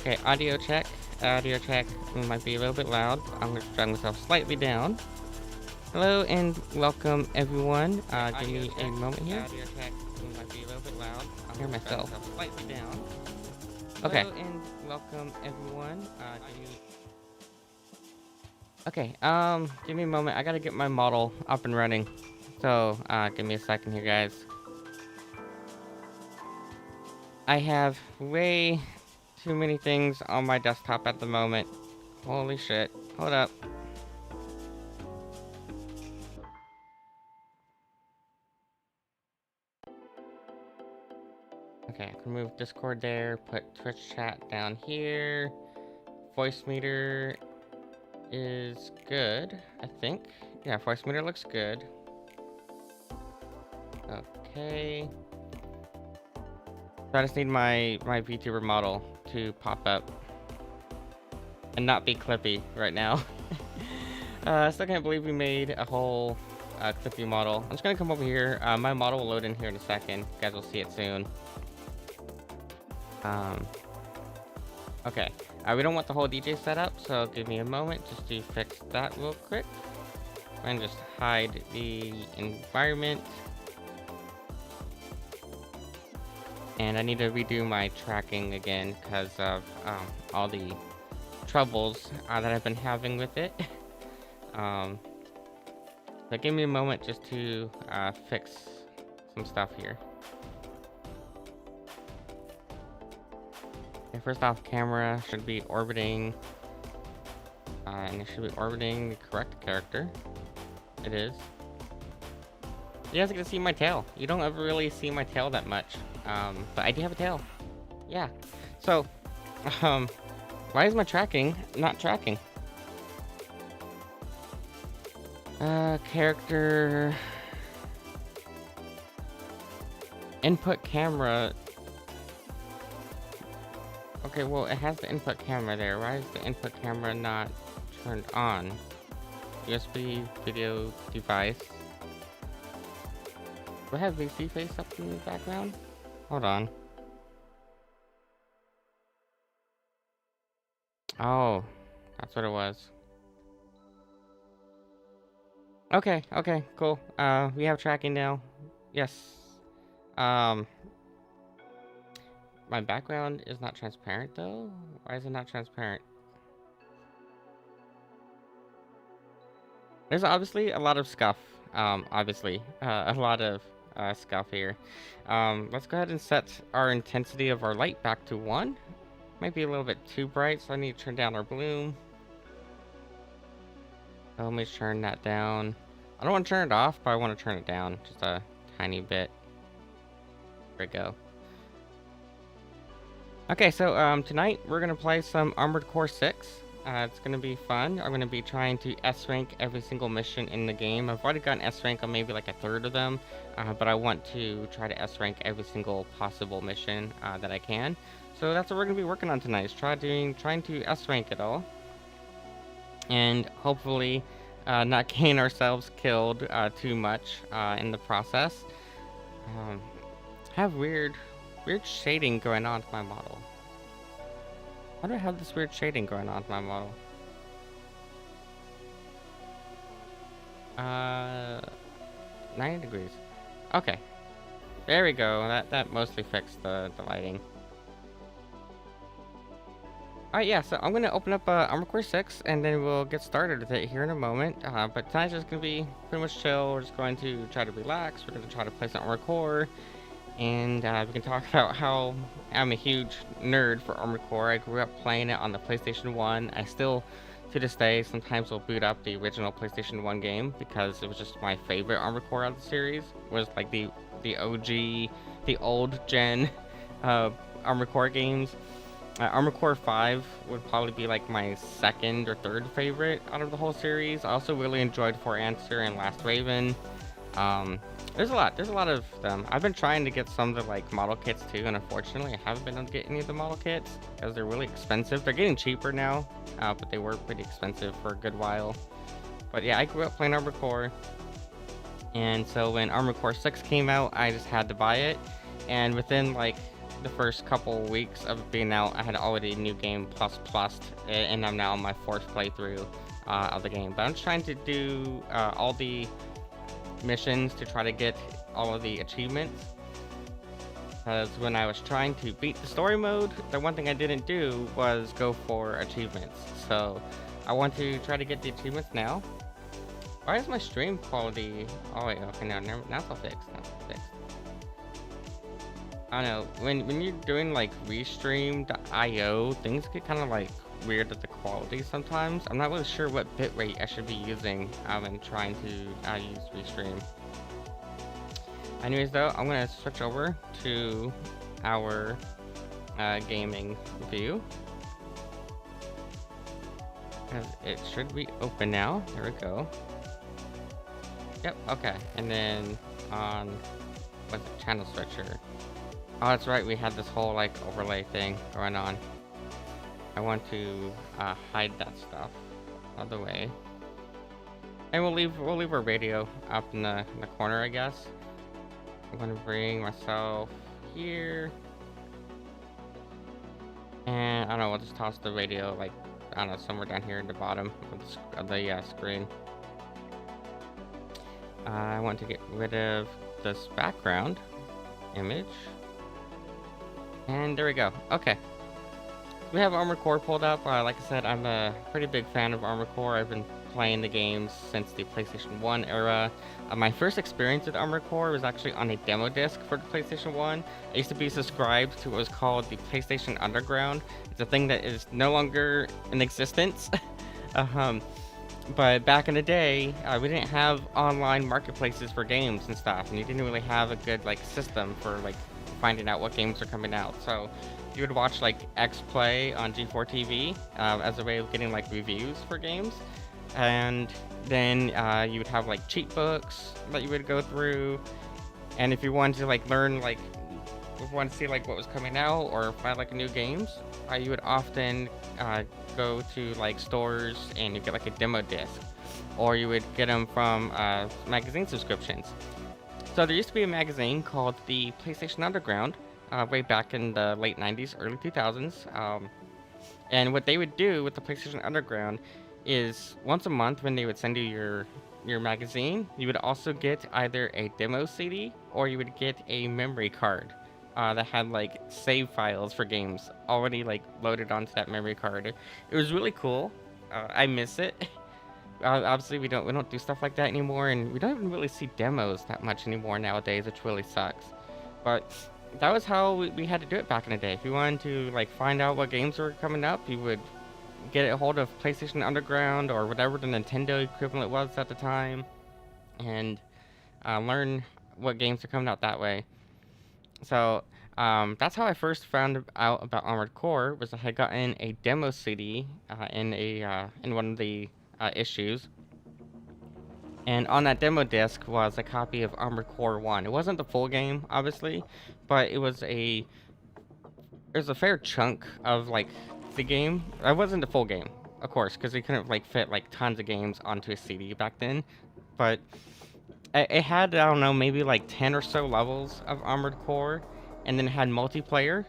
Okay, audio check. Audio check might be a little bit loud. I'm going to drag myself slightly down. Hello and welcome everyone. Give me a moment here. Audio check might be a little bit loud. I hear myself slightly down. Okay. Hello and welcome everyone. Okay, give me a moment. I gotta get my model up and running. So, give me a second here, guys. I have way too many things on my desktop at the moment. Holy shit. Hold up. Okay, I can move Discord there, put Twitch chat down here. Voice meter is good, I think. Yeah, voice meter looks good. Okay. So I just need my VTuber model to pop up and not be Clippy right now. I still can't believe we made a whole Clippy model. I'm just gonna come over here. My model will load in here in a second. You guys will see it soon. Okay. We don't want the whole DJ setup, so give me a moment just to fix that real quick. And just hide the environment. And I need to redo my tracking again because of all the troubles that I've been having with it. So give me a moment just to fix some stuff here. Okay, first off, camera should be orbiting, and it should be orbiting the correct character. It is. You guys get to see my tail. You don't ever really see my tail that much, but I do have a tail. Yeah. So, why is my tracking not tracking? Character input camera. Okay, well, it has the input camera there. Why is the input camera not turned on? USB video device. Do I have VC face up in the background? Hold on. Oh, that's what it was. Okay, cool. We have tracking now. Yes. My background is not transparent though? Why is it not transparent? There's obviously a lot of scuff. Obviously, a lot of scuff here. Let's go ahead and set our intensity of our light back to 1. Might be a little bit too bright, so I need to turn down our bloom. Let me turn that down. I don't want to turn it off, but I want to turn it down just a tiny bit. There we go. Okay, so tonight we're gonna play some Armored Core 6. It's gonna be fun. I'm gonna be trying to S rank every single mission in the game. I've already gotten S rank on maybe like a third of them, but I want to try to S rank every single possible mission that I can. So that's what we're gonna be working on tonight. Is trying to S rank it all, and hopefully not getting ourselves killed too much in the process. Have weird shading going on with my model. Why do I have this weird shading going on with my model? 90 degrees. Okay. There we go. That mostly fixed the lighting. Alright, yeah, so I'm going to open up Armored Core 6, and then we'll get started with it here in a moment. But tonight's just going to be pretty much chill. We're just going to try to relax. We're going to try to play some Armored Core. And we can talk about how I'm a huge nerd for Armored Core. I grew up playing it on the PlayStation 1. I still, to this day, sometimes will boot up the original PlayStation 1 game because it was just my favorite Armored Core out of the series. It was like the OG, the old gen Armored Core games. Armored Core 5 would probably be like my second or third favorite out of the whole series. I also really enjoyed For Answer and Last Raven. There's a lot of them. I've been trying to get some of the like model kits too, and unfortunately I haven't been able to get any of the model kits because they're really expensive. They're getting cheaper now, but they were pretty expensive for a good while. But yeah, I grew up playing Armored Core, and so when Armored Core 6 came out, I just had to buy it, and within like the first couple weeks of being out, I had already New Game Plus Plus, and I'm now on my 4th playthrough of the game. But I'm trying to do all the missions to try to get all of the achievements. Because when I was trying to beat the story mode, the one thing I didn't do was go for achievements. So I want to try to get the achievements now. Why is my stream quality? Oh wait, okay, now it's all fixed. Now it's all fixed. I don't know, when you're doing like Restream.io, things get kind of like weird with the quality sometimes. I'm not really sure what bitrate I should be using when trying to use Restream. Anyways though, I'm gonna switch over to our gaming view. It should be open now. There we go. Yep, okay. And then on what's the channel switcher? Oh, that's right, we had this whole like overlay thing going on. I want to hide that stuff out of the way. And we'll leave our radio up in the corner, I guess. I'm gonna bring myself here. And I don't know, we'll just toss the radio like, I don't know, somewhere down here in the bottom of the screen. I want to get rid of this background image. And there we go. Okay. We have Armored Core pulled up. Like I said, I'm a pretty big fan of Armored Core. I've been playing the games since the PlayStation 1 era. My first experience with Armored Core was actually on a demo disc for the PlayStation 1. I used to be subscribed to what was called the PlayStation Underground. It's a thing that is no longer in existence. But back in the day, we didn't have online marketplaces for games and stuff, and you didn't really have a good like system for like finding out what games are coming out. So you would watch like X Play on G4 TV as a way of getting like reviews for games, and then you would have like cheat books that you would go through, and if you wanted to like learn like, if you wanted to see like what was coming out or find like new games, you would often go to like stores and you get like a demo disc, or you would get them from magazine subscriptions. So there used to be a magazine called the PlayStation Underground way back in the late 90s, early 2000s. And what they would do with the PlayStation Underground is once a month when they would send you your magazine, you would also get either a demo CD or you would get a memory card that had like save files for games already like loaded onto that memory card. It was really cool. I miss it. Obviously we don't do stuff like that anymore, and we don't even really see demos that much anymore nowadays, which really sucks. But that was how we had to do it back in the day. If you wanted to like find out what games were coming up, you would get a hold of PlayStation Underground or whatever the Nintendo equivalent was at the time, and learn what games are coming out that way. So that's how I first found out about Armored Core. Was I had gotten a demo CD in one of the issues, and on that demo disc was a copy of Armored Core 1. It wasn't the full game, obviously, but it was a fair chunk of like the game. It wasn't the full game, of course, because we couldn't like fit like tons of games onto a CD back then, but it had, I don't know, maybe like 10 or so levels of Armored Core, and then it had multiplayer.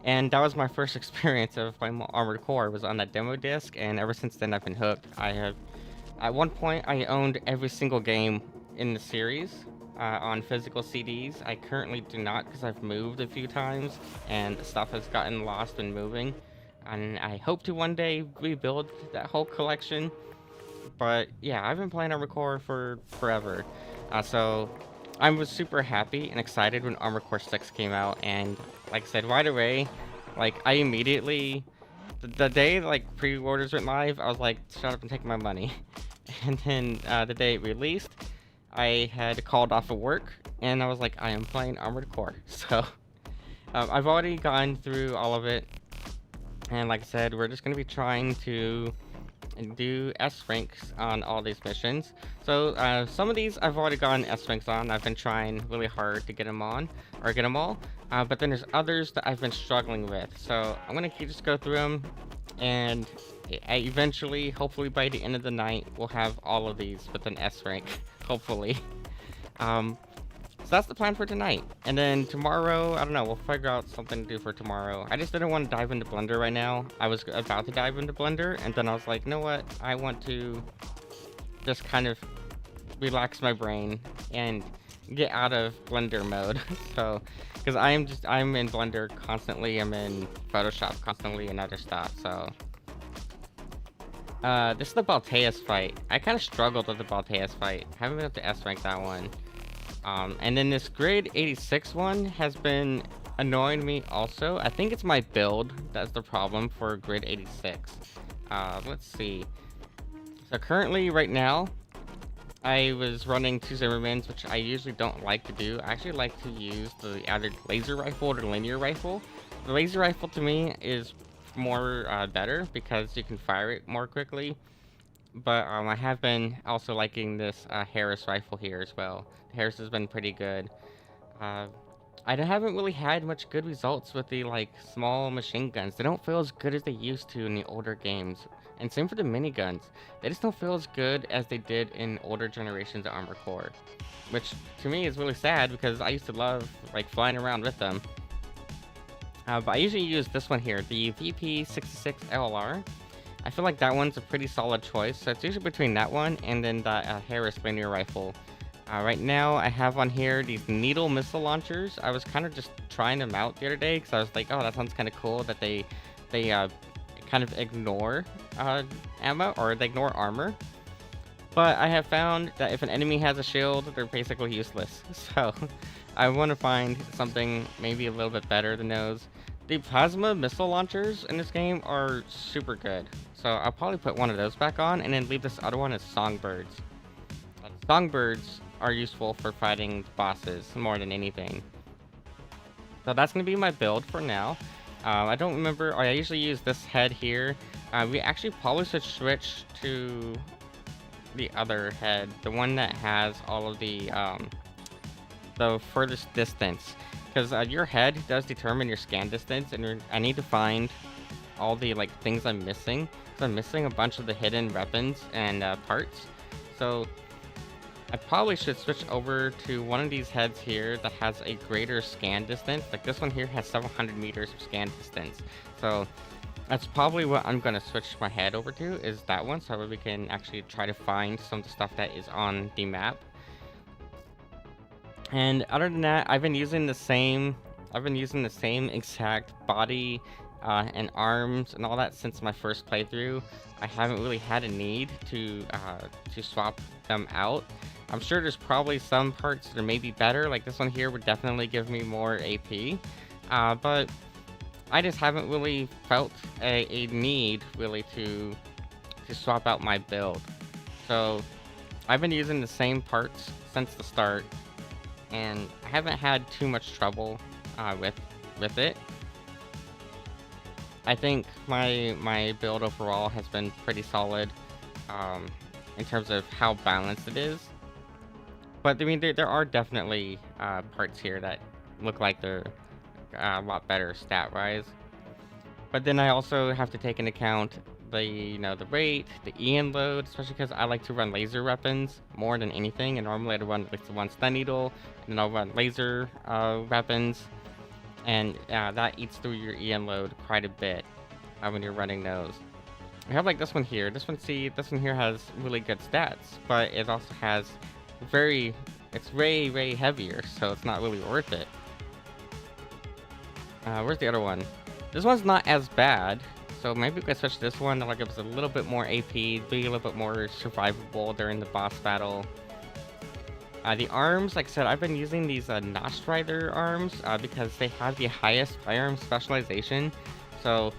And that was my first experience of playing Armored Core, was on that demo disc, and ever since then I've been hooked. At one point I owned every single game in the series on physical CDs. I currently do not, because I've moved a few times and stuff has gotten lost in moving, and I hope to one day rebuild that whole collection. But yeah, I've been playing Armored Core for forever. So I was super happy and excited when Armored Core 6 came out, and like I said, right away, like I immediately, the day like pre-orders went live, I was like, shut up and take my money. And then the day it released, I had called off of work, and I was like, I am playing Armored Core. So I've already gone through all of it, and like I said, we're just going to be trying to do S ranks on all these missions. So some of these I've already gotten S ranks on. I've been trying really hard to get them on, or get them all, but then there's others that I've been struggling with. So I'm gonna just go through them, and eventually, hopefully by the end of the night, we'll have all of these with an S rank, hopefully. that's the plan for tonight. And then tomorrow, I don't know, we'll figure out something to do for tomorrow. I just didn't want to dive into Blender right now. I was about to dive into Blender, and then I was like, you know what? I want to just kind of relax my brain and get out of Blender mode. So, because I'm in Blender constantly, I'm in Photoshop constantly and other stuff, so. This is the Balteus fight. I kind of struggled with the Balteus fight. Haven't been able to S-rank that one. And then this grade 86 one has been annoying me also. I think it's my build that's the problem for grade 86. Let's see. So currently, right now, I was running 2 Zimmermans, which I usually don't like to do. I actually like to use the either laser rifle or linear rifle. The laser rifle to me is more better because you can fire it more quickly. But I have been also liking this Harris rifle here as well. The Harris has been pretty good. I haven't really had much good results with the like small machine guns. They don't feel as good as they used to in the older games. And same for the miniguns. They just don't feel as good as they did in older generations of Armored Core. Which to me is really sad because I used to love like flying around with them. But I usually use this one here, the VP66 LLR. I feel like that one's a pretty solid choice. So it's usually between that one and then the Harris linear rifle. Right now I have on here these needle missile launchers. I was kind of just trying them out the other day because I was like, oh, that sounds kind of cool that they kind of ignore ammo, or they ignore armor. But I have found that if an enemy has a shield, they're basically useless. So I want to find something maybe a little bit better than those. The plasma missile launchers in this game are super good. So I'll probably put one of those back on and then leave this other one as songbirds. Songbirds are useful for fighting bosses more than anything. So that's going to be my build for now. I don't remember, I usually use this head here. We actually probably should switch to the other head, the one that has all of the furthest distance. Because your head does determine your scan distance, and I need to find all the like things I'm missing. So I'm missing a bunch of the hidden weapons and parts. So I probably should switch over to one of these heads here that has a greater scan distance. Like this one here has 700 meters of scan distance. So that's probably what I'm going to switch my head over to, is that one, so that we can actually try to find some of the stuff that is on the map. And other than that, I've been using the same exact body and arms and all that since my first playthrough. I haven't really had a need to swap them out. I'm sure there's probably some parts that are maybe better, like this one here would definitely give me more AP, but I just haven't really felt a need really to swap out my build. So I've been using the same parts since the start, and I haven't had too much trouble with it. I think my build overall has been pretty solid in terms of how balanced it is. But I mean, there are definitely parts here that look like they're a lot better stat-wise. But then I also have to take into account the the rate, the EN load, especially because I like to run laser weapons more than anything. And normally I'd run like the one stun needle, and then I'll run laser weapons, and that eats through your EN load quite a bit when you're running those. I have like this one here. This one here has really good stats, but it also has it's way heavier, so it's not really worth it. Where's the other one? This one's not as bad, so maybe we could switch this one to like give us a little bit more AP, be a little bit more survivable during the boss battle. The arms, like I said, I've been using these Nostrider arms because they have the highest firearm specialization. So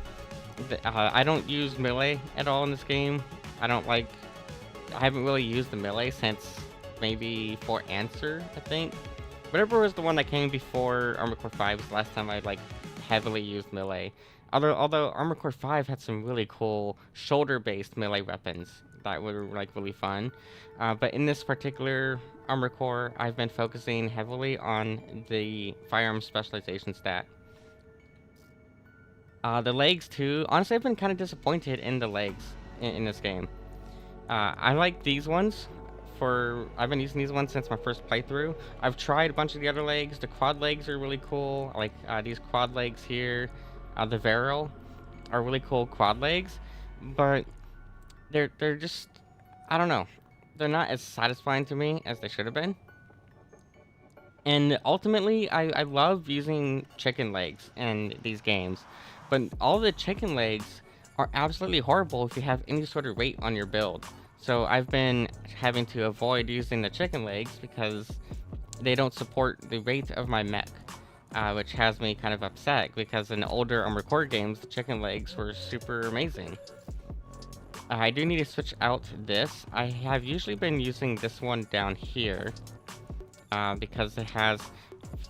I don't use melee at all in this game. I haven't really used the melee since maybe for Answer, I think. Whatever was the one that came before Armored Core 5 was the last time I like heavily used melee. Although Armored Core 5 had some really cool shoulder-based melee weapons that were like really fun. But in this particular Armored Core, I've been focusing heavily on the firearm specialization stat. The legs too. Honestly, I've been kind of disappointed in the legs in this game. I like these ones I've been using these ones since my first playthrough. I've tried a bunch of the other legs. The quad legs are really cool. Like these quad legs here, the Varel are really cool quad legs, but they're just, I don't know. They're not as satisfying to me as they should have been. And ultimately, I love using chicken legs in these games, but all the chicken legs are absolutely horrible if you have any sort of weight on your build. So I've been having to avoid using the chicken legs because they don't support the weight of my mech, which has me kind of upset because in older Armored Core games, the chicken legs were super amazing. I do need to switch out this. I have usually been using this one down here because it has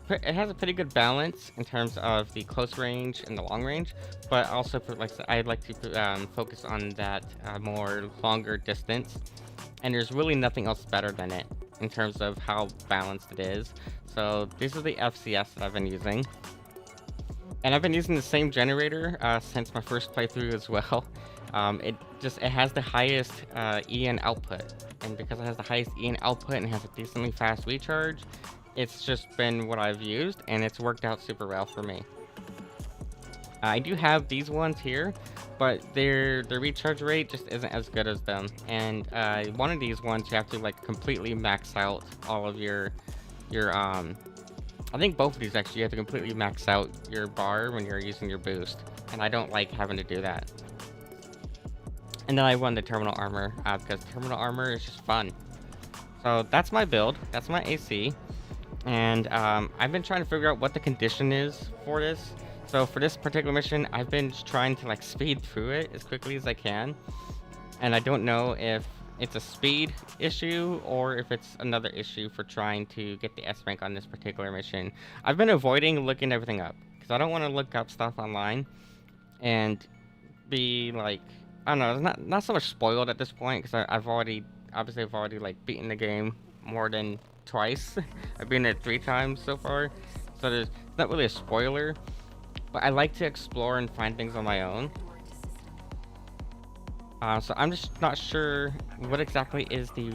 a pretty good balance in terms of the close range and the long range, but also I'd like to focus on that more longer distance, and there's really nothing else better than it in terms of how balanced it is. So these are the FCS that I've been using, and I've been using the same generator since my first playthrough as well. It has the highest EN output, and because it has the highest EN output and has a decently fast recharge, it's just been what I've used, and it's worked out super well for me. I do have these ones here, but their recharge rate just isn't as good as them. And one of these ones you have to like completely max out all of your I think both of these actually you have to completely max out your bar when you're using your boost, and I don't like having to do that. And then I won the terminal armor because terminal armor is just fun. So that's my build. That's my AC. And I've been trying to figure out what the condition is for this. So for this particular mission, I've been trying to like speed through it as quickly as I can. And I don't know if it's a speed issue or if it's another issue for trying to get the S rank on this particular mission. I've been avoiding looking everything up because I don't want to look up stuff online and be like, I don't know, it's not so much spoiled at this point because I've already like beaten the game more than twice. I've been it 3 times so far, so there's not really a spoiler, but I like to explore and find things on my own. So I'm just not sure what exactly is the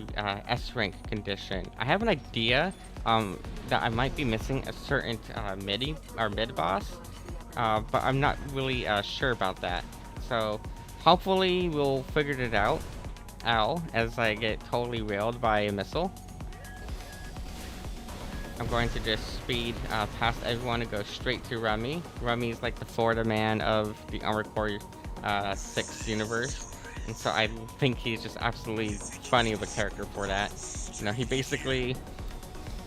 S rank condition. I have an idea that I might be missing a certain mid boss, but I'm not really sure about that. So hopefully we'll figure it out as I get totally railed by a missile. I'm going to just speed past everyone and go straight to Remy. Remy's like the Florida man of the Armored Core 6 universe. And so I think he's just absolutely funny of a character for that. You know, he basically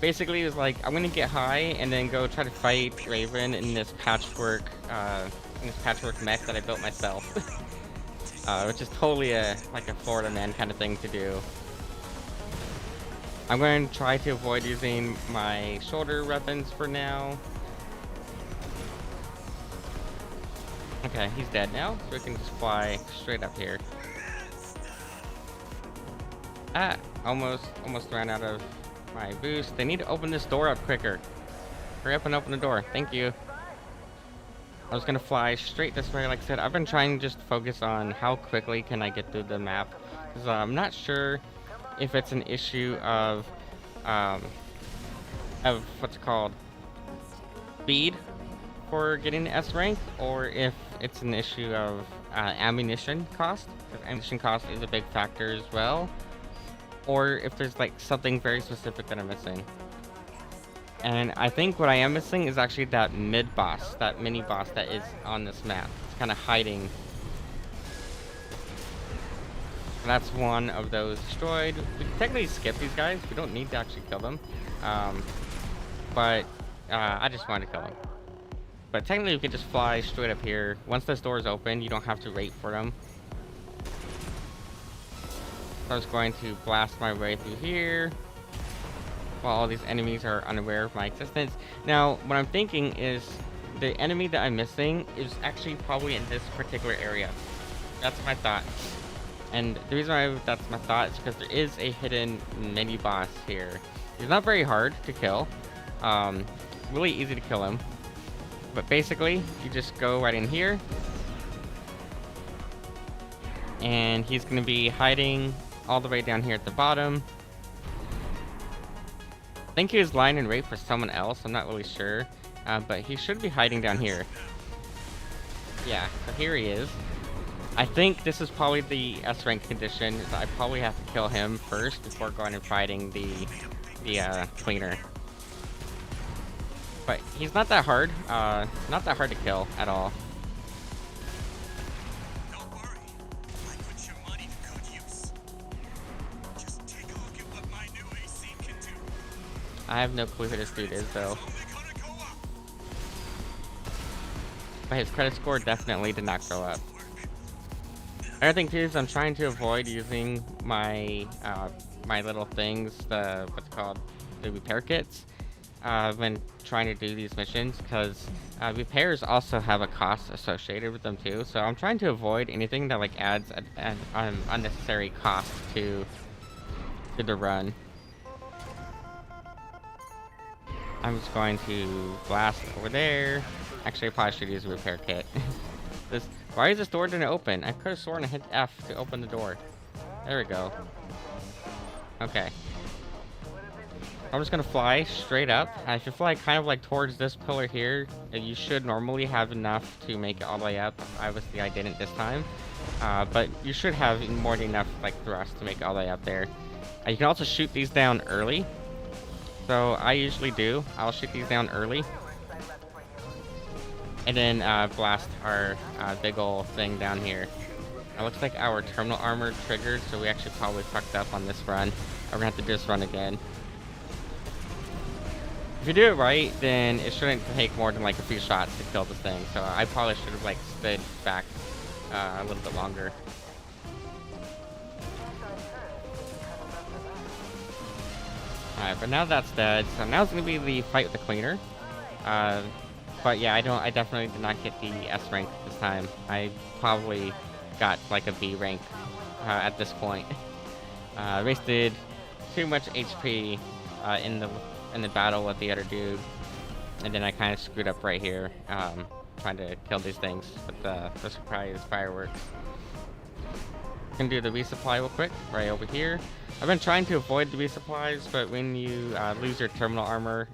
is like, I'm gonna get high and then go try to fight Raven in this patchwork mech that I built myself. Which is totally like a Florida man kind of thing to do. I'm going to try to avoid using my shoulder weapons for now. Okay, he's dead now, so we can just fly straight up here. Ah, almost ran out of my boost. They need to open this door up quicker. Hurry up and open the door. Thank you. I was gonna fly straight this way. Like I said, I've been trying to just focus on how quickly can I get through the map, because I'm not sure if it's an issue of what's it called, speed for getting the S rank, or if it's an issue of ammunition cost. Because ammunition cost is a big factor as well, or if there's like something very specific that I'm missing. And I think what I am missing is actually that mid boss, that mini boss that is on this map. It's kind of hiding. That's one of those destroyed. We can technically skip these guys. We don't need to actually kill them. But I just wanted to kill them. But technically we can just fly straight up here. Once this door is open, you don't have to wait for them. So I was going to blast my way through here, while all these enemies are unaware of my existence. Now, what I'm thinking is the enemy that I'm missing is actually probably in this particular area. That's my thought. And the reason why that's my thought is because there is a hidden mini boss here. He's not very hard to kill. Really easy to kill him. But basically, you just go right in here. And he's going to be hiding all the way down here at the bottom. think he was lying in wait for someone else. I'm not really sure. But he should be hiding down here. Yeah, so here he is. I think this is probably the S rank condition. So I probably have to kill him first before going and fighting the cleaner. But he's not that hard. Not that hard to kill at all. Don't worry. I put your money to good use. Just take a look at what my new AC can do. I have no clue who this dude is though. Only gonna go up. But his credit score definitely did not go up. Another thing too is I'm trying to avoid using my my little things, the repair kits, when trying to do these missions, because repairs also have a cost associated with them too. So I'm trying to avoid anything that like adds an unnecessary cost to the run. I'm just going to blast over there. Actually, I probably should use a repair kit. Why is this door didn't open? I could have sworn I hit F to open the door. There we go. Okay. I'm just gonna fly straight up. If you fly kind of like towards this pillar here, you should normally have enough to make it all the way up. Obviously, I didn't this time. But you should have more than enough like thrust to make it all the way up there. You can also shoot these down early. So I usually do. I'll shoot these down early. And then blast our big ol' thing down here. It looks like our terminal armor triggered, so we actually probably fucked up on this run. We're gonna have to do this run again. If you do it right, then it shouldn't take more than like a few shots to kill this thing. So I probably should have like stood back a little bit longer. Alright, but now that's dead. So now it's gonna be the fight with the cleaner. But yeah, I definitely did not get the S rank this time. I probably got like a B rank at this point. Wasted too much HP in the battle with the other dude, and then I kind of screwed up right here, trying to kill these things with the surprise fireworks. Gonna do the resupply real quick right over here. I've been trying to avoid the resupplies, but when you lose your terminal armor,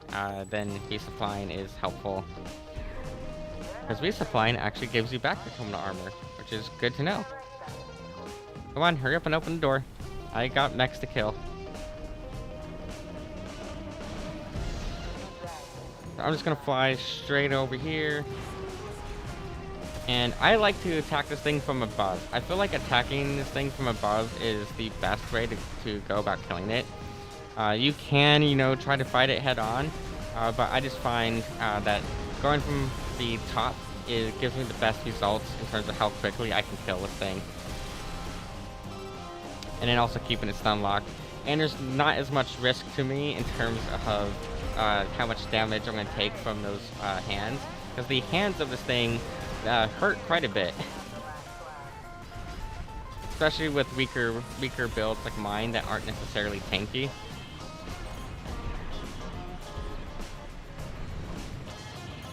then resupplying is helpful. Because resupplying actually gives you back your terminal armor, which is good to know. Come on, hurry up and open the door. I got next to kill. I'm just gonna fly straight over here. And I like to attack this thing from above. I feel like attacking this thing from above is the best way to go about killing it. You can, you know, try to fight it head on, but I just find that going from the top gives me the best results in terms of how quickly I can kill this thing. And then also keeping it stun locked. And there's not as much risk to me in terms of how much damage I'm going to take from those hands. Because the hands of this thing hurt quite a bit. Especially with weaker builds like mine that aren't necessarily tanky.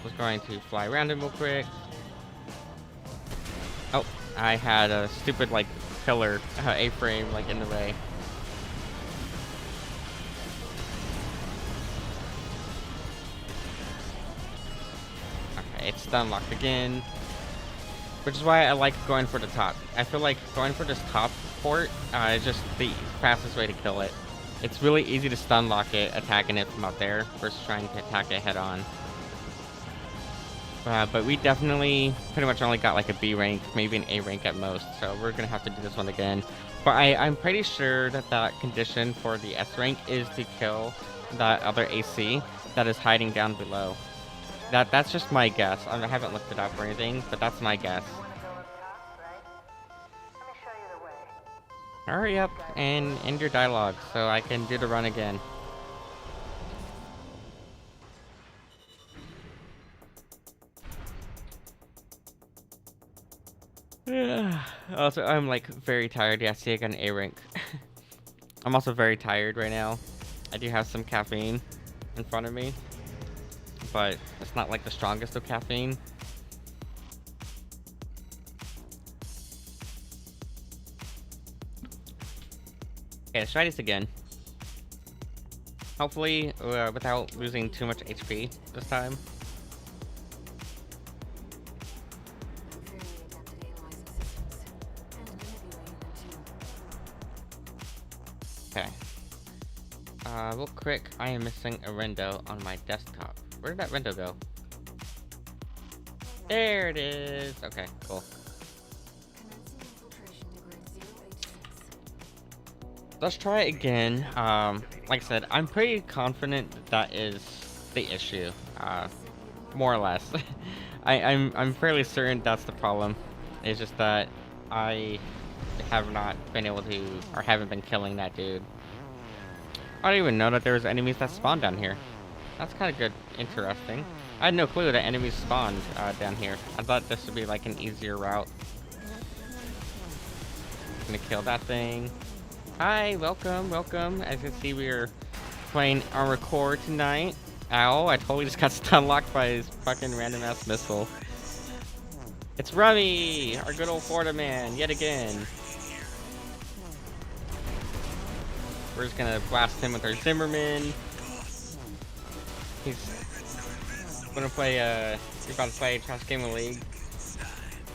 Just going to fly around him real quick. Oh, I had a stupid like pillar A-frame like in the way. Okay, it's stun locked again. Which is why I like going for the top. I feel like going for this top port is just the fastest way to kill it. It's really easy to stun lock it, attacking it from out there, versus trying to attack it head on. But we definitely pretty much only got like a B rank, maybe an A rank at most, so we're gonna have to do this one again. But I'm pretty sure that condition for the S rank is to kill that other AC that is hiding down below. That's just my guess. I haven't looked it up or anything, but that's my guess. Hurry up and end your dialogue so I can do the run again. Also, I'm like very tired. Yeah, see, I got an A rank. I'm also very tired right now. I do have some caffeine in front of me, but it's not like the strongest of caffeine. Okay, let's try this again. Hopefully, without losing too much HP this time. Okay. Real quick, I am missing a window on my desktop. Where did that window go? There it is. Okay, cool. Let's try it again. Like I said, I'm pretty confident that is the issue. More or less. I'm fairly certain that's the problem. It's just that I have not been able to, or haven't been killing that dude. I didn't even know that there was enemies that spawned down here. That's kind of good, interesting. I had no clue that enemies spawned down here. I thought this would be like an easier route. Gonna kill that thing. Hi, welcome, welcome. As you can see, we're playing Armored Core tonight. Ow, I totally just got stun locked by his fucking random ass missile. It's Rummy, our good old Florida man, yet again. We're just gonna blast him with our Zimmerman. He's gonna play, he's about to play Trash Game of League.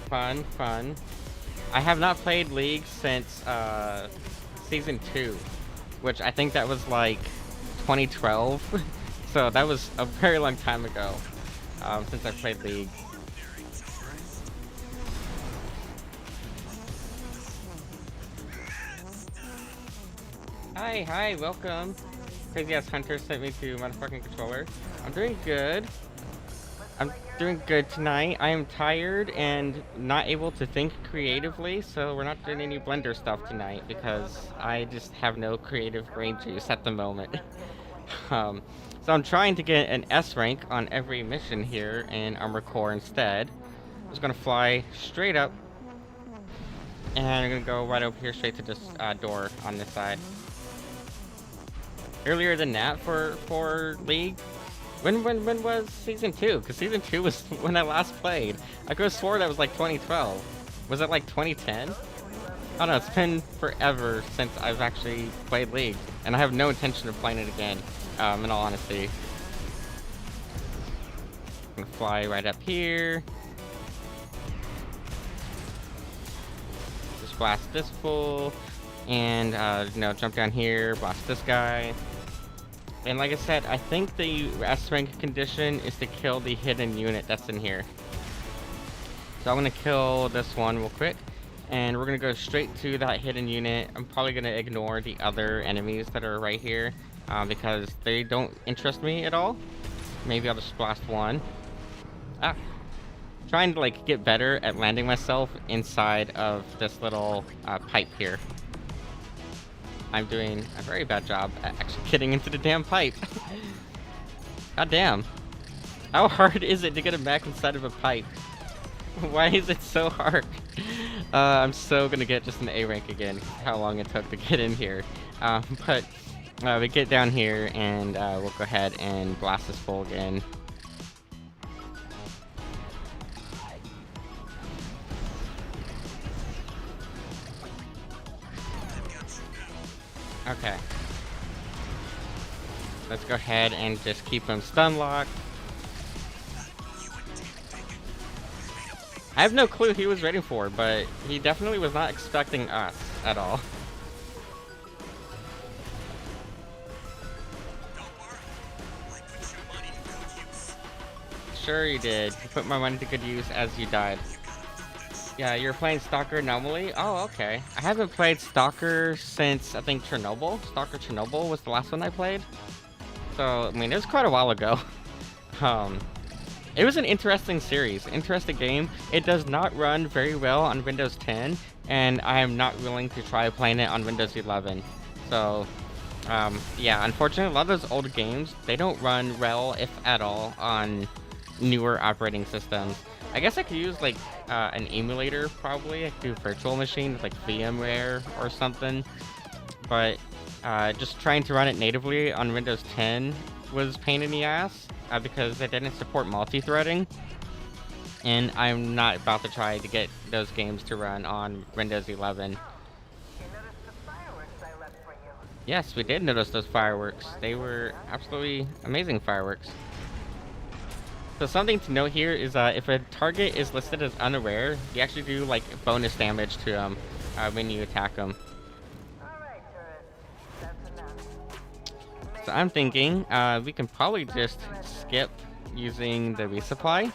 Fun, fun. I have not played League since, Season 2, which I think that was like 2012. So that was a very long time ago, since I played League. Hi, welcome. Crazy ass Hunter sent me to motherfucking controller. I'm doing good. I'm doing good tonight. I am tired and not able to think creatively, so we're not doing any Blender stuff tonight because I just have no creative brain juice at the moment. So I'm trying to get an S rank on every mission here in Armored Core instead. I'm just gonna fly straight up, and I'm gonna go right over here straight to this door on this side. Earlier than that for League. When was Season 2? Because Season 2 was when I last played. I could have swore that was like 2012. Was it like 2010? I don't know, it's been forever since I've actually played League. And I have no intention of playing it again, in all honesty. I'm gonna fly right up here. Just blast this fool. And, you know, jump down here, blast this guy. And like I said, I think the S rank condition is to kill the hidden unit that's in here. So I'm gonna kill this one real quick, and we're gonna go straight to that hidden unit. I'm probably gonna ignore the other enemies that are right here, because they don't interest me at all. Maybe I'll just blast one. Trying to like get better at landing myself inside of this little pipe here. I'm doing a very bad job at actually getting into the damn pipe. God damn. How hard is it to get him back inside of a pipe? Why is it so hard? I'm so gonna get just an A rank again. How long it took to get in here. But we get down here and we'll go ahead and blast this fool again. Okay. Let's go ahead and just keep him stun locked. I have no clue he was waiting for, but he definitely was not expecting us at all. Sure you did. You put my money to good use as you died. Yeah, you're playing Stalker Anomaly? Oh, okay. I haven't played Stalker since, I think, Chernobyl. Stalker Chernobyl was the last one I played. So, I mean, it was quite a while ago. It was an interesting series, interesting game. It does not run very well on Windows 10, and I am not willing to try playing it on Windows 11. So, yeah, unfortunately, a lot of those old games, they don't run well, if at all, on newer operating systems. I guess I could use like an emulator probably. I could do virtual machine with like VMware or something. But just trying to run it natively on Windows 10 was pain in the ass because it didn't support multi-threading. And I'm not about to try to get those games to run on Windows 11. Yes, we did notice those fireworks. They were absolutely amazing fireworks. So something to note here is if a target is listed as unaware, you actually do like bonus damage to them when you attack them. So I'm thinking we can probably just skip using the resupply.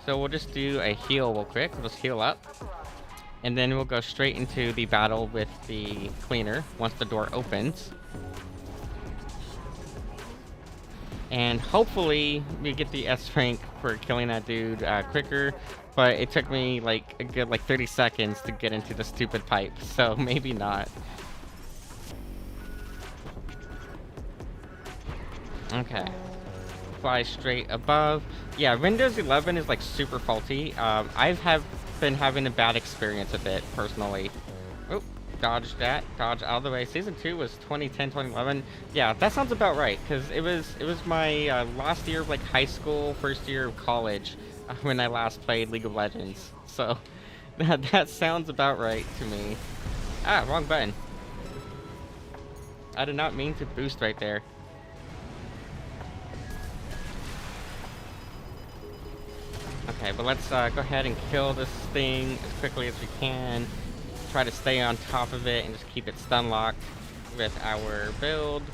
So we'll just do a heal real quick. We'll just heal up. And then we'll go straight into the battle with the cleaner once the door opens. And hopefully we get the S rank for killing that dude quicker. But it took me like a good 30 seconds to get into the stupid pipe. So maybe not. Okay. Fly straight above. Yeah, Windows 11 is like super faulty. I've been having a bad experience with it personally. Oh, dodge that. Dodge out of the way. Season 2 was 2010, 2011. Yeah, that sounds about right. Because it was my last year of like high school, first year of college when I last played League of Legends. So that sounds about right to me. Ah, wrong button. I did not mean to boost right there. Okay, but let's go ahead and kill this thing as quickly as we can. Try to stay on top of it and just keep it stun locked with our build.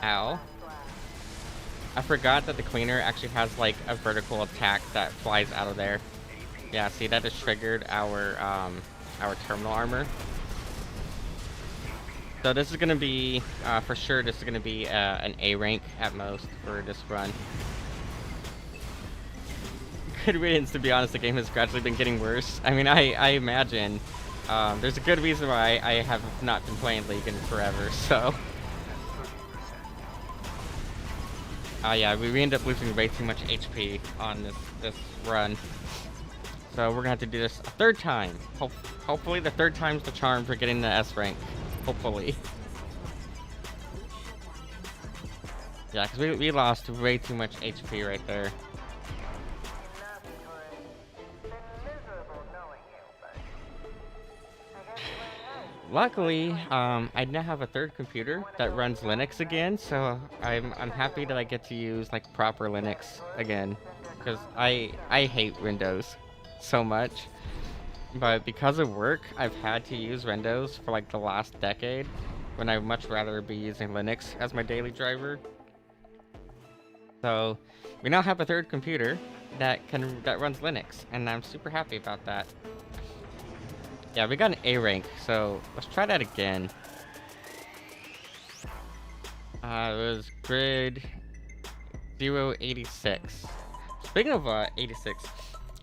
Ow. I forgot that the cleaner actually has like a vertical attack that flies out of there. Yeah, see, that just triggered our terminal armor. So this is going to be, for sure, this is going to be an A rank at most for this run. Good riddance, to be honest. The game has gradually been getting worse. I mean, I imagine. There's a good reason why I have not been playing League in forever, so. Yeah, we end up losing way too much HP on this run. So we're going to have to do this a third time. Hopefully the third time's the charm for getting the S rank. Hopefully. Yeah, because we lost way too much HP right there. Luckily, I now have a third computer that runs Linux again, so I'm happy that I get to use like proper Linux again, because I hate Windows so much. But because of work, I've had to use Windows for like the last decade, when I'd much rather be using Linux as my daily driver. So we now have a third computer that runs Linux, and I'm super happy about that. Yeah, we got an A rank, so let's try that again. It was grid 086. Speaking of 86,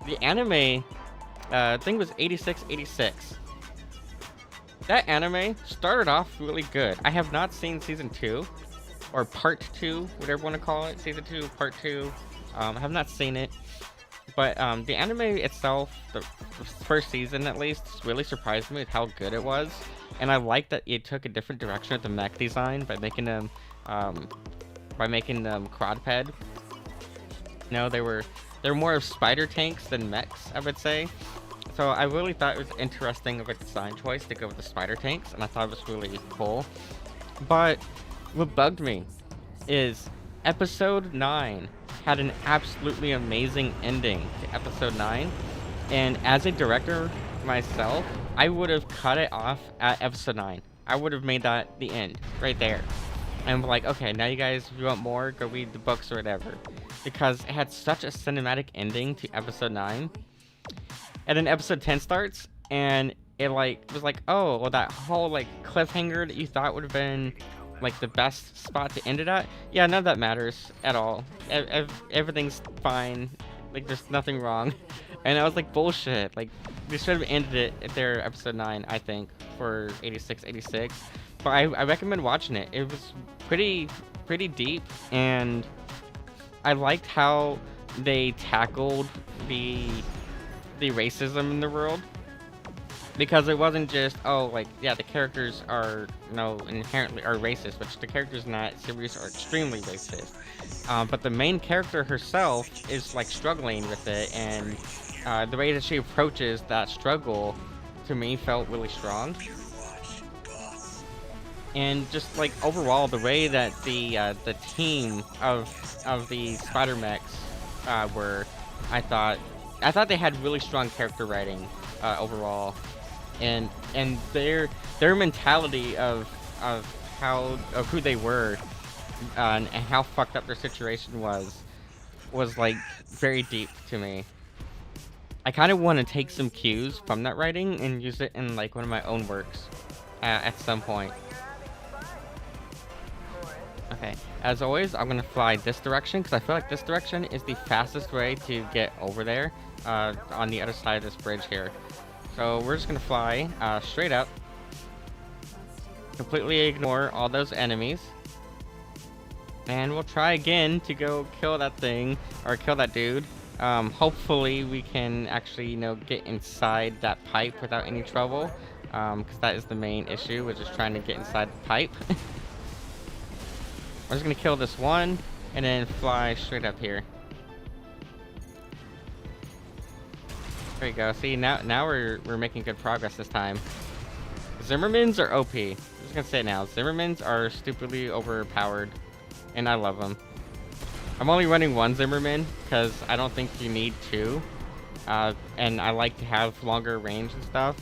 the anime thing was 8686. That anime started off really good. I have not seen season 2 or part 2, whatever you want to call it. Season 2, part 2. I have not seen it. But the anime itself, the first season at least, really surprised me with how good it was. And I like that it took a different direction with the mech design by making them quadruped. No, they were more of spider tanks than mechs, I would say. So I really thought it was interesting of a design choice to go with the spider tanks, and I thought it was really cool. But what bugged me is episode 9 had an absolutely amazing ending to episode 9, and as a director myself, I would have cut it off at episode 9. I would have made that the end right there, and like, okay, now you guys, if you want more, go read the books or whatever, because it had such a cinematic ending to episode 9. And then episode 10 starts, and it like was like, oh, well, that whole like cliffhanger that you thought would have been like the best spot to end it at, yeah, none of that matters at all. Everything's fine, like there's nothing wrong. And I was like, bullshit, like they should have ended it at their episode 9, I think, for 86. But I recommend watching it. It was pretty deep, and I liked how they tackled the racism in the world, because it wasn't just, oh, like, yeah, the characters are, inherently are racist, which the characters in that series are extremely racist, but the main character herself is like struggling with it, and the way that she approaches that struggle, to me, felt really strong. And just like overall, the way that the team of the Spider Mechs were, I thought they had really strong character writing overall, and their mentality of who they were and how fucked up their situation was like very deep to me. I kind of want to take some cues from that writing and use it in like one of my own works at some point. Okay, as always, I'm gonna fly this direction because I feel like this direction is the fastest way to get over there on the other side of this bridge here. So we're just gonna fly straight up, completely ignore all those enemies, and we'll try again to go kill that thing, or kill that dude. Hopefully we can actually, you know, get inside that pipe without any trouble, because that is the main issue, which is trying to get inside the pipe. I'm just gonna kill this one, and then fly straight up here. There you go. See, now we're making good progress this time. Zimmermans are OP. I'm just gonna say it now. Zimmermans are stupidly overpowered, and I love them. I'm only running one Zimmerman because I don't think you need two, and I like to have longer range and stuff.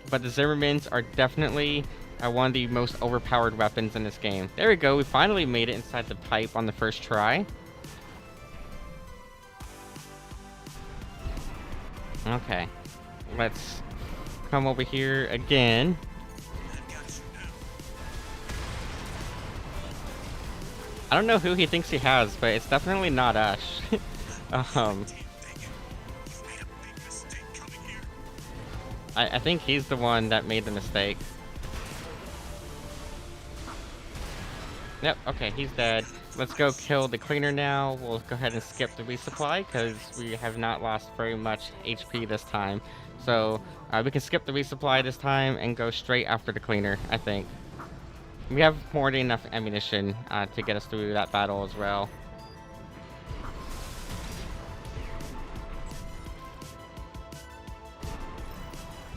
But the Zimmermans are definitely one of the most overpowered weapons in this game. There we go. We finally made it inside the pipe on the first try. Okay, let's come over here again. I don't know who he thinks he has, but it's definitely not Ash. I think he's the one that made the mistake. Yep, okay, he's dead. Let's go kill the cleaner now. We'll go ahead and skip the resupply because we have not lost very much HP this time. So we can skip the resupply this time and go straight after the cleaner, I think. We have more than enough ammunition to get us through that battle as well.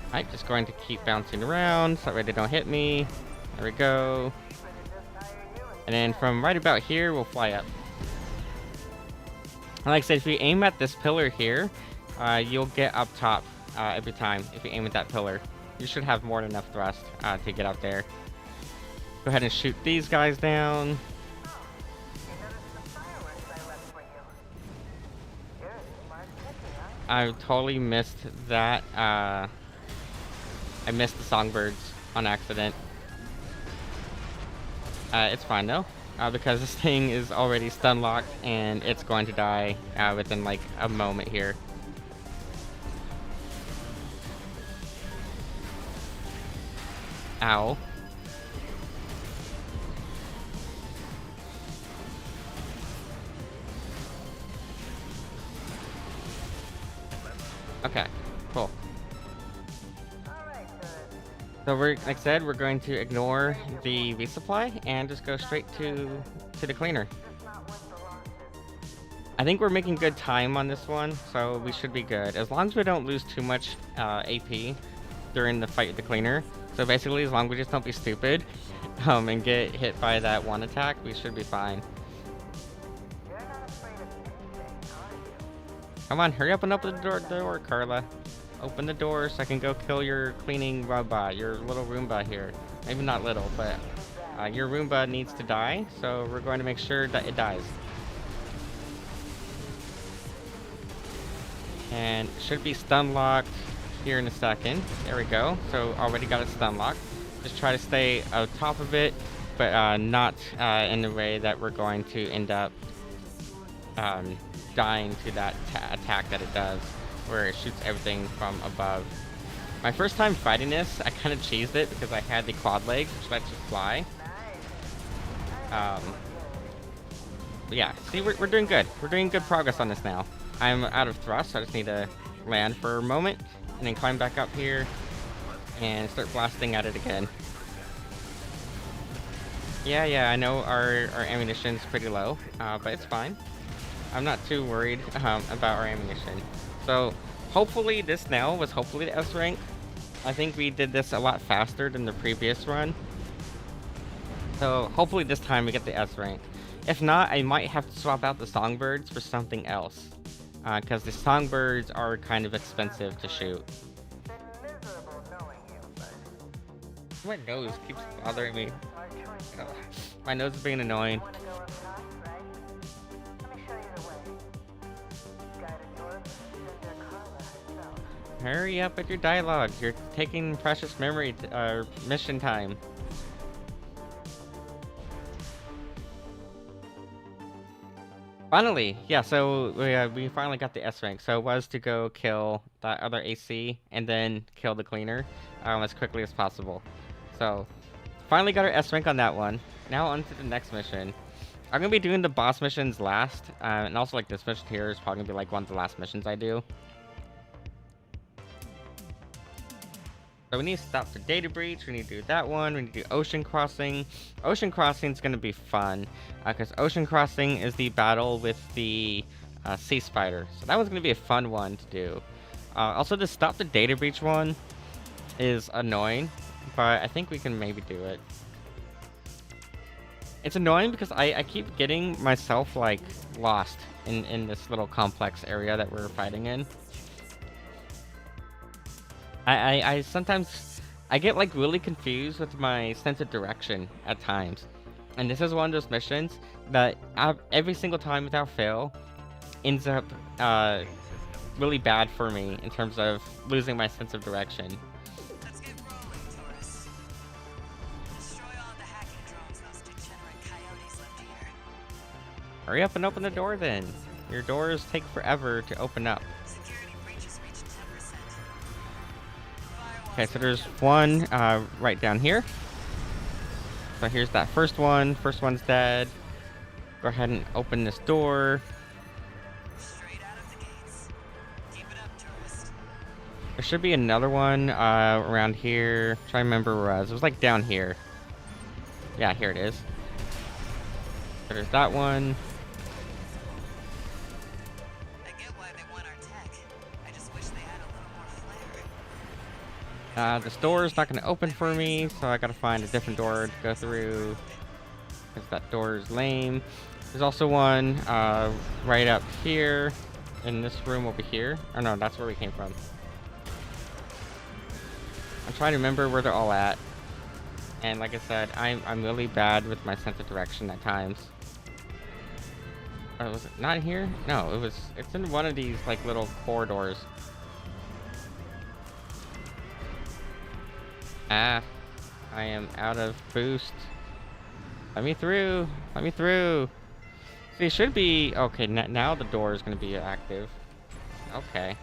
Alright, just going to keep bouncing around so that way they don't hit me. There we go. And then from right about here, we'll fly up. And like I said, if you aim at this pillar here, you'll get up top every time if you aim at that pillar. You should have more than enough thrust to get up there. Go ahead and shoot these guys down. I totally missed that. I missed the songbirds on accident. It's fine though, because this thing is already stun locked and it's going to die within like a moment here. Ow. Okay, cool. So we're, like I said, we're going to ignore the resupply and just go straight to the cleaner. I think we're making good time on this one, so we should be good. As long as we don't lose too much AP during the fight with the cleaner. So basically, as long as we just don't be stupid and get hit by that one attack, we should be fine. Come on, hurry up and open the door, Carla. Open the door so I can go kill your cleaning robot, your little Roomba here. Maybe not little, but your Roomba needs to die, so we're going to make sure that it dies. And it should be stun locked here in a second. There we go. So already got it stun locked. Just try to stay on top of it, but not in the way that we're going to end up dying to that attack that it does, where it shoots everything from above. My first time fighting this, I kind of cheesed it because I had the quad legs, which lets you fly. But yeah, see, we're doing good. We're doing good progress on this now. I'm out of thrust, so I just need to land for a moment and then climb back up here and start blasting at it again. Yeah, I know our ammunition's pretty low, but it's fine. I'm not too worried about our ammunition. So Hopefully this now was hopefully the S rank. I think we did this a lot faster than the previous run. So hopefully this time we get the S rank. If not, I might have to swap out the songbirds for something else. Because the songbirds are kind of expensive to shoot. My nose keeps bothering me. Ugh. My nose is being annoying. Hurry up with your dialogue. You're taking precious memory mission time. Finally, yeah, so we finally got the S rank. So it was to go kill that other AC and then kill the cleaner as quickly as possible. So finally got our S rank on that one. Now on to the next mission. I'm gonna be doing the boss missions last, and also like this mission here is probably gonna be like one of the last missions I do. So we need to stop the data breach, we need to do that one, we need to do ocean crossing. Ocean crossing is going to be fun, because ocean crossing is the battle with the sea spider. So that one's going to be a fun one to do. Also the stop the data breach one is annoying, but I think we can maybe do it. It's annoying because I keep getting myself like lost in this little complex area that we're fighting in. I sometimes I get like really confused with my sense of direction at times, and this is one of those missions that every single time without fail ends up really bad for me in terms of losing my sense of direction. Let's get rolling, tourists. Destroy all the hacking drones those degenerate coyotes left here. Hurry up and open the door then. Your doors take forever to open up. Security breaches reached 10%. Okay, so there's one right down here. So here's that first one. First one's dead. Go ahead and open this door. Straight out of the gates. Keep it up, tourist. There should be another one around here. Try to remember where it was. It was like down here. Yeah, here it is. So there's that one. I get why they want our tech. I just wish they had a little more flair. This door is not going to open for me, so I got to find a different door to go through. Because that door is lame. There's also one right up here in this room over here. Or no, that's where we came from. I'm trying to remember where they're all at. And like I said, I'm really bad with my sense of direction at times. Oh, was it not here? No, it's in one of these like little corridors. Ah, I am out of boost. Let me through. Let me through. See, it should be okay. Now the door is going to be active. Okay.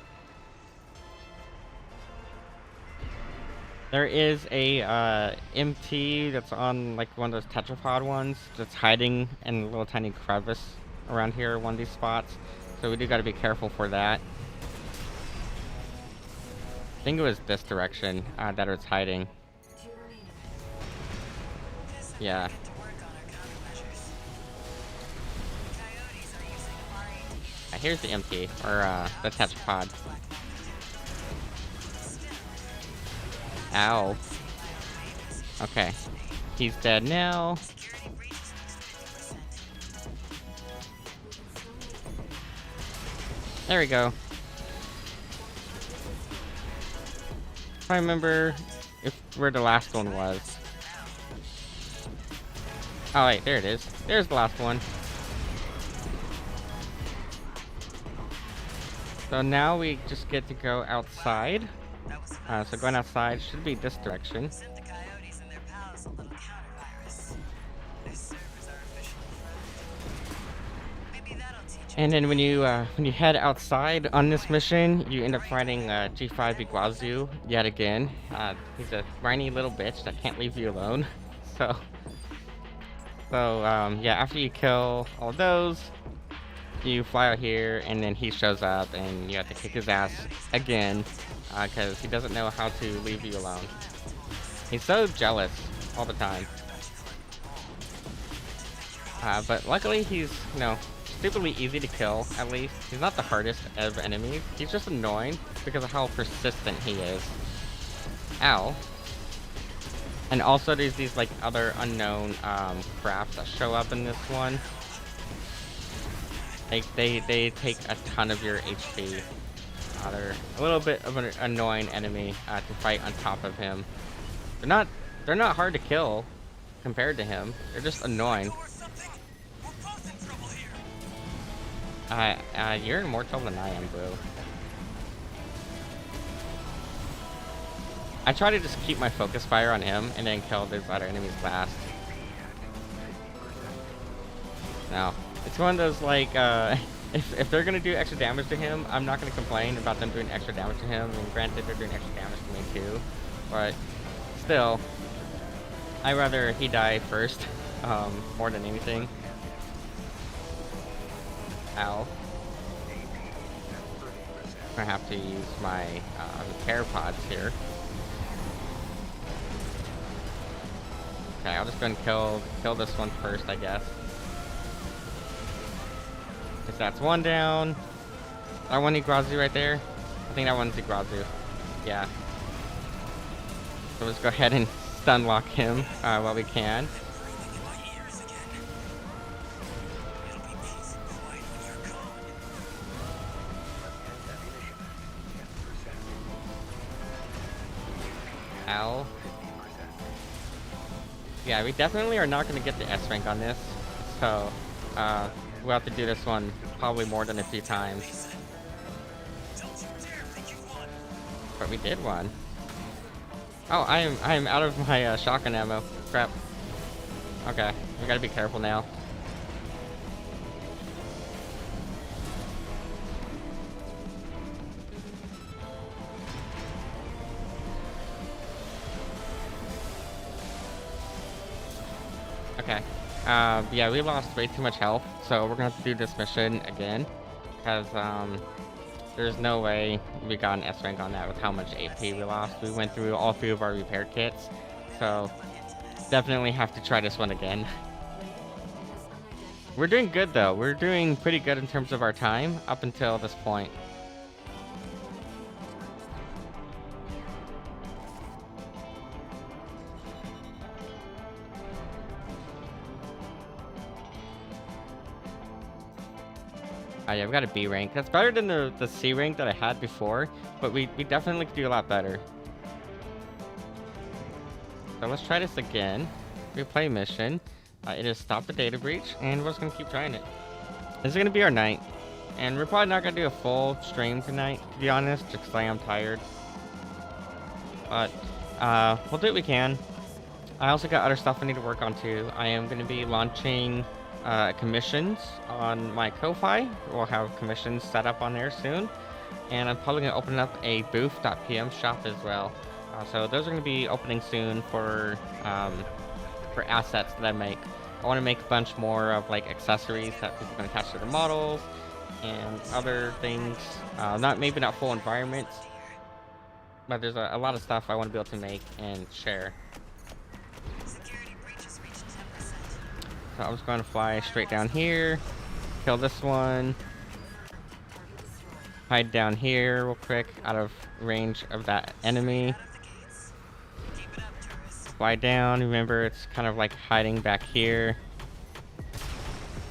There is a MT that's on like one of those tetrapod ones that's hiding in a little tiny crevice around here, one of these spots. So we do got to be careful for that. I think it was this direction that it's hiding. Yeah. Here's the MT, or the tetrapod. Ow. Okay. He's dead now. There we go. I remember where the last one was. Oh wait, there it is. There's the last one. So now we just get to go outside. So going outside should be this direction. Sent the coyotes and their pals a little counter-virus. Their servers are officially flooded. Maybe that'll teach And then when you head outside on this mission, you end up fighting G5 Iguazu yet again. He's a whiny little bitch that can't leave you alone. So yeah, after you kill all those, you fly out here, and then he shows up, and you have to kick his ass again, because he doesn't know how to leave you alone. He's so jealous all the time. But luckily he's, you know, stupidly easy to kill, at least. He's not the hardest of enemies. He's just annoying because of how persistent he is. Ow. And also there's these like other unknown crafts that show up in this one. They take a ton of your HP. They're a little bit of an annoying enemy to fight on top of him. They're not hard to kill compared to him. They're just annoying. You're in more trouble than I am, bro. I try to just keep my focus fire on him and then kill those other enemies last. No, it's one of those like if they're gonna do extra damage to him, I'm not gonna complain about them doing extra damage to him. And granted, they're doing extra damage to me too, but still, I'd rather he die first, more than anything. Ow. I'm gonna have to use my repair pods here. Okay, I'll just go and kill this one first, I guess. Guess that's one down. That one Yggdrasil right there. I think that one's Yggdrasil. Yeah. So let's go ahead and stun lock him while we can. Ow. Yeah, we definitely are not going to get the S rank on this, so we'll have to do this one probably more than a few times. But we did one. Oh, I am out of my shotgun ammo. Crap. Okay, we gotta be careful now. Okay. Yeah, we lost way too much health, so we're gonna have to do this mission again, because there's no way we got an S rank on that with how much AP we lost. We went through all 3 of our repair kits, so definitely have to try this one again. We're doing good though. We're doing pretty good in terms of our time up until this point. Yeah, we got a B rank. That's better than the C rank that I had before, but we definitely could do a lot better. So let's try this again. Replay mission. It is stop the data breach, and we're just gonna keep trying it. This is gonna be our night, and we're probably not gonna do a full stream tonight, to be honest, just because I am tired. But we'll do what we can. I also got other stuff I need to work on too. I am gonna be launching commissions on my Ko-Fi. We'll have commissions set up on there soon, and I'm probably gonna open up a booth.pm shop as well. So those are gonna be opening soon for assets that I make. I want to make a bunch more of like accessories that people can attach to their models and other things. Maybe not full environments, but there's a lot of stuff I want to be able to make and share. So I'm just going to fly straight down here, kill this one, hide down here real quick out of range of that enemy. Fly down. Remember, it's kind of like hiding back here.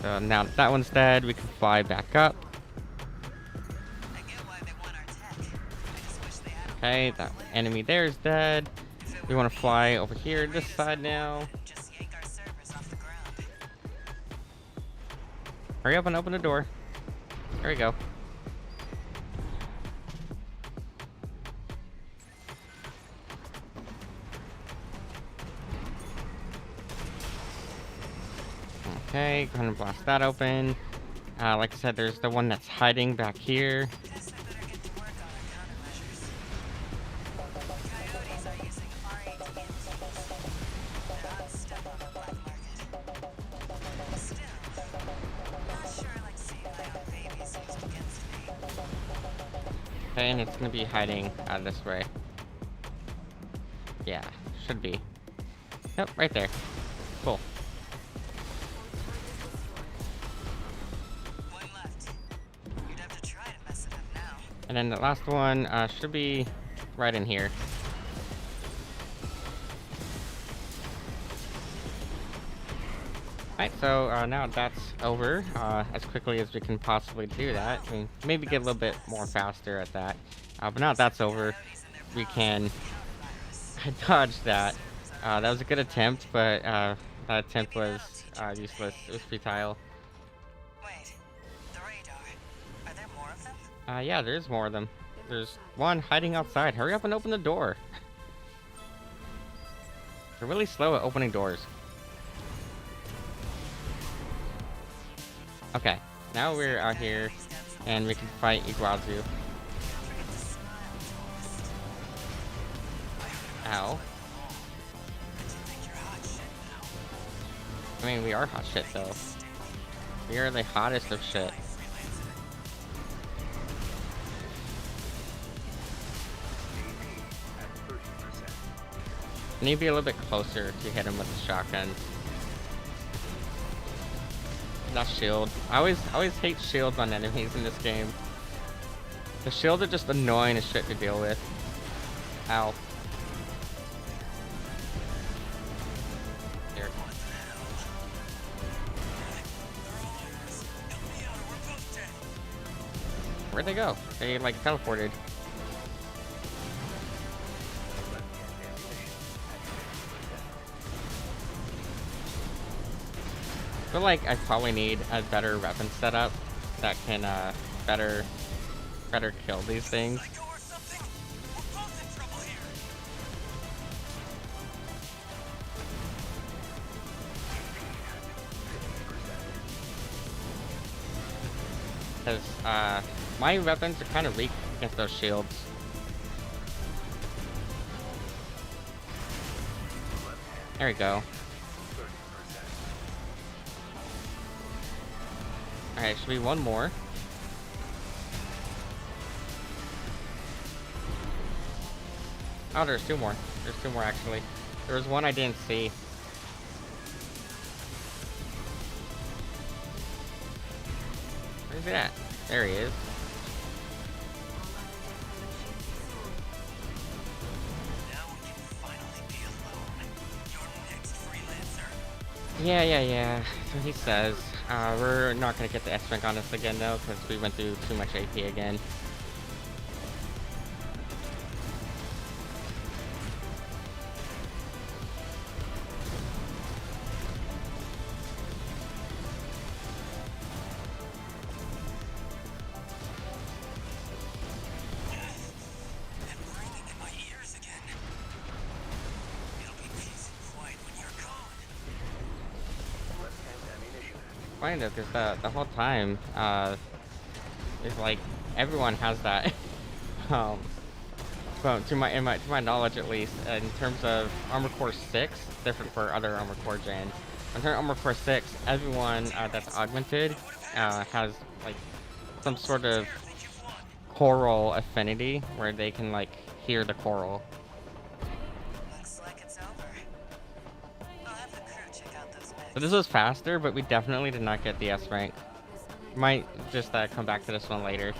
So now that that one's dead, we can fly back up. Okay, that enemy there is dead. We want to fly over here this side now. Hurry up and open the door. There we go. Okay, go ahead and blast that open. Like I said, there's the one that's hiding back here. Okay, and it's gonna be hiding out this way. Yeah, should be. Yep, right there. Cool. And then the last one should be right in here. Alright, so now that's over as quickly as we can possibly do that. I mean, maybe get a little bit more faster at that. But now that's over, we can... I dodged that. That was a good attempt, but that attempt was useless. It was futile. Wait, the radar. Are there more of them? Yeah, there's more of them. There's one hiding outside. Hurry up and open the door. They're really slow at opening doors. Okay, now we're out here, and we can fight Iguazu. Ow. I mean, we are hot shit, though. We are the hottest of shit. I need to be a little bit closer to hit him with the shotgun. Not shield. I always hate shields on enemies in this game. The shields are just annoying as shit to deal with. Ow. Here. Where'd they go? They like teleported. I feel like I probably need a better weapon setup that can better kill these things. Because my weapons are kind of weak against those shields. There we go. Alright, should be one more. Oh, there's two more. There's two more, actually. There was one I didn't see. Where's he at? There he is. Now we can finally be alone. Your next freelancer. Yeah. So he says. We're not gonna get the S-Rank on us again, though, because we went through too much AP again. Funny though, because the whole time, it's like everyone has that. Well, to my knowledge at least, in terms of Armored Core 6, different for other Armored Core gens. In terms of Armored Core 6, everyone that's augmented has like some sort of choral affinity where they can like hear the choral. Looks like it's over. I'll have the crew check out those mechs. So this was faster, but we definitely did not get the S rank. Might just come back to this one later.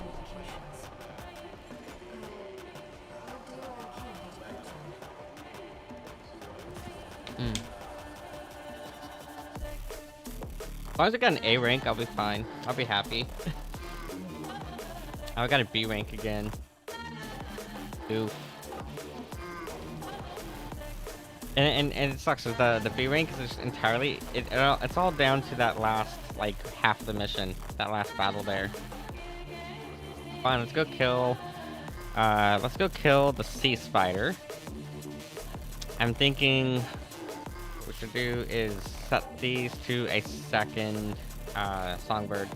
As long as I got an A rank, I'll be fine. I'll be happy. I got a B rank again. Oof. And it sucks because the B rank is just entirely it's all down to that last like half the mission, that last battle there. Fine, let's go kill the sea spider. I'm thinking what we should do is set these to a second songbird.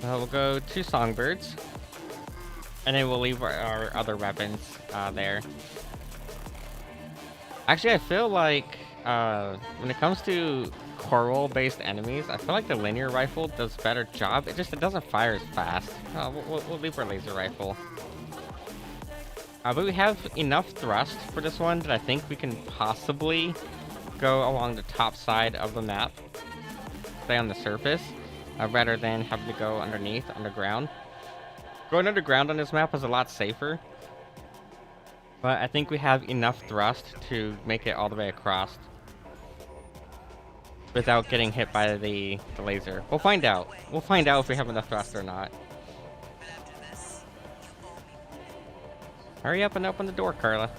So we'll go 2 songbirds, and then we'll leave our other weapons there. Actually, I feel like when it comes to coral-based enemies, I feel like the linear rifle does a better job. It doesn't fire as fast. We'll leave our laser rifle. But we have enough thrust for this one that I think we can possibly go along the top side of the map, stay on the surface, rather than having to go underground. Going underground on this map is a lot safer, but I think we have enough thrust to make it all the way across without getting hit by the laser. We'll find out. We'll find out if we have enough thrust or not. But after this, you'll owe me. Hurry up and open the door, Carla.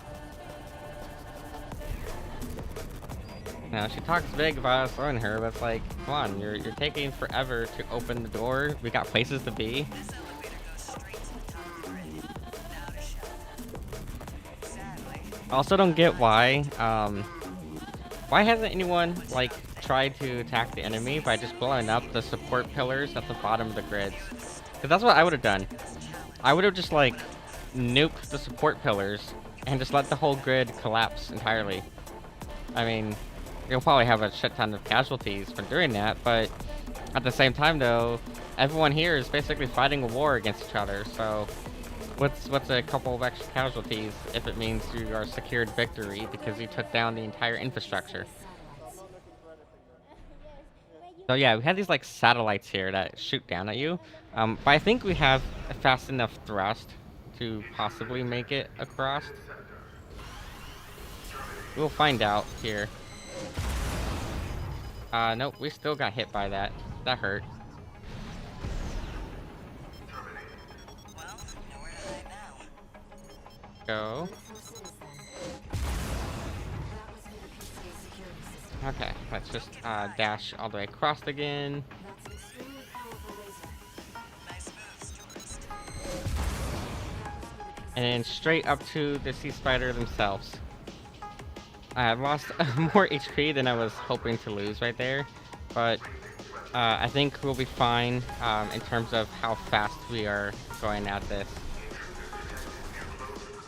Now, she talks big about us throwing her, but it's like, come on, you're taking forever to open the door. We got places to be. This elevator goes straight to the top of the grid, without a shot. Sadly, I also don't get why hasn't anyone, like, tried to attack the enemy by just blowing up the support pillars at the bottom of the grids? Because that's what I would have done. I would have just, like, nuked the support pillars and just let the whole grid collapse entirely. I mean, you'll probably have a shit ton of casualties for doing that, but at the same time, though, everyone here is basically fighting a war against each other, so what's a couple of extra casualties if it means you are secured victory because you took down the entire infrastructure? So yeah, we have these like satellites here that shoot down at you, but I think we have a fast enough thrust to possibly make it across. We'll find out here. Nope, we still got hit by that. That hurt. well, nowhere to hide now. Go. Okay, let's just dash all the way across again. Nice moves, tourist. And then straight up to the Sea Spider themselves. I have lost more HP than I was hoping to lose right there, but I think we'll be fine in terms of how fast we are going at this.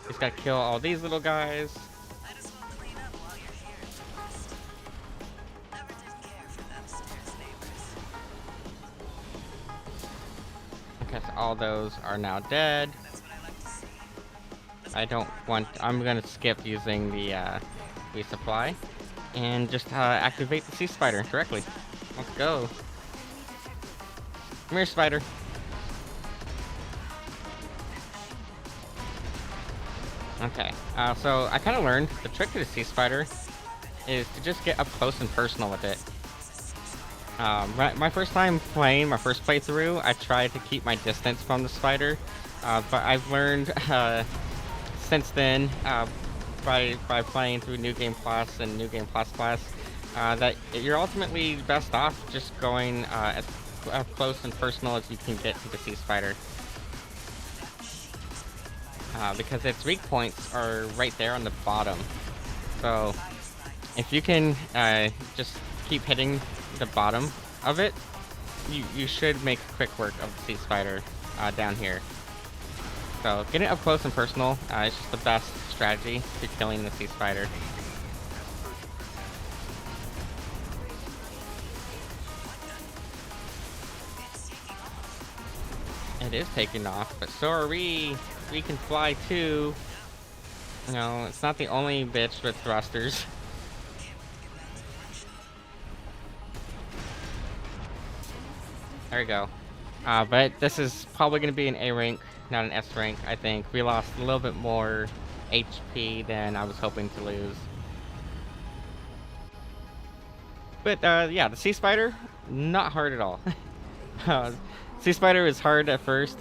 Just gotta kill all these little guys. Might as well clean up while you're here, tourist. Never did care for the upstairs neighbors. Okay, so all those are now dead. That's what I like to see. I don't want. I'm gonna skip using the resupply and just activate the Sea Spider directly. Let's go. Come here, Spider. Okay, so I kind of learned the trick to the Sea Spider is to just get up close and personal with it. My first time playing, my first playthrough, I tried to keep my distance from the spider, but I've learned since then, by playing through New Game Plus and New Game Plus Plus, that you're ultimately best off just going as up close and personal as you can get to the Sea Spider. Because its weak points are right there on the bottom. So if you can just keep hitting the bottom of it, you should make quick work of the Sea Spider down here. So getting up close and personal is just the best strategy to killing the Sea Spider. It is taking off, but so are we. We can fly too. You know, it's not the only bitch with thrusters. There we go. But this is probably going to be an A rank, not an S rank, I think. We lost a little bit more HP than I was hoping to lose. But yeah, the Sea Spider, not hard at all. Sea Spider is hard at first,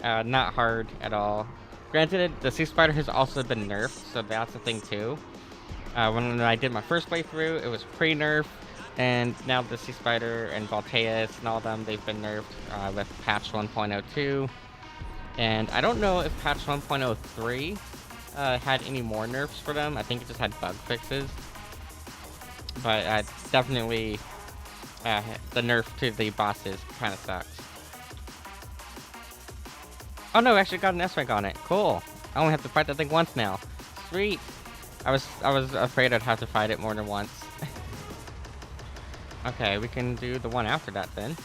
not hard at all. Granted, the Sea Spider has also been nerfed, so that's the thing too. When I did my first playthrough, it was pre-nerf, and now the Sea Spider and Volteus and all of them, they've been nerfed with patch 1.02. And I don't know if patch 1.03 had any more nerfs for them. I think it just had bug fixes. But definitely, the nerf to the bosses kind of sucks. Oh no, I actually got an S rank on it. Cool. I only have to fight that thing once now. Sweet. I was afraid I'd have to fight it more than once. Okay, we can do the one after that then.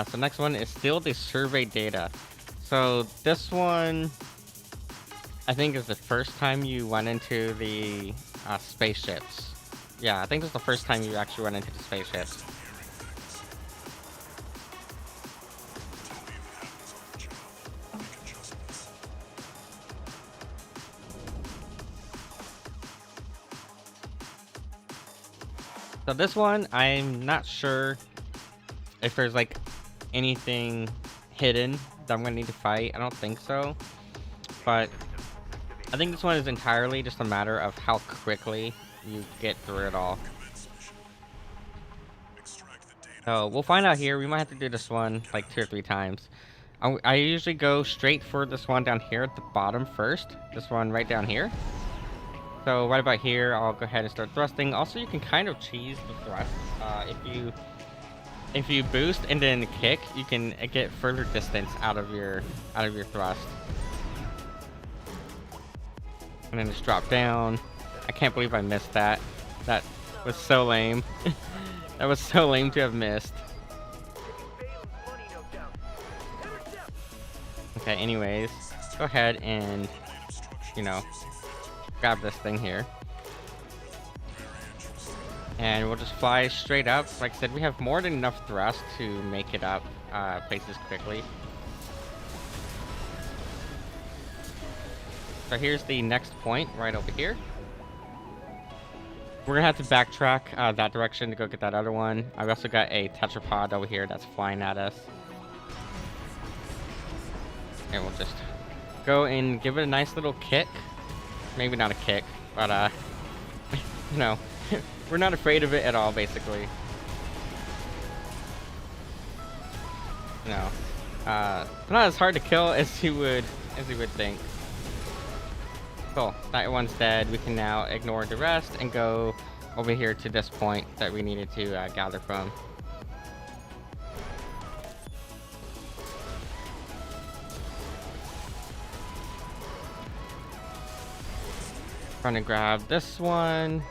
So next one is still the survey data. So this one, I think, is the first time you went into the spaceships. Yeah, I think this is the first time you actually went into the spaceships. So this one, I'm not sure if there's like anything hidden that I'm gonna need to fight. I don't think so. But I think this one is entirely just a matter of how quickly you get through it all. So we'll find out here. We might have to do this one like 2 or 3 times. I usually go straight for this one down here at the bottom first. This one right down here. So right about here, I'll go ahead and start thrusting. Also, you can kind of cheese the thrust. If you boost and then kick, you can get further distance out of your thrust. And then just drop down. I can't believe I missed that. That was so lame. That was so lame to have missed. Okay, anyways, go ahead and, you know, grab this thing here. And we'll just fly straight up. Like I said, we have more than enough thrust to make it up places quickly. So here's the next point, right over here. We're gonna have to backtrack that direction to go get that other one. I've also got a tetrapod over here that's flying at us. And we'll just go and give it a nice little kick. Maybe not a kick, but you know, we're not afraid of it at all, basically. No, it's not as hard to kill as you would think. Cool, that one's dead. We can now ignore the rest and go over here to this point that we needed to gather from. Trying to grab this one.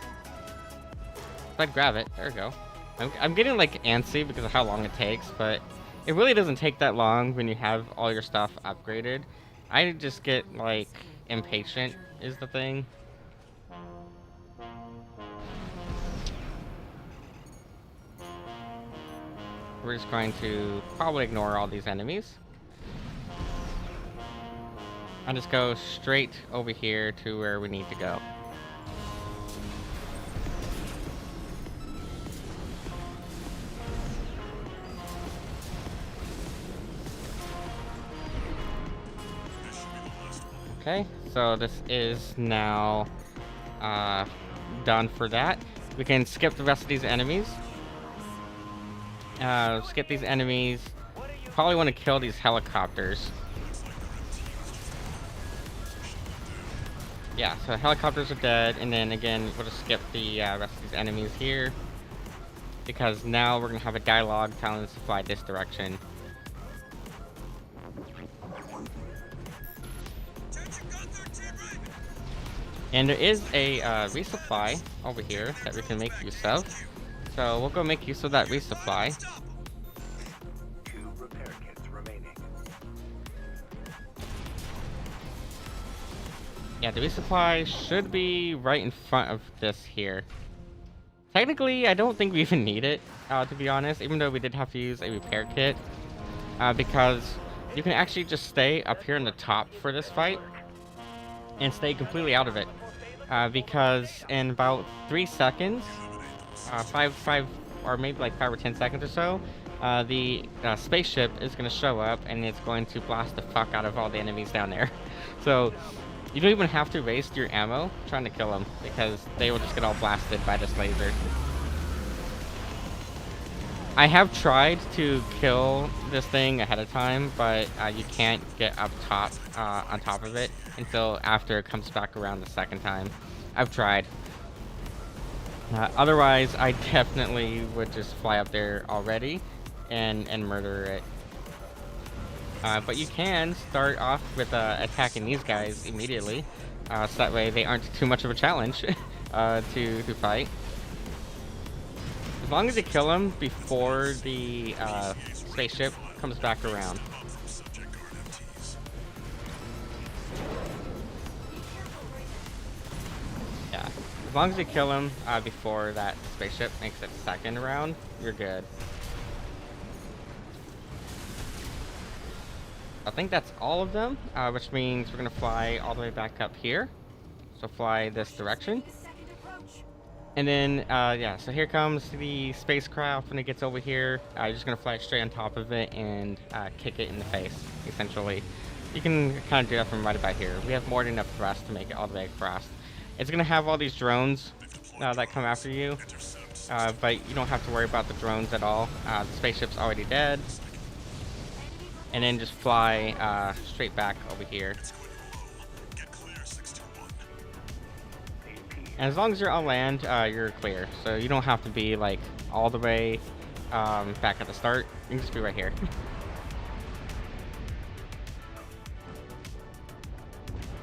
If I'd grab it, there we go. I'm getting like antsy because of how long it takes, but it really doesn't take that long when you have all your stuff upgraded. I just get like impatient is the thing. We're just going to probably ignore all these enemies. And just go straight over here to where we need to go. Okay, so this is now done for that. We can skip the rest of these enemies. Skip these enemies. Probably want to kill these helicopters. Yeah, so helicopters are dead, and then again, we'll just skip the rest of these enemies here. Because now we're going to have a dialogue telling us to fly this direction. And there is a resupply over here that we can make use of. So we'll go make use of that resupply. 2 repair kits remaining. Yeah, the resupply should be right in front of this here. Technically, I don't think we even need it, to be honest, even though we did have to use a repair kit. Because you can actually just stay up here in the top for this fight and stay completely out of it. Because in about 3 seconds, 5 or maybe like 5 or 10 seconds or so, the spaceship is going to show up and it's going to blast the fuck out of all the enemies down there. So you don't even have to waste your ammo trying to kill them because they will just get all blasted by this laser. I have tried to kill this thing ahead of time, but you can't get up top on top of it until after it comes back around the second time. I've tried. Otherwise, I definitely would just fly up there already and murder it. But you can start off with attacking these guys immediately, so that way they aren't too much of a challenge to fight. As long as you kill them before the spaceship comes back around. Yeah, as long as you kill them before that spaceship makes it second round, you're good. I think that's all of them, which means we're gonna fly all the way back up here. So fly this direction. And then, yeah, so here comes the spacecraft. When it gets over here, you're just gonna fly straight on top of it and kick it in the face, essentially. You can kind of do that from right about here. We have more than enough thrust to make it all the way across. It's gonna have all these drones that come after you, but you don't have to worry about the drones at all. The spaceship's already dead. And then just fly straight back over here. And as long as you're on land, you're clear. So you don't have to be like all the way back at the start. You can just be right here.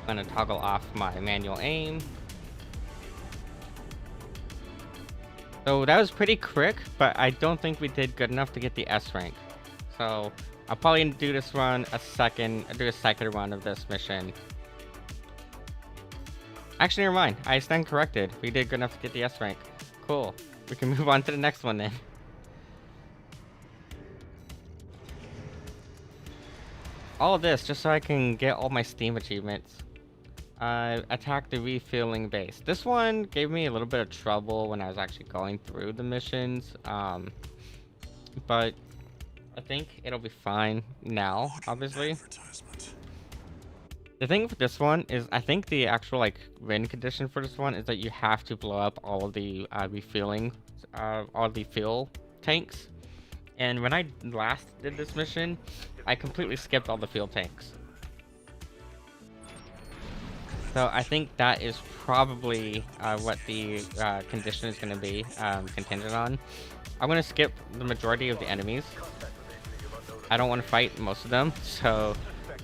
I'm gonna toggle off my manual aim. So that was pretty quick, but I don't think we did good enough to get the S rank. So I'll probably do this run a second run of this mission. Actually, never mind. I stand corrected. We did good enough to get the S rank. Cool. We can move on to the next one then. All of this just so I can get all my Steam achievements. Attack the refueling base. This one gave me a little bit of trouble when I was actually going through the missions. But I think it'll be fine now, obviously. The thing with this one is, I think the actual like win condition for this one is that you have to blow up all of the refueling, all the fuel tanks. And when I last did this mission, I completely skipped all the fuel tanks. So I think that is probably what the condition is going to be contingent on. I'm going to skip the majority of the enemies. I don't want to fight most of them, so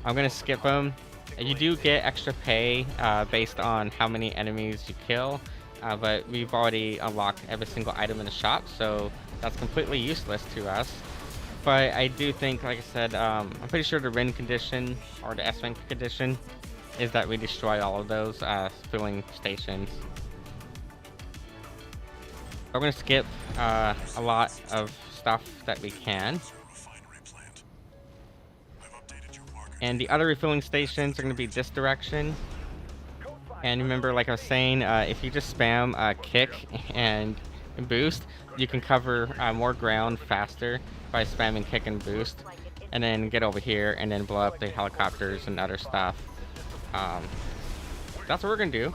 I'm going to skip them. You do get extra pay based on how many enemies you kill, but we've already unlocked every single item in the shop, so that's completely useless to us. But I do think, like I said, I'm pretty sure the win condition, or the S rank condition, is that we destroy all of those filling stations. We're going to skip a lot of stuff that we can. And the other refilling stations are going to be this direction. And remember, like I was saying, if you just spam kick and boost, you can cover more ground faster by spamming kick and boost. And then get over here and then blow up the helicopters and other stuff. That's what we're going to do.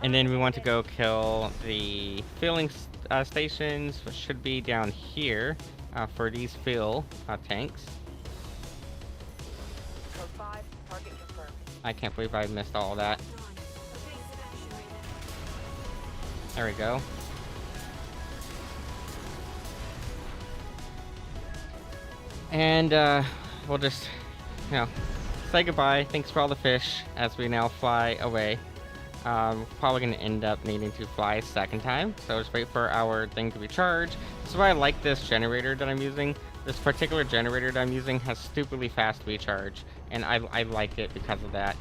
And then we want to go kill the filling stations, which should be down here. For these fuel tanks. I can't believe I missed all of that. There we go. And we'll just, say goodbye. Thanks for all the fish as we now fly away. Probably going to end up needing to fly a second time, so just wait for our thing to recharge. This is why I like this generator that I'm using. This particular generator that I'm using has stupidly fast recharge, and I like it because of that.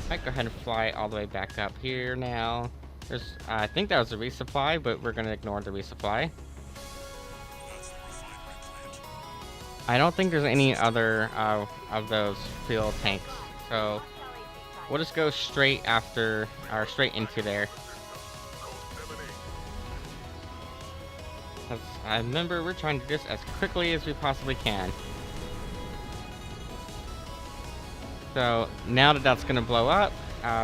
Might go ahead and fly all the way back up here now. There's, I think that was a resupply, but we're going to ignore the resupply. I don't think there's any other of those fuel tanks, so we'll just go straight after, or straight into there. I remember we're trying to do this as quickly as we possibly can. So now that that's gonna blow up,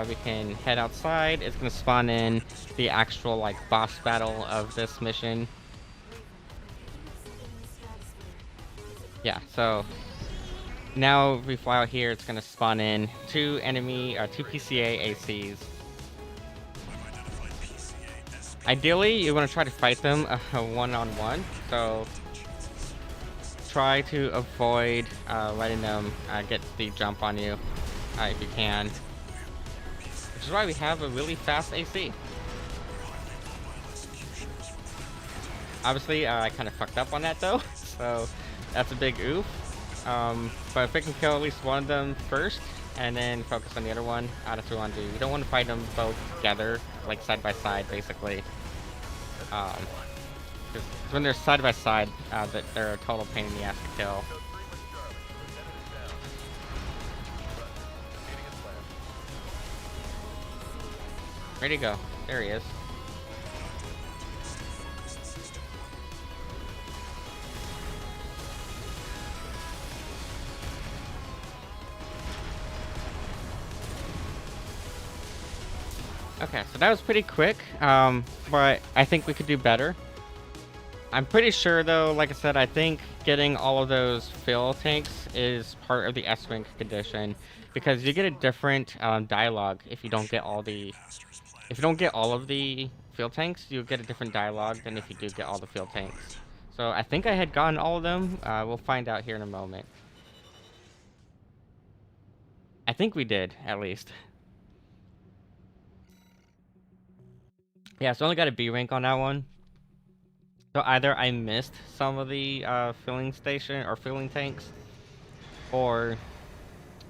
we can head outside. It's gonna spawn in the actual like boss battle of this mission. Yeah, so now if we fly out here, it's gonna spawn in two PCA ACs. Ideally, you want to try to fight them one-on-one, so try to avoid letting them get the jump on you if you can. Which is why we have a really fast AC. Obviously, I kind of fucked up on that though, so that's a big oof. But if we can kill at least one of them first, and then focus on the other one, that's what we want to do. You don't want to fight them both together, like side by side, basically. Because when they're side by side, that they're a total pain in the ass to kill. Where'd he go? There he is. Okay, so that was pretty quick, but I think we could do better. I'm pretty sure, though, like I said, I think getting all of those fill tanks is part of the S-Wing condition, because you get a different dialogue if you don't get all the... If you don't get all of the fill tanks, you get a different dialogue than if you do get all the fill tanks. So I think I had gotten all of them. We'll find out here in a moment. I think we did, at least. Yeah, so I only got a B rank on that one. So either I missed some of the filling station or filling tanks, or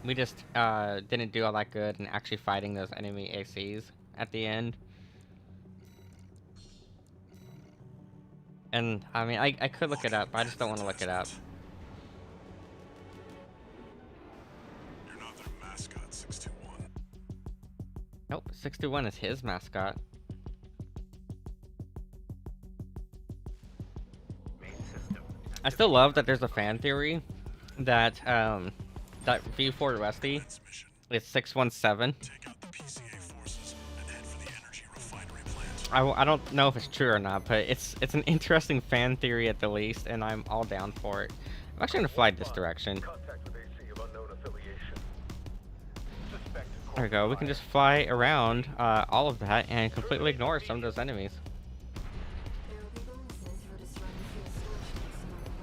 we just didn't do all that good in actually fighting those enemy ACs at the end. And I mean, I could look it up, but I just don't want to look it up. You're not their mascot, 621. Nope, 621 is his mascot. Main system. I still love that there's a fan theory that that V4 Rusty Transmission. is 617. Take out the PCA forces and head for the energy refinery plant. I don't know if it's true or not, but it's an interesting fan theory at the least, and I'm all down for it. I'm actually gonna fly this direction. Contact with AC of unknown affiliation. Suspect There we go. We can just fly around all of that and completely ignore some of those enemies. There will be bonuses for destroying fuel storage tanks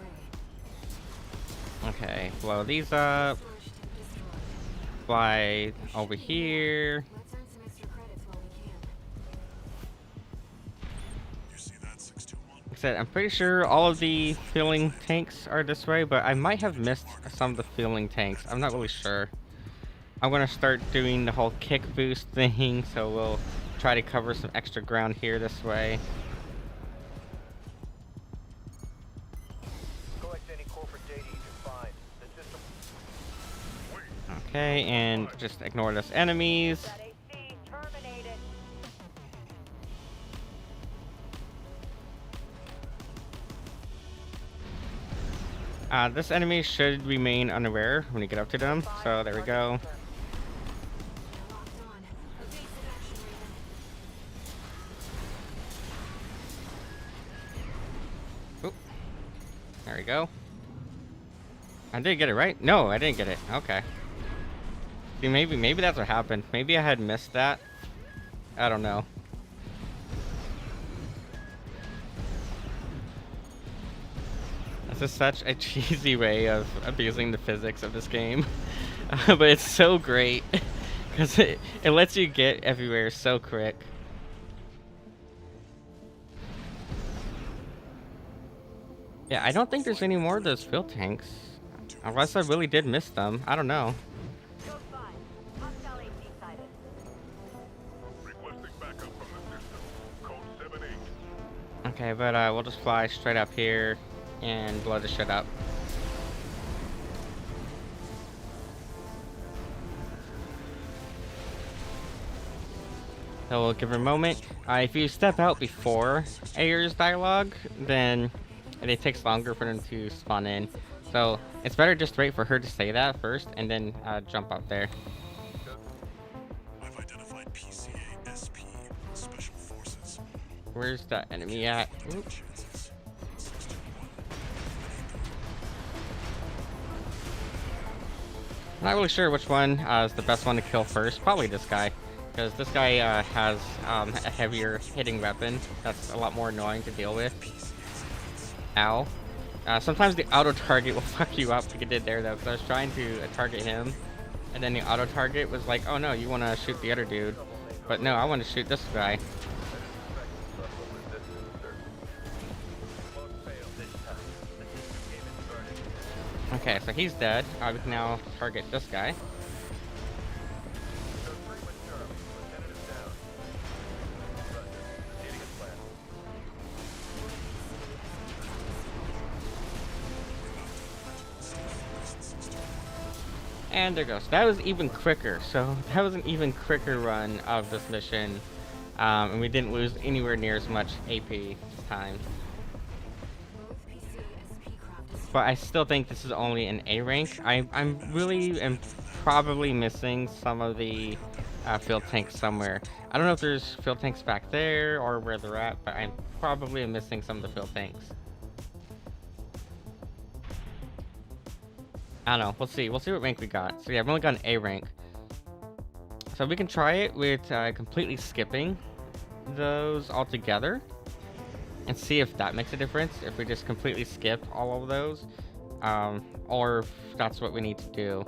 along the way. Okay, blow these up. Storage tank destroyed. Fly over here. Let's earn some extra credits while we can. You see that, 621? Like I said, I'm pretty sure all of the filling tanks are this way, but I might have missed some of the filling tanks. I'm not really sure. I'm gonna start doing the whole kick boost thing, so we'll try to cover some extra ground here this way. collect any corporate data you can find. The system. Okay, and just ignore those enemies. That AC terminated. This enemy should remain unaware when you get up to them, so there we go. They're locked on. Evasive action, Raven. Oop. There we go. I did get it right? No, I didn't get it. Okay. See, maybe that's what happened. Maybe I had missed that. I don't know. This is such a cheesy way of abusing the physics of this game. But it's so great. Because it lets you get everywhere so quick. Yeah, I don't think there's any more of those fill tanks. Unless I really did miss them. I don't know. Code 5. Hostile AC sighted. Requesting backup from the system. Code 78. Okay, but we'll just fly straight up here and blow this shit up. So we'll give it a moment. If you step out before Ayer's dialogue, then it takes longer for them to spawn in. So it's better just wait for her to say that first and then jump up there. I've identified PCA SP, Special Forces. Where's the enemy at? Oop. Chances. 621. I'm not really sure which one is the best one to kill first. Probably this guy. Because this guy has a heavier hitting weapon. That's a lot more annoying to deal with. Ow. Sometimes the auto target will fuck you up like it did there though. Because I was trying to target him. And then the auto target was like, oh no, you want to shoot the other dude. But no, I want to shoot this guy. Okay, so he's dead. We can now target this guy. And there goes. That was even quicker. So that was an even quicker run of this mission And we didn't lose anywhere near as much AP this time. Both PCA-SP craft is But I still think this is only an A rank. I'm really am probably missing some of the field tanks somewhere. I don't know if there's field tanks back there or where they're at, but I'm probably missing some of the field tanks. I don't know. We'll see. We'll see what rank we got. So yeah, I've only got an A rank. So we can try it with completely skipping those altogether and see if that makes a difference. If we just completely skip all of those, or if that's what we need to do.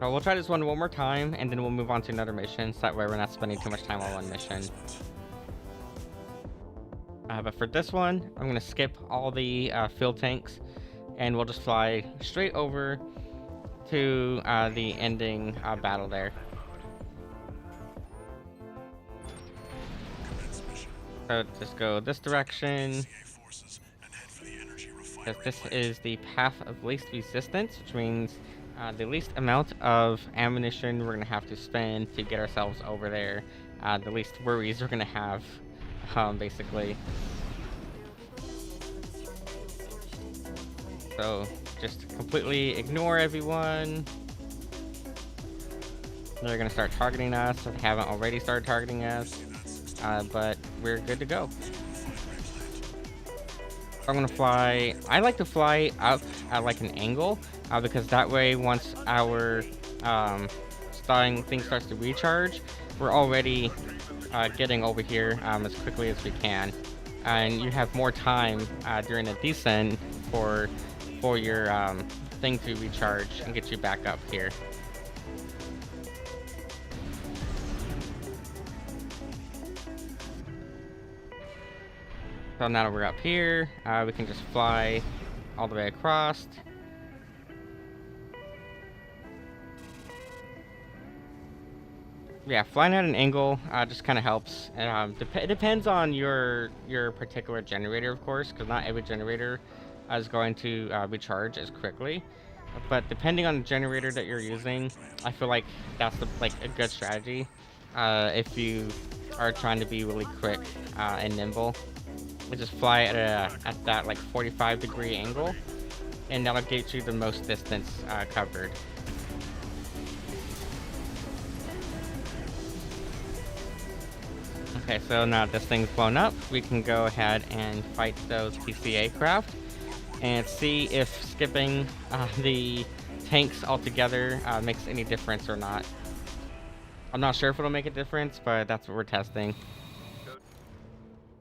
So we'll try this one more time, and then we'll move on to another mission. So that way we're not spending too much time on one mission. But for this one, I'm gonna skip all the field tanks, and we'll just fly straight over to the ending battle there. Commence mission. So just go this direction, PCA forces and head for the energy because refinery this plant. is the path of least resistance, which means the least amount of ammunition we're gonna have to spend to get ourselves over there. The least worries we're gonna have, basically. So just completely ignore everyone. They're gonna start targeting us if they haven't already started targeting us, but we're good to go. I'm gonna fly. I like to fly up at like an angle because that way, once our thing starts to recharge, we're already getting over here as quickly as we can, and you have more time during the descent for your thing to recharge and get you back up here. So now that we're up here, we can just fly all the way across. Yeah, flying at an angle just kind of helps. It depends on your particular generator, of course, because not every generator is going to recharge as quickly. But depending on the generator that you're using, I feel like that's a good strategy if you are trying to be really quick and nimble. We just fly at that like 45-degree angle, and that'll get you the most distance covered. Okay, so now this thing's blown up, we can go ahead and fight those PCA craft and see if skipping the tanks altogether makes any difference or not. I'm not sure if it'll make a difference, but that's what we're testing.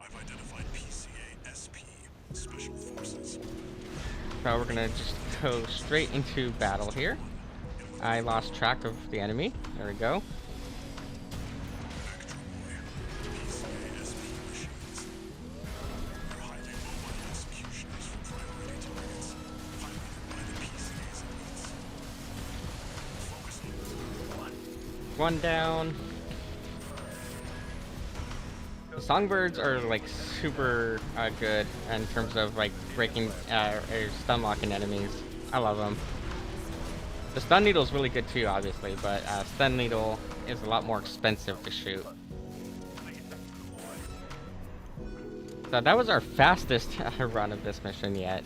I've identified PCA-SP, Special Forces. So we're gonna just go straight into battle here. I lost track of the enemy. There we go. PCA-SP machines. They're highly mobile executioners for priority targets, piloted by the PCA's elites. Focusing. One down. The songbirds are like super good in terms of like breaking or stun locking enemies. I love them. The stun needle is really good too, obviously, but stun needle is a lot more expensive to shoot. So that was our fastest run of this mission yet.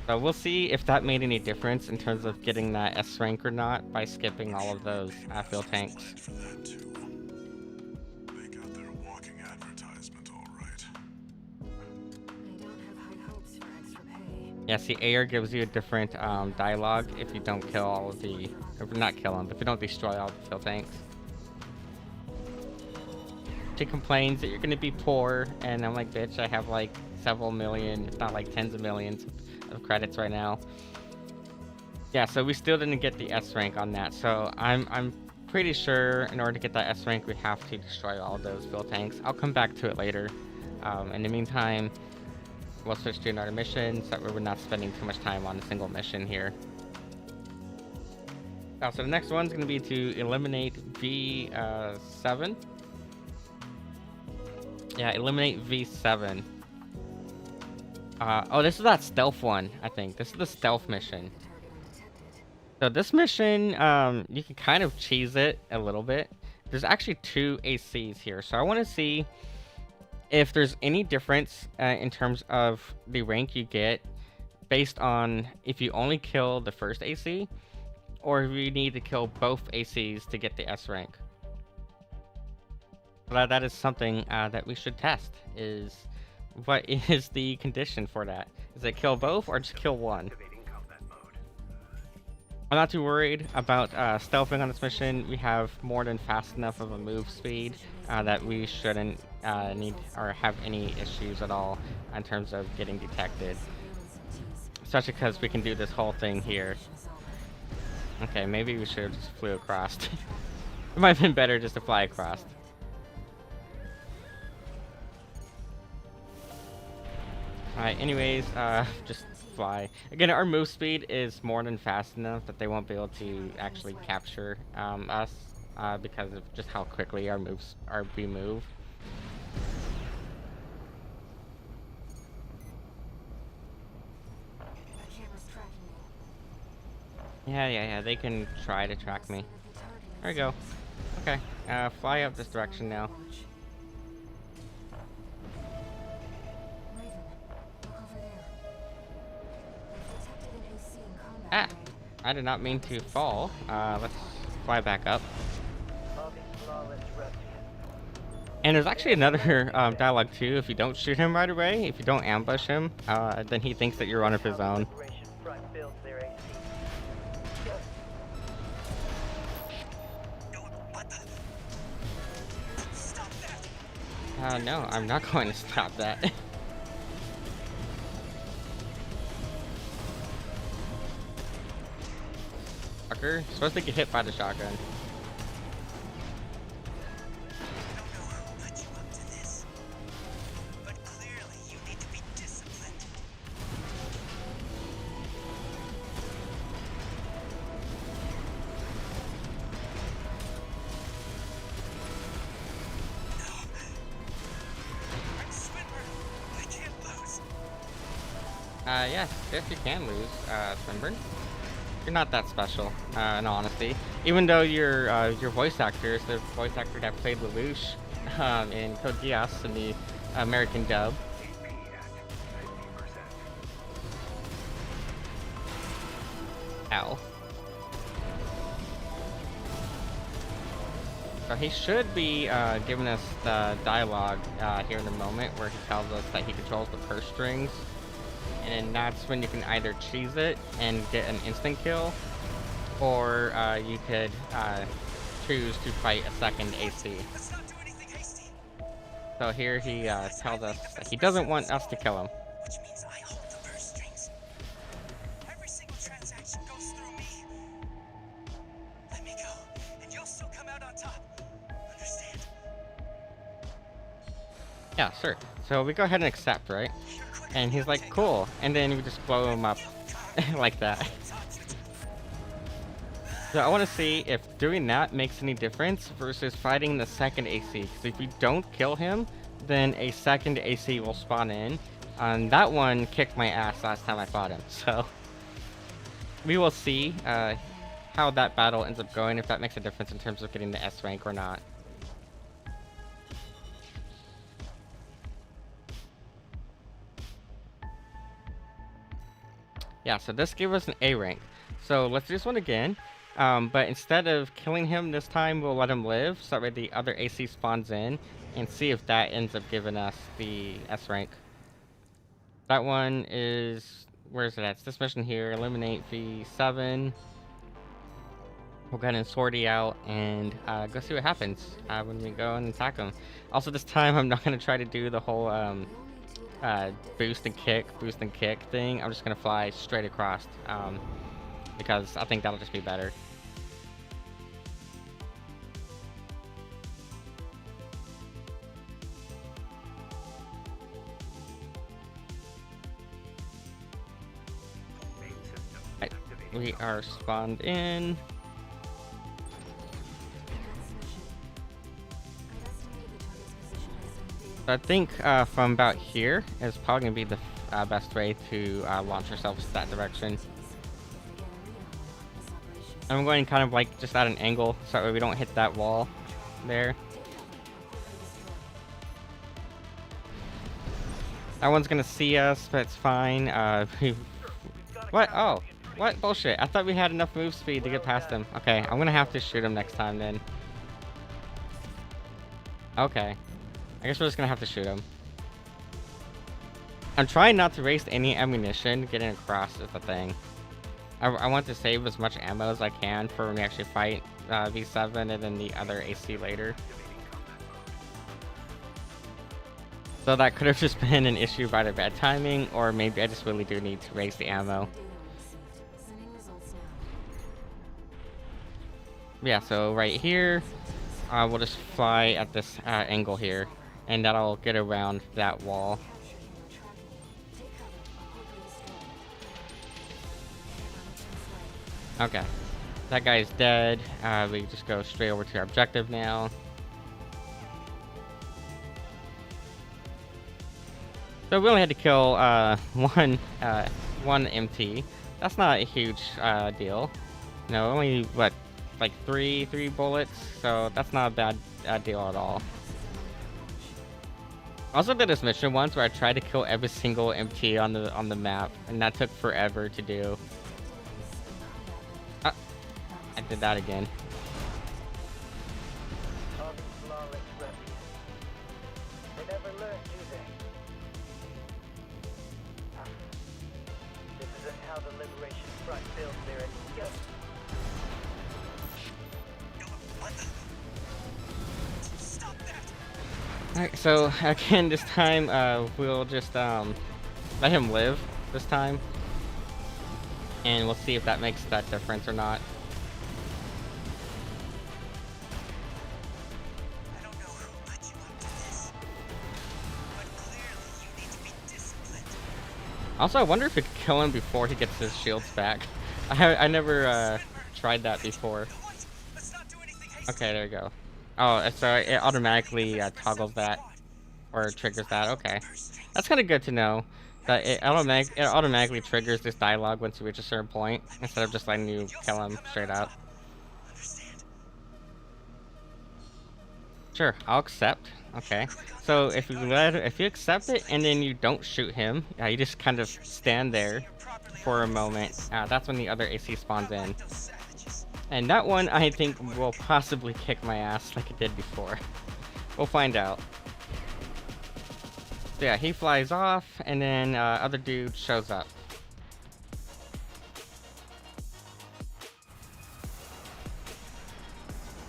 So we'll see if that made any difference in terms of getting that S rank or not by skipping all of those field tanks. For that too. They got their walking advertisement, all right. I don't have high hopes for extra pay. Yeah, see, AR gives you a different dialogue if you don't kill all of the, or not kill them, but if you don't destroy all the field tanks. She complains that you're gonna be poor, and I'm like, bitch, I have like several million, if not like tens of millions of credits right now. Yeah, so we still didn't get the S rank on that, so I'm pretty sure in order to get that S rank, we have to destroy all those field tanks. I'll come back to it later. In the meantime, we'll switch to another mission so that we're not spending too much time on a single mission here. So the next one's going to be to eliminate V7. Yeah, eliminate V7. Oh, this is that stealth one, I think. This is the stealth mission. Target undetected. So this mission, you can kind of cheese it a little bit. there's actually two ACs here. So I want to see if there's any difference in terms of the rank you get based on if you only kill the first AC or if you need to kill both ACs to get the S rank. But that is something that we should test, is what is the condition for that? Is it kill both or just kill one? I'm not too worried about stealthing on this mission. We have more than fast enough of a move speed that we shouldn't need or have any issues at all in terms of getting detected. Especially because we can do this whole thing here. Okay, maybe we should have just flew across. It might have been better just to fly across. Alright, anyways, just fly. Again, our move speed is more than fast enough that they won't be able to actually capture us because of just how quickly we move. The camera's tracking me. Yeah, they can try to track me. The target There we go. Okay, fly up this direction now. Raven, look over there. I've detected an AC in combat. Ah! I did not mean to fall. Let's fly back up. And there's actually another dialogue too. If you don't shoot him right away, if you don't ambush him, then he thinks that you're one of his own. No, I'm not going to stop that. Fucker, supposed to get hit by the shotgun. Yes, you can lose, Swinburne. You're not that special, in honesty. Even though your voice actor is the voice actor that played Lelouch in Code Geass in the American dub. Ow. So he should be giving us the dialogue here in a moment where he tells us that he controls the purse strings. And that's when you can either cheese it and get an instant kill, or you could choose to fight a second AC. So here he tells us that he doesn't want us to kill him. Which means I hold the purse strings. Every single transaction goes through me. Let me go, and you'll still come out on top. Understand? Yeah, sure. So we go ahead and accept, right? And he's like, cool. And then we just blow him up like that. So I want to see if doing that makes any difference versus fighting the second AC. Because if we don't kill him, then a second AC will spawn in. And that one kicked my ass last time I fought him. So we will see how that battle ends up going, if that makes a difference in terms of getting the S rank or not. Yeah, so this gave us an A rank. So let's do this one again. But instead of killing him this time, we'll let him live. So that way the other AC spawns in. And see if that ends up giving us the S rank. That one is... Where is it at? It's this mission here. Eliminate V7. We'll go ahead and sortie out and go see what happens when we go and attack him. Also, this time I'm not going to try to do the whole... boost and kick thing. I'm just gonna fly straight across because I think that'll just be better. Right, we are spawned in. I think from about here is probably going to be the best way to launch ourselves that direction. I'm going kind of like just at an angle so that way we don't hit that wall. there. That one's gonna see us, but it's fine. What? Oh, what bullshit? I thought we had enough move speed to get past him. Okay, I'm gonna have to shoot him next time then. Okay, I guess we're just gonna have to shoot him. I'm trying not to waste any ammunition getting across is the thing. I want to save as much ammo as I can for when we actually fight V7 and then the other AC later. So that could have just been an issue by the bad timing, or maybe I just really do need to raise the ammo. Sending results now. Yeah, so right here, we'll just fly at this angle here, and that'll get around that wall. Take cover. I'll quickly destroy. Okay, that guy's dead. We just go straight over to our objective now. So we only had to kill one MT. That's not a huge deal. No, only what, like three bullets. So that's not a bad deal at all. I also did this mission once where I tried to kill every single MT on the map, and that took forever to do. I did that again. Target flawless refuge. They never learn, do they? This isn't how the Liberation Front builds their yep. What the? Stop that! Alright, so again, this time we'll just let him live this time, and we'll see if that makes that difference or not. I don't know who let you up to this, but clearly you need to be disciplined. Also, I wonder if we could kill him before he gets his shields back. I never tried that before. No, wait! Let's not do anything hasty. Okay, there you go. Oh, so it automatically toggles that, or triggers that. Okay, that's kind of good to know. That it automatically triggers this dialogue once you reach a certain point, instead of just letting you kill him straight up. Understand? Sure, I'll accept. Okay, so if you accept it and then you don't shoot him, you just kind of stand there for a moment. That's when the other AC spawns in, Those savages. and that one I think will possibly kick my ass like it did before. We'll find out. So yeah, he flies off, and then other dude shows up.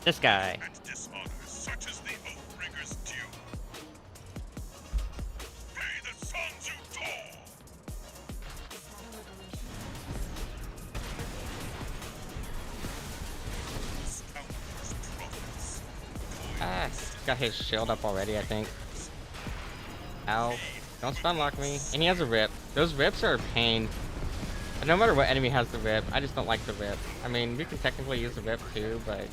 This guy. And dishonor such as the Oathbreakers due. Pay the sons you tore! Is that a liberation? Scoundrels, prophets. Got his shield up already, I think. Ow. Don't stun lock me. And he has a rip. Those rips are a pain. And no matter what enemy has the rip, I just don't like the rip. I mean, we can technically use the rip too, but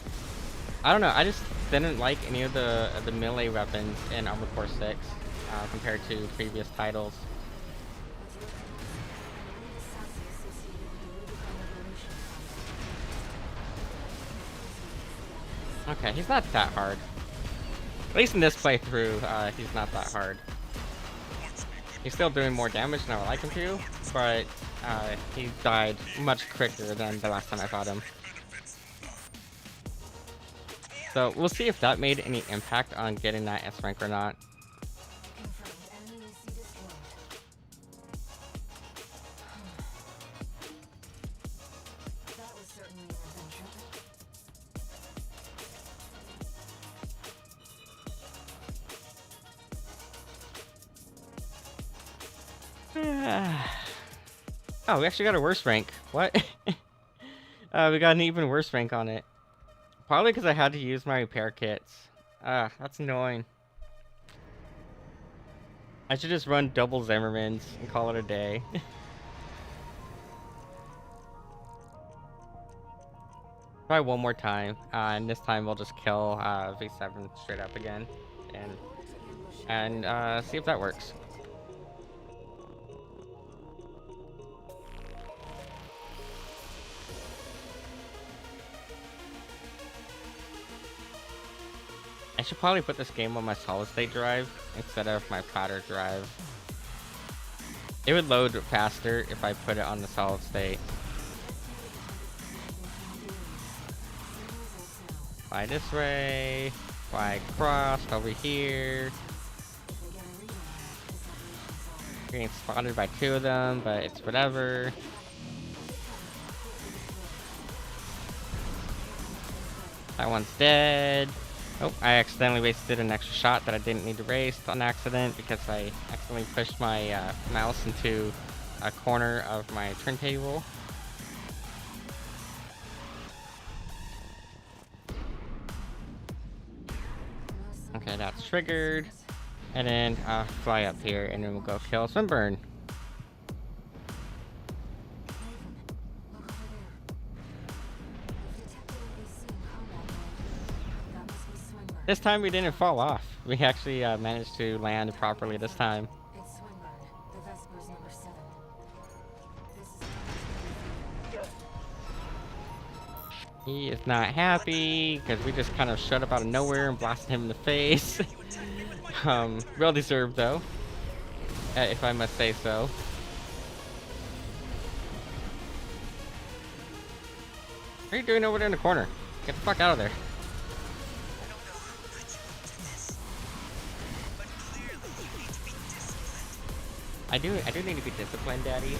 I don't know. I just didn't like any of the melee weapons in Armored Core 6 compared to previous titles. Okay, he's not that hard. At least in this playthrough, he's not that hard. He's still doing more damage than I would like him to, but he died much quicker than the last time I fought him. So we'll see if that made any impact on getting that S rank or not. Confirmed. Enemy AC destroyed. That was certainly an adventure. Oh, we actually got a worse rank. What? We got an even worse rank on it. Probably because I had to use my repair kits. That's annoying. I should just run double Zimmermans and call it a day. Try one more time, and this time we'll just kill V7 straight up again, and see if that works. I should probably put this game on my solid state drive instead of my platter drive. It would load faster if I put it on the solid state. Fly this way. Fly across over here. Getting spotted by 2 of them, but it's whatever. That one's dead. Oh, I accidentally wasted an extra shot that I didn't need to waste on accident because I accidentally pushed my mouse into a corner of my turntable. Okay, that's triggered. And then fly up here and then we'll go kill Swinburne. This time we didn't fall off. We actually managed to land properly this time. It's Swinburne, the Vespers number 7. This is He is not happy because we just kind of showed up out of nowhere and blasted him in the face. Well deserved though, if I must say so. What are you doing over there in the corner? Get the fuck out of there. I do need to be disciplined, Daddy.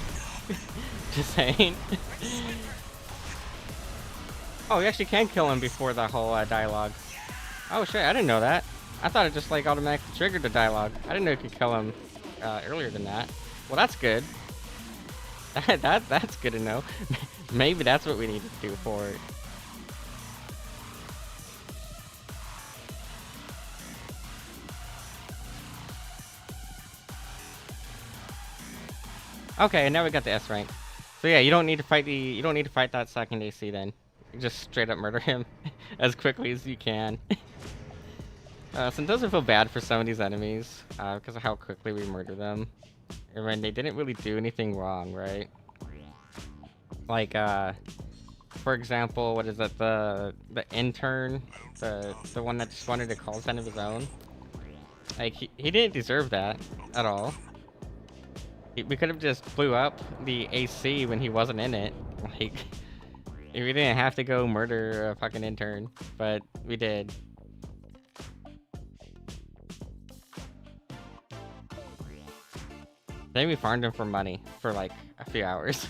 Just saying. Oh, you actually can kill him before the whole dialogue. Oh shit, I didn't know that. I thought it just like automatically triggered the dialogue. I didn't know you could kill him earlier than that. Well, that's good. That's good to know. Maybe that's what we need to do for it. Okay, and now we got the S rank. So yeah, you don't need to fight that second AC then. You just straight up murder him as quickly as you can. So it doesn't feel bad for some of these enemies because of how quickly we murder them. And when they didn't really do anything wrong, right? Like for example, what is it? The intern, the one that just wanted to call sign of his own. Like he didn't deserve that at all. We could have just blew up the AC when he wasn't in it. Like, we didn't have to go murder a fucking intern, but we did. Then we farmed him for money for like a few hours.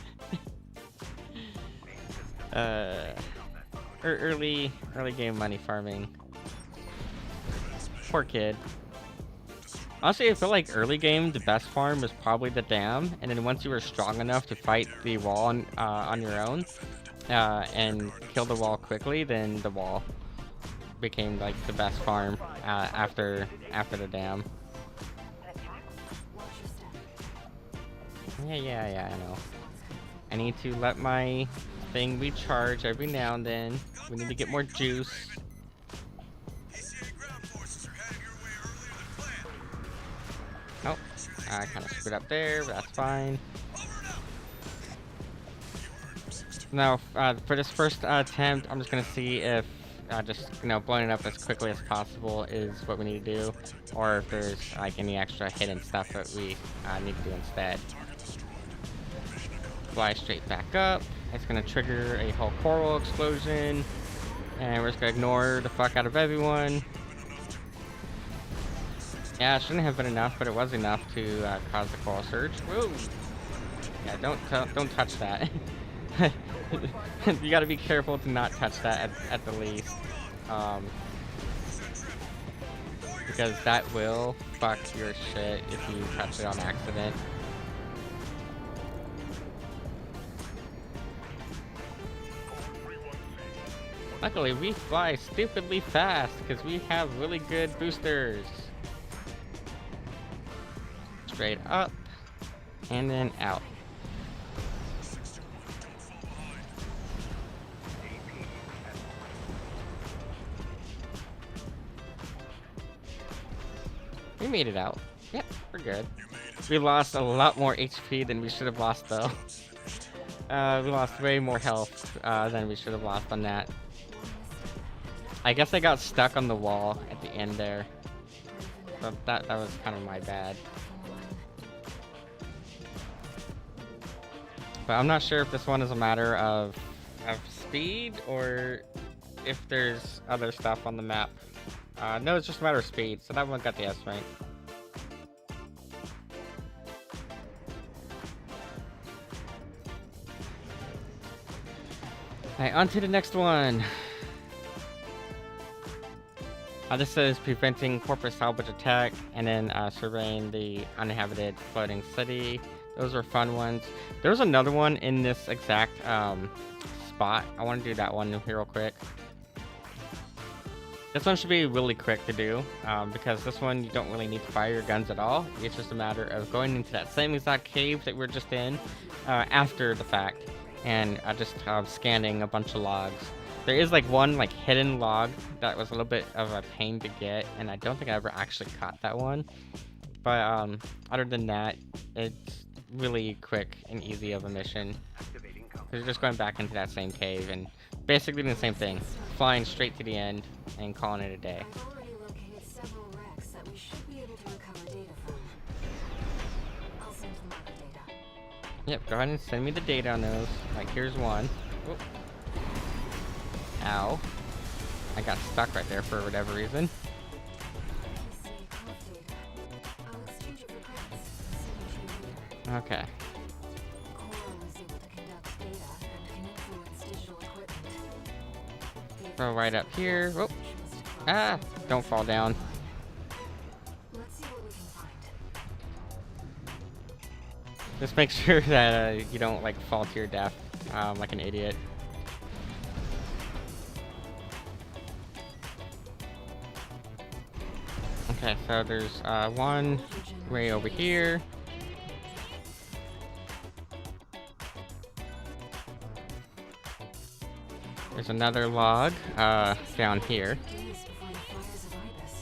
Early game money farming. Poor kid. Honestly, I feel like early game, the best farm was probably the dam, and then once you were strong enough to fight the wall on your own, and kill the wall quickly, then the wall became like the best farm after the dam. Yeah, I know. I need to let my thing recharge every now and then. We need to get more juice. Oh, I kind of screwed up there, but that's fine. Now, for this first attempt, I'm just gonna see if just blowing it up as quickly as possible is what we need to do, or if there's like any extra hidden stuff that we need to do instead. Fly straight back up. It's gonna trigger a whole coral explosion, and we're just gonna ignore the fuck out of everyone. Yeah, it shouldn't have been enough, but it was enough to cause the coral surge. Whoa! Yeah, don't touch that. You gotta be careful to not touch that at the least, because that will fuck your shit if you touch it on accident. Luckily, we fly stupidly fast because we have really good boosters. Straight up, and then out. We made it out. Yep, we're good. We lost a lot more HP than we should have lost, though. We lost way more health than we should have lost on that. I guess I got stuck on the wall at the end there. So that was kind of my bad. But I'm not sure if this one is a matter of speed or if there's other stuff on the map. No, it's just a matter of speed. So that one got the S rank. Alright, on to the next one. This says preventing corporate salvage attack, and then surveying the uninhabited floating city. Those are fun ones. There's another one in this exact spot. I want to do that one here real quick. This one should be really quick to do, because this one you don't really need to fire your guns at all. It's just a matter of going into that same exact cave that we were just in after the fact, and just scanning a bunch of logs. There is like one like hidden log that was a little bit of a pain to get, and I don't think I ever actually caught that one. But other than that, it's really quick and easy of a mission. You're just going back into that same cave and basically doing the same thing, flying straight to the end and calling it a day. I've already located several wrecks that we should be able to recover data from. I'll send them all the data. Yep, go ahead and send me the data on those. Like, here's one. Whoop. Ow. I got stuck right there for whatever reason. I see cloud data. I'll exchange it for credits and send it to you later. Okay. Coral is able to conduct data and can influence digital equipment. Throw right up here. Whoop. Ah, don't fall down. Let's see what we can find. Just make sure that you don't like fall to your death like an idiot. Okay, so there's one way over here. There's another log down here. Days before the fires of Ibis.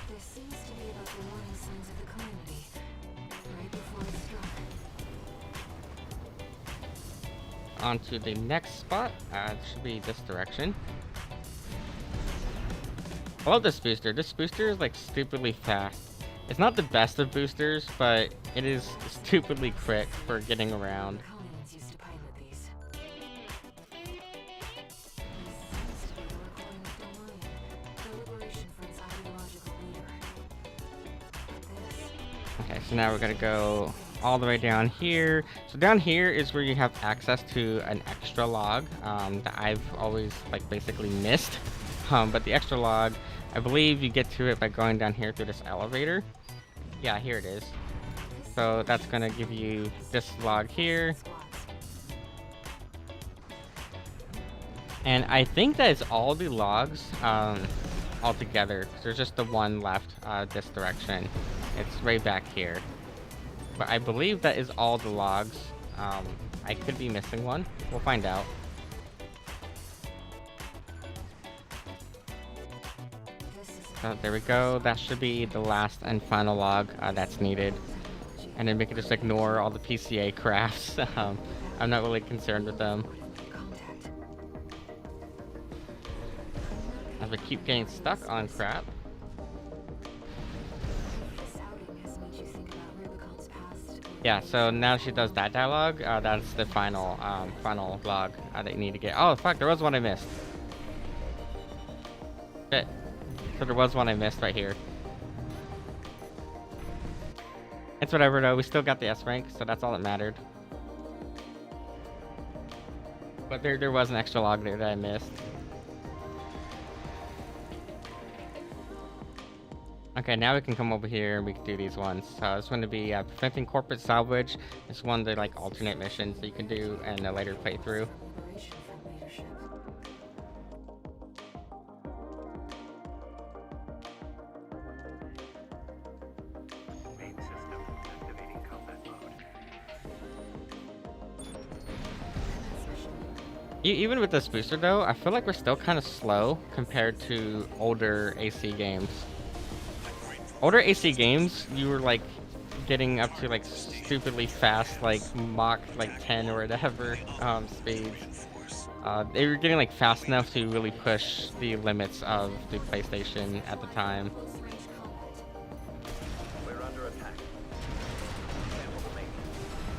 There seems to be about the warning signs of the calamity right before it struck. On to the next spot. It should be this direction. I love this booster. This booster is like stupidly fast. It's not the best of boosters, but it is stupidly quick for getting around. Colonians used to pilot these. This seems to be the recording of Delmonian, the liberation for its ideological leader. But this... Okay, so now we're gonna go all the way down here. So down here is where you have access to an extra log that I've always like basically missed. But the extra log, I believe you get to it by going down here through this elevator. Yeah, here it is. So that's gonna give you this log here. And I think that is all the logs all together. There's just the one left this direction. It's right back here. But I believe that is all the logs. I could be missing one. We'll find out. So there we go. That should be the last and final log that's needed. And then we can just ignore all the PCA crafts. I'm not really concerned with them. Contact. As we keep getting stuck on crap. This outing has made you think about Rubicon's past. Yeah, so now she does that dialogue. That's the final final log that you need to get. Oh, fuck, there was one I missed. Shit. So there was one I missed right here. It's whatever though, we still got the S rank, so that's all that mattered. But there was an extra log there that I missed. Okay, now we can come over here and we can do these ones. So it's going to be preventing corporate salvage. It's one of the like alternate missions that you can do in a later playthrough. Liberation from leadership. Main system activating combat mode. Even with this booster though, I feel like we're still kind of slow compared to older AC games. Older AC games, you were like getting up to like stupidly fast, like Mach like 10 or whatever speeds. They were getting like fast enough to really push the limits of the PlayStation at the time. We're under attack. Sample making.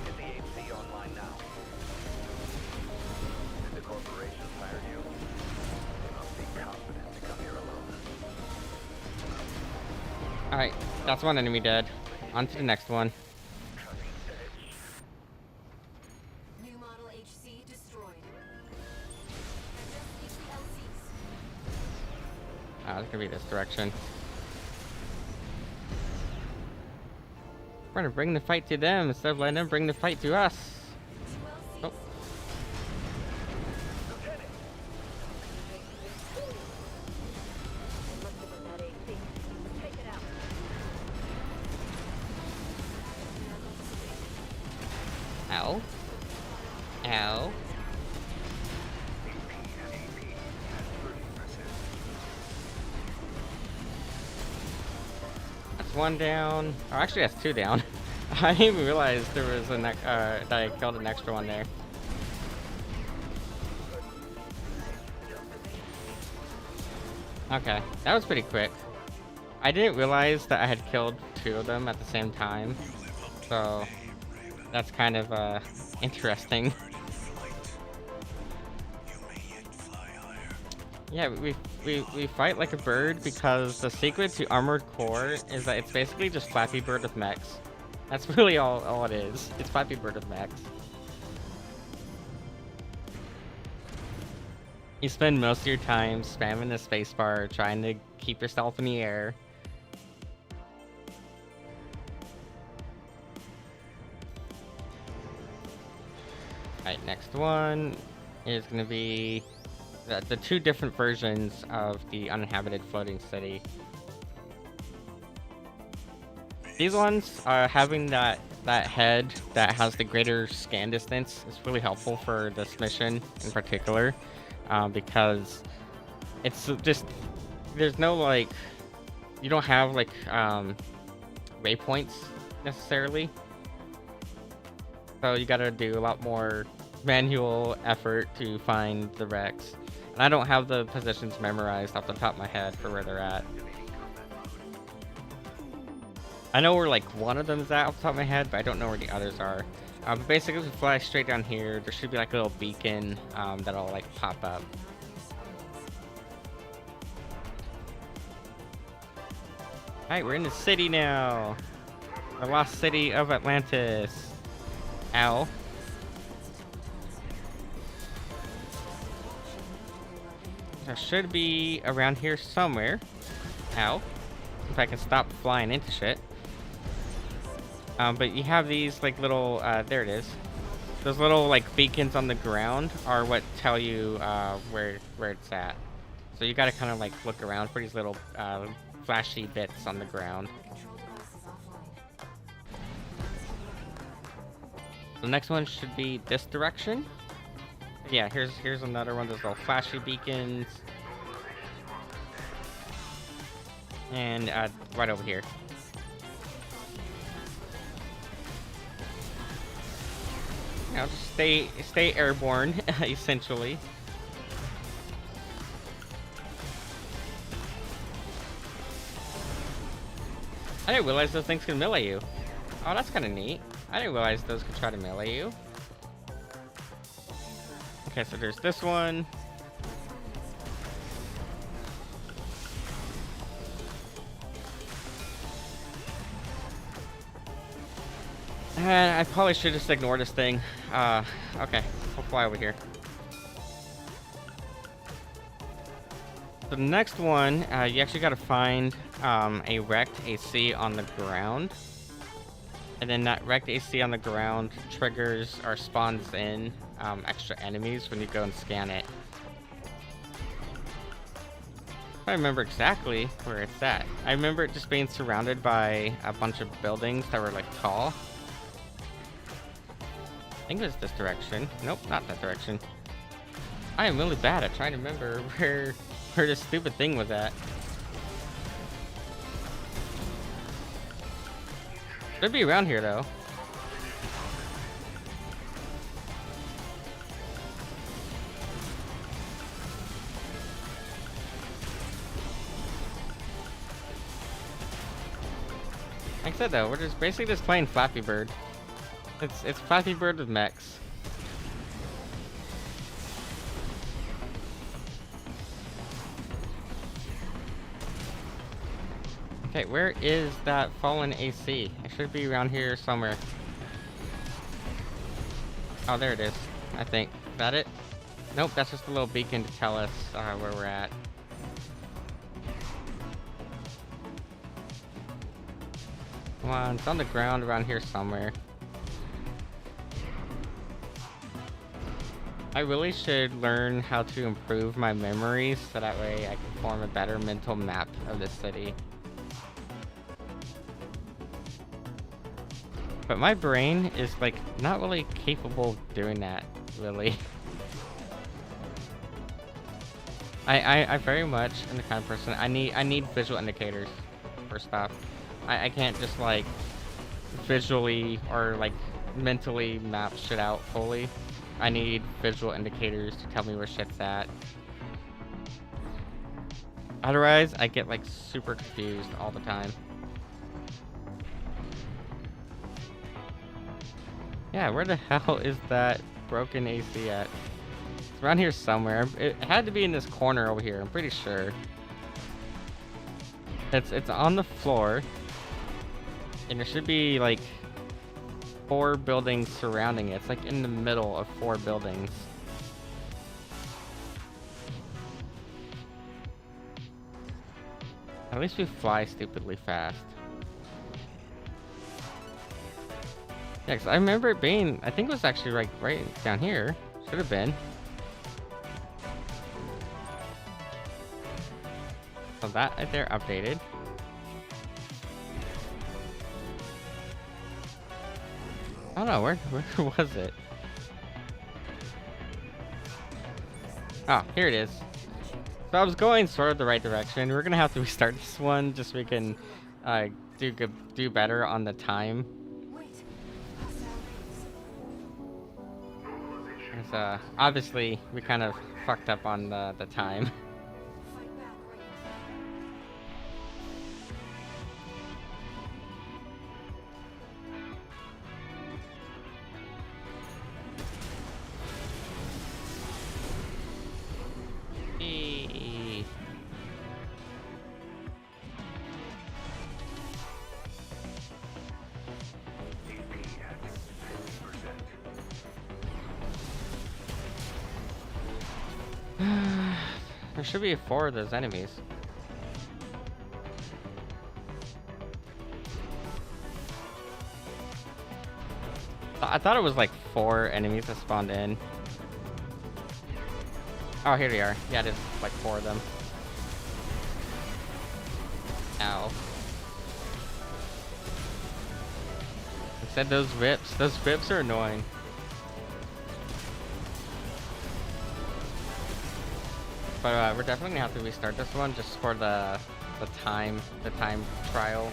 Get the AC online now. Did the corporation hire you? They must be confident to come here alone. Alright, that's one enemy dead. On to the next one. Cutting edge. New model HC destroyed. Adjust HPLCs. It's gonna be this direction. We're gonna bring the fight to them instead of letting them bring the fight to us. Oh. Ow. Ow. That's one down. Oh, actually, that's two down. I didn't even realize there was a that I killed an extra one there. Okay, that was pretty quick. I didn't realize that I had killed two of them at the same time, so that's kind of interesting. Yeah, we fight like a bird because the secret to Armored Core is that it's basically just Flappy Bird with mechs. That's really all it is. It's Flappy Bird with mechs. You spend most of your time spamming the spacebar, trying to keep yourself in the air. Alright, next one is gonna be the two different versions of the uninhabited floating city. These ones are having that head that has the greater scan distance is really helpful for this mission in particular, because it's just there's no like you don't have like waypoints necessarily, so you gotta do a lot more manual effort to find the wrecks. And I don't have the positions memorized off the top of my head for where they're at. I know where like one of them is at off the top of my head, but I don't know where the others are. But basically, if we fly straight down here, there should be like a little beacon that'll like pop up. Alright, we're in the city now. The lost city of Atlantis. Ow. It should be around here somewhere. Ow. If I can stop flying into shit. But you have these like little, there it is. Those little like beacons on the ground are what tell you where it's at. So you gotta kind of like look around for these little flashy bits on the ground. The next one should be this direction. Yeah, here's another one of those little flashy beacons. And right over here. Now just stay airborne, essentially. I didn't realize those things can melee you. Oh, that's kind of neat. I didn't realize those could try to melee you. Okay, so there's this one. And I probably should just ignore this thing. Okay, we'll fly over here. The next one, you actually gotta find a wrecked AC on the ground. And then that wrecked AC on the ground triggers or spawns in extra enemies when you go and scan it. I remember exactly where it's at. I remember it just being surrounded by a bunch of buildings that were like tall. I think it was this direction. Nope, not that direction. I am really bad at trying to remember where this stupid thing was at. Should be around here though. Like I said though, we're just basically just playing Flappy Bird. It's Flappy Bird with mechs. Okay, where is that fallen AC? It should be around here somewhere. Oh, there it is. I think. Is that it? Nope, that's just a little beacon to tell us where we're at. Come on, it's on the ground around here somewhere. I really should learn how to improve my memories so that way I can form a better mental map of the city. But my brain is like not really capable of doing that, really. I very much am the kind of person I need visual indicators first off. I can't just like visually or like mentally map shit out fully. I need visual indicators to tell me where shit's at. Otherwise, I get like super confused all the time. Yeah, where the hell is that broken AC at? It's around here somewhere. It had to be in this corner over here, I'm pretty sure. It's on the floor. And there should be like 4 buildings surrounding it. It's like in the middle of 4 buildings. At least we fly stupidly fast. Yeah, 'cause I remember it being, I think it was actually like right down here. Should have been. So that right there updated. I don't know, where was it? Oh, here it is. So I was going sort of the right direction. We're gonna have to restart this one just so we can do better on the time. Obviously we kind of fucked up on the time. There should be 4 of those enemies. I thought it was like 4 enemies that spawned in. Oh, here they are. Yeah, it is like 4 of them. Ow. I said those whips are annoying. But we're definitely gonna have to restart this one just for the time trial.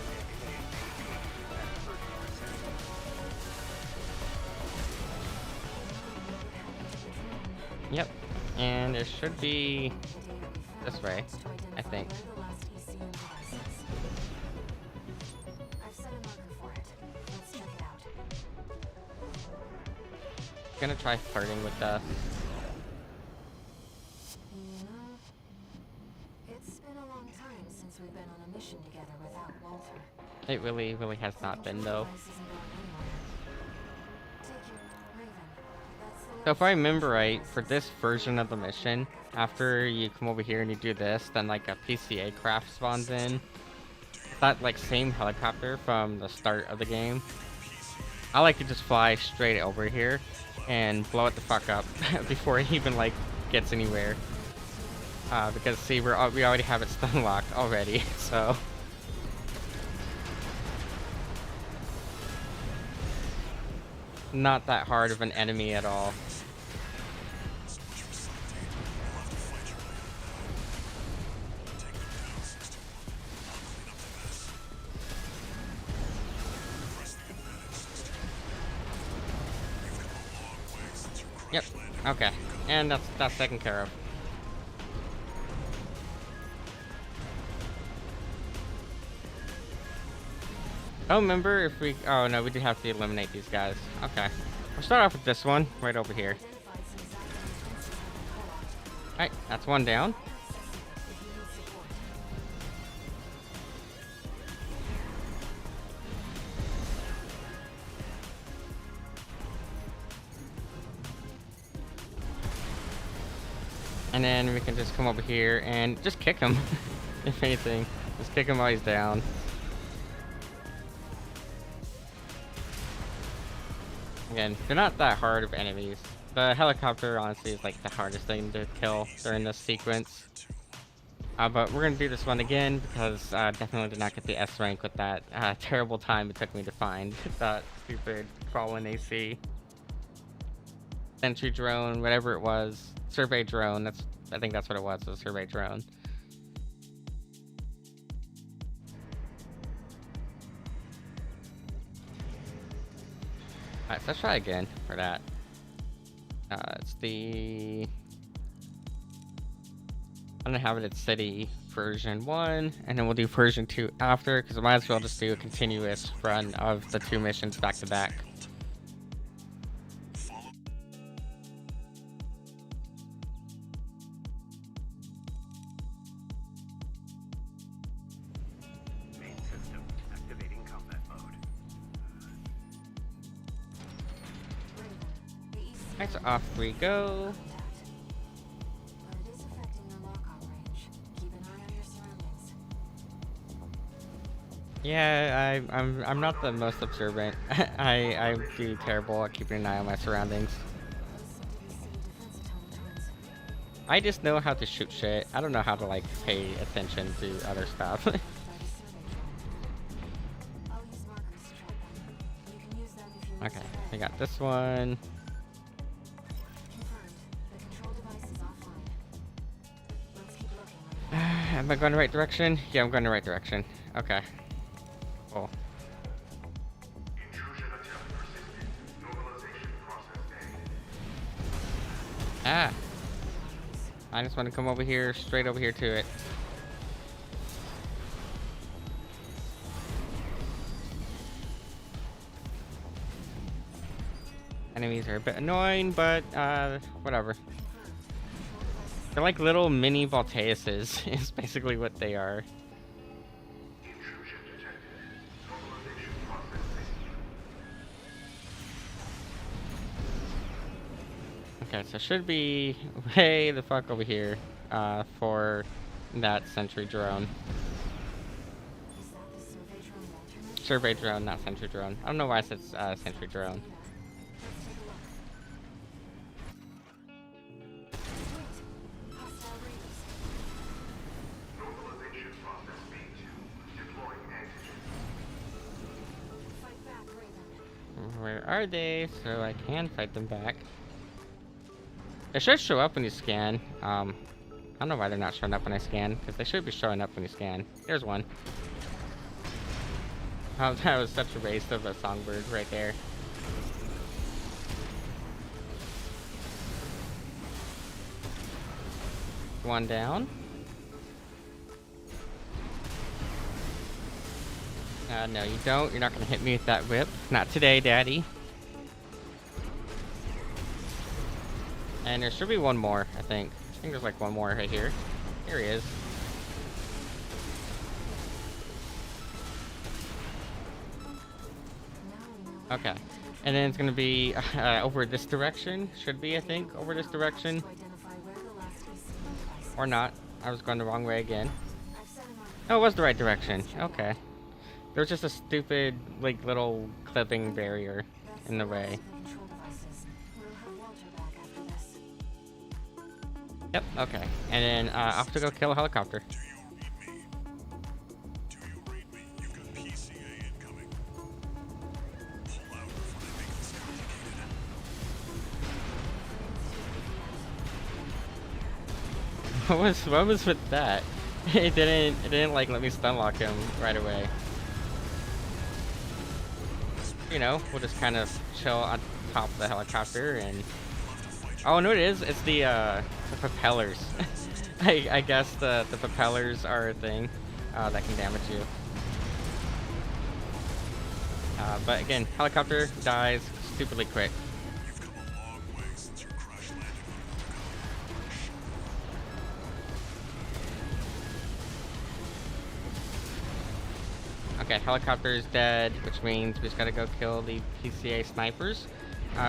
Yep, and it should be this way, I think. Gonna try flirting with the. It really has not been though. So if I remember right, for this version of the mission, after you come over here and you do this, then like a PCA craft spawns in. That like same helicopter from the start of the game. I like to just fly straight over here and blow it the fuck up before it even like gets anywhere. Because see, we already have it stun locked already, so. Not that hard of an enemy at all. Yep. Okay. And that's taken care of. I don't remember if we... Oh, no, we do have to eliminate these guys. Okay. We'll start off with this one, right over here. Alright, that's one down. And then we can just come over here and just kick him, if anything. Just kick him while he's down. Again, they're not that hard of enemies. The helicopter, honestly, is like the hardest thing to kill during this sequence. But we're gonna do this one again because I definitely did not get the S rank with that terrible time it took me to find that stupid crawling AC. Sentry drone, whatever it was. Survey drone, I think that's what it was, a survey drone. Alright, so let's try again for that. It's the Uninhabited City version 1, and then we'll do version 2 after, because I might as well just do a continuous run of the 2 missions back to back. Main system activating combat mode. Alright, so off we go. But it is affecting your lockout range. Keep an eye on your surroundings. Yeah, I'm not the most observant. I do terrible at keeping an eye on my surroundings. Those seem to be C defense automatons. I just know how to shoot shit. I don't know how to like pay attention to other stuff. By the survey drone. I'll use markers to track them. You can use them if you need Okay, to we head. got this one. Confirmed. The control device is offline. Let's keep looking. Am I going the right direction? Yeah, I'm going the right direction. Okay. Cool. Intrusion attempt persisted. Normalization process A. Ah. I just want to come over here, straight over here to it. Enemies are a bit annoying, but whatever. They're like little mini Voltaiuses, is basically what they are. Intrusion detected. Normalization process A. Okay, so should be way the fuck over here for that sentry drone. Is that the survey drone alternate? Survey drone, not sentry drone. I don't know why I said sentry drone. Let's take a look. Wait! Hostile raiders. Normalization process B2. Deploying antigen. Fight back, Raven. Where are they? So I can fight them back. They should show up when you scan. I don't know why they're not showing up when I scan, because they should be showing up when you scan. There's one. Oh, that was such a waste of a songbird right there. One down. No, you don't. You're not gonna hit me with that whip. Not today, Daddy. And there should be one more, I think. I think there's like one more right here. Here he is. Okay. And then it's gonna be over this direction. Should be, I think, over this direction. To identify where the last EC device Or not. I was going the wrong way again. I've set an arc. Oh, it was the right direction. Okay. There was just a stupid, like, little clipping barrier That's in the last way. of the control devices. We'll have Walter back after this. Yep, okay. And then off to go kill a helicopter. Do you read me? Do you read me? You've got PCA incoming. Pull out before I make this complicated. What was with that? It didn't like let me stun lock him right away. You know, we'll just kind of chill on top of the helicopter and oh no, it is. It's the propellers. I guess the propellers are a thing that can damage you. But again, helicopter dies stupidly quick. You've come a long way since your crash landing on Okay, helicopter is dead, which means we just gotta go kill the PCA snipers,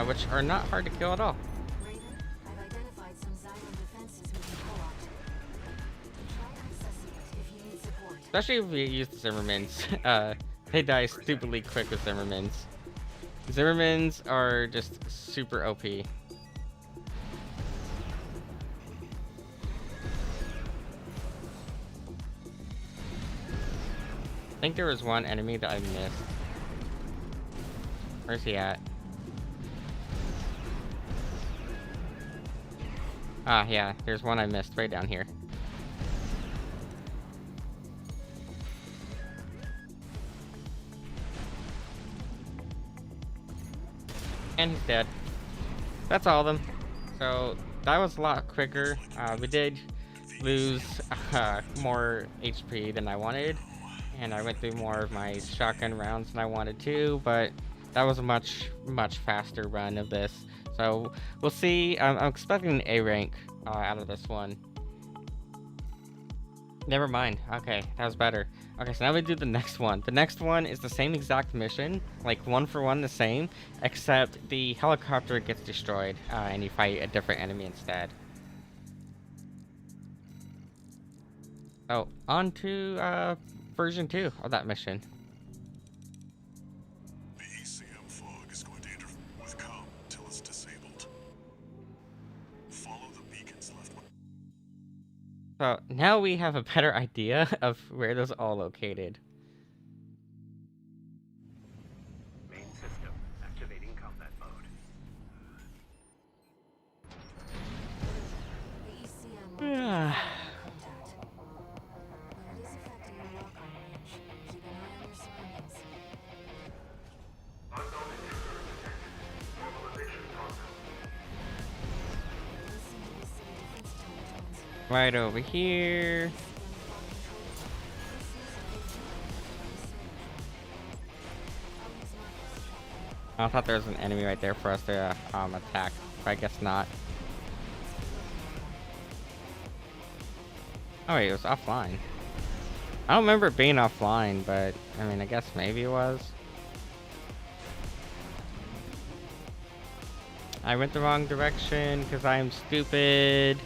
which are not hard to kill at all. Raven, I've identified some Xylem defenses we can co-opt. Try accessing it if you need support. Especially if we use the Zimmermans. They die stupidly quick with Zimmermans. Zimmermans are just super OP. I think there was one enemy that I missed. Where's he at? Ah, yeah, there's one I missed right down here. And he's dead. That's all of them. So that was a lot quicker. We did lose more HP than I wanted, and I went through more of my shotgun rounds than I wanted to, but that was a much faster run of this. So we'll see. I'm expecting an A rank out of this one. Never mind. Okay, that was better. Okay, so now we do the next one. The next one is the same exact mission, like one for one the same, except the helicopter gets destroyed and you fight a different enemy instead. Oh, on to version 2 of that mission. the ECM fog is going to interfere with comm until it's disabled. Follow the beacons left. So now we have a better idea of where those are all located. Main system activating combat mode. The ECM will Yeah. contact. But it is affecting your lock-on range. Keep an eye on your surroundings. There does seem to be some defense automatons. Right over here. I thought there was an enemy right there for us to attack, but I guess not. Oh wait, it was offline. I don't remember it being offline, but I mean, I guess maybe it was. I went the wrong direction because I am stupid.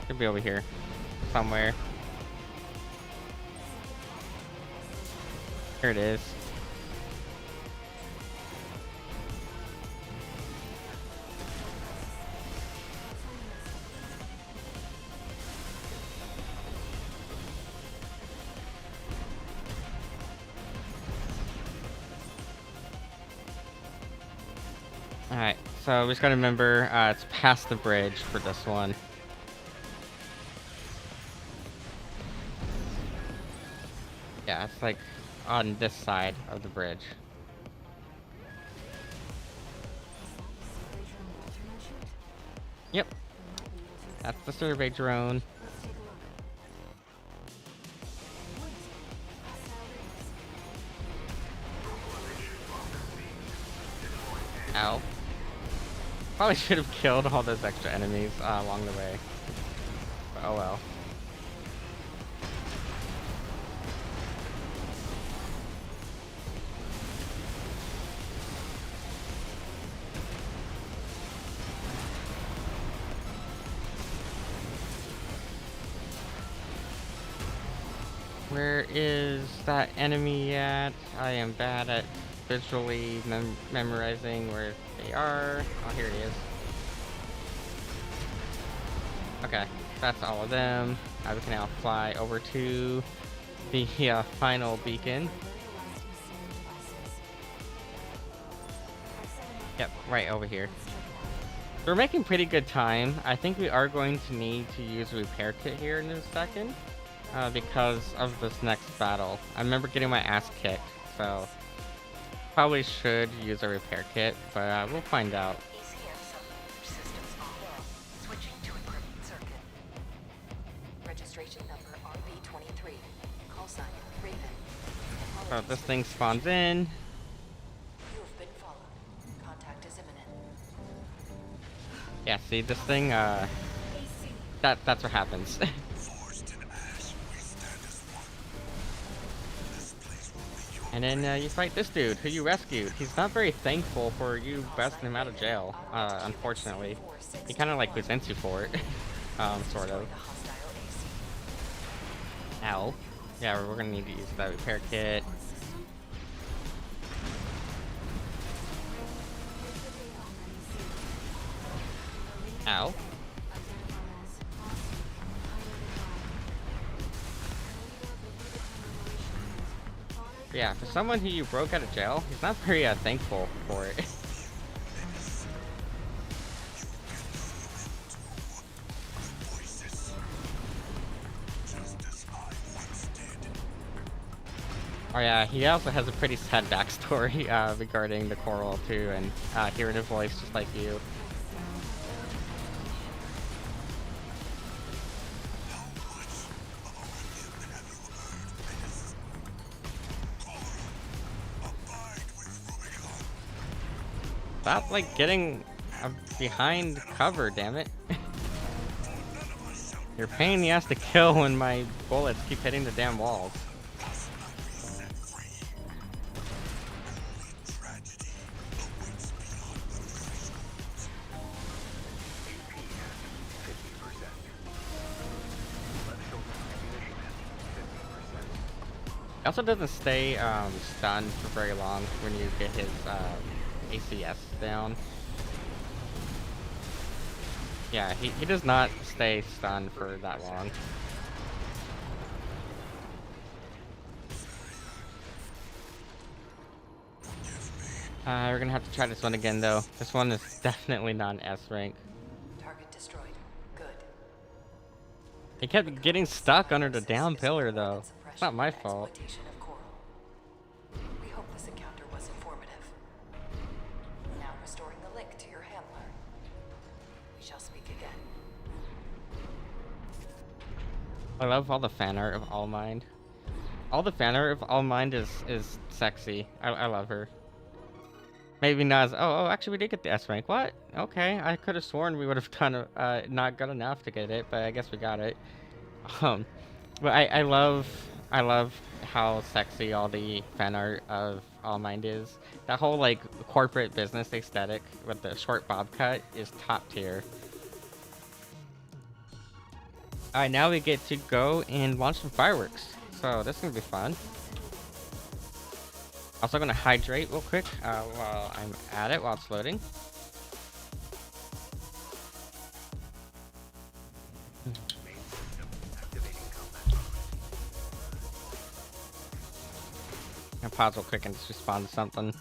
Could be over here somewhere. Here it is. Alright, so we just gotta remember it's past the bridge for this one. Yeah, it's like on this side of the bridge. Yep, that's the survey drone. Ow. Probably should have killed all those extra enemies along the way. But oh well. Where is that enemy at? I am bad at visually memorizing where they are. Oh, here he is. Okay, that's all of them. We can now fly over to the final beacon. Yep, right over here. We're making pretty good time. I think we are going to need to use a repair kit here in a second. Because of this next battle. I remember getting my ass kicked, so probably should use a repair kit, but we'll find out. ECM systems offline. Switching to encrypted circuit. Registration number RB23. Call sign Raven. So this thing spawns in. You have been followed. Contact is imminent. Yeah, see this thing, that's what happens. Forged in ash, we stand as one. This place will be your And then you fight this dude who you rescued. He's not very thankful for you besting him out of jail, unfortunately. He kind of like resents you for it. Sort of. The hostile AC. Ow. Yeah, we're gonna need to use that repair kit. Ow. Yeah, for someone who you broke out of jail, he's not very thankful for it. voices. Just as I once did. Oh yeah, he also has a pretty sad backstory regarding the coral too, and hearing his voice just like you. Stop like getting behind cover, damn it. You're a pain in the ass to kill when my bullets keep hitting the damn walls. Tragedy awaits beyond the threshold. AP at 50%. Left shoulder ammunition at 50%. He also doesn't stay stunned for very long when you get his ACS down. Yeah, he does not stay stunned for that long. We're gonna have to try this one again though. This one is definitely not an S rank. Target destroyed. Good. He kept getting stuck under the down pillar though. It's not my fault. Exploitation of coral. We hope this encounter was informative. Now restoring the link to your handler. We shall speak again. I love all the fan art of Allmind. All the fan art of Allmind is sexy. I love her. Maybe not as, oh, actually we did get the S rank. What? Okay, I could have sworn we would have done not good enough to get it, but I guess we got it. But I love how sexy all the fan art of Allmind is. That whole like corporate business aesthetic with the short bob cut is top tier. Alright, now we get to go and launch some fireworks. So this is gonna be fun. Also gonna hydrate real quick while I'm at it, while it's loading. Main system activating combat mode. I'll pause real quick and just respond to something.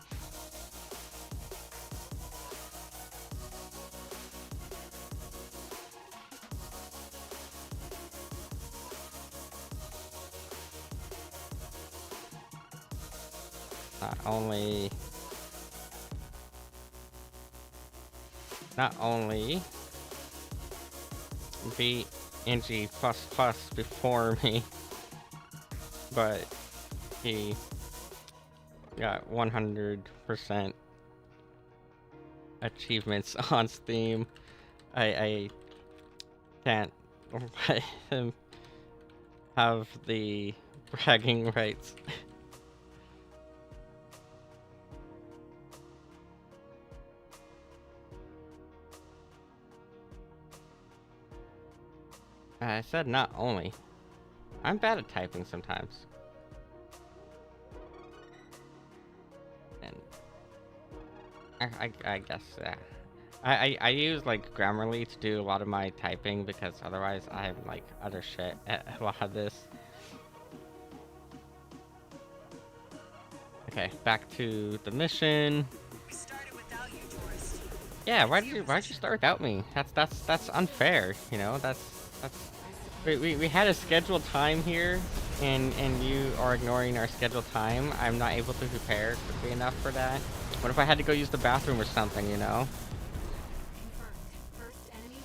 Not only beat NG++ before me, but he got 100% achievements on Steam. I can't let him have the bragging rights. I said not only. I'm bad at typing sometimes. And I guess, yeah. I use like Grammarly to do a lot of my typing because otherwise I'm like other shit at a lot of this. Okay, back to the mission. We started without you, tourist. Yeah, why'd you start without me? That's unfair, you know. That's we had a scheduled time here, and you are ignoring our scheduled time. I'm not able to prepare quickly enough for that. What if I had to go use the bathroom or something, you know?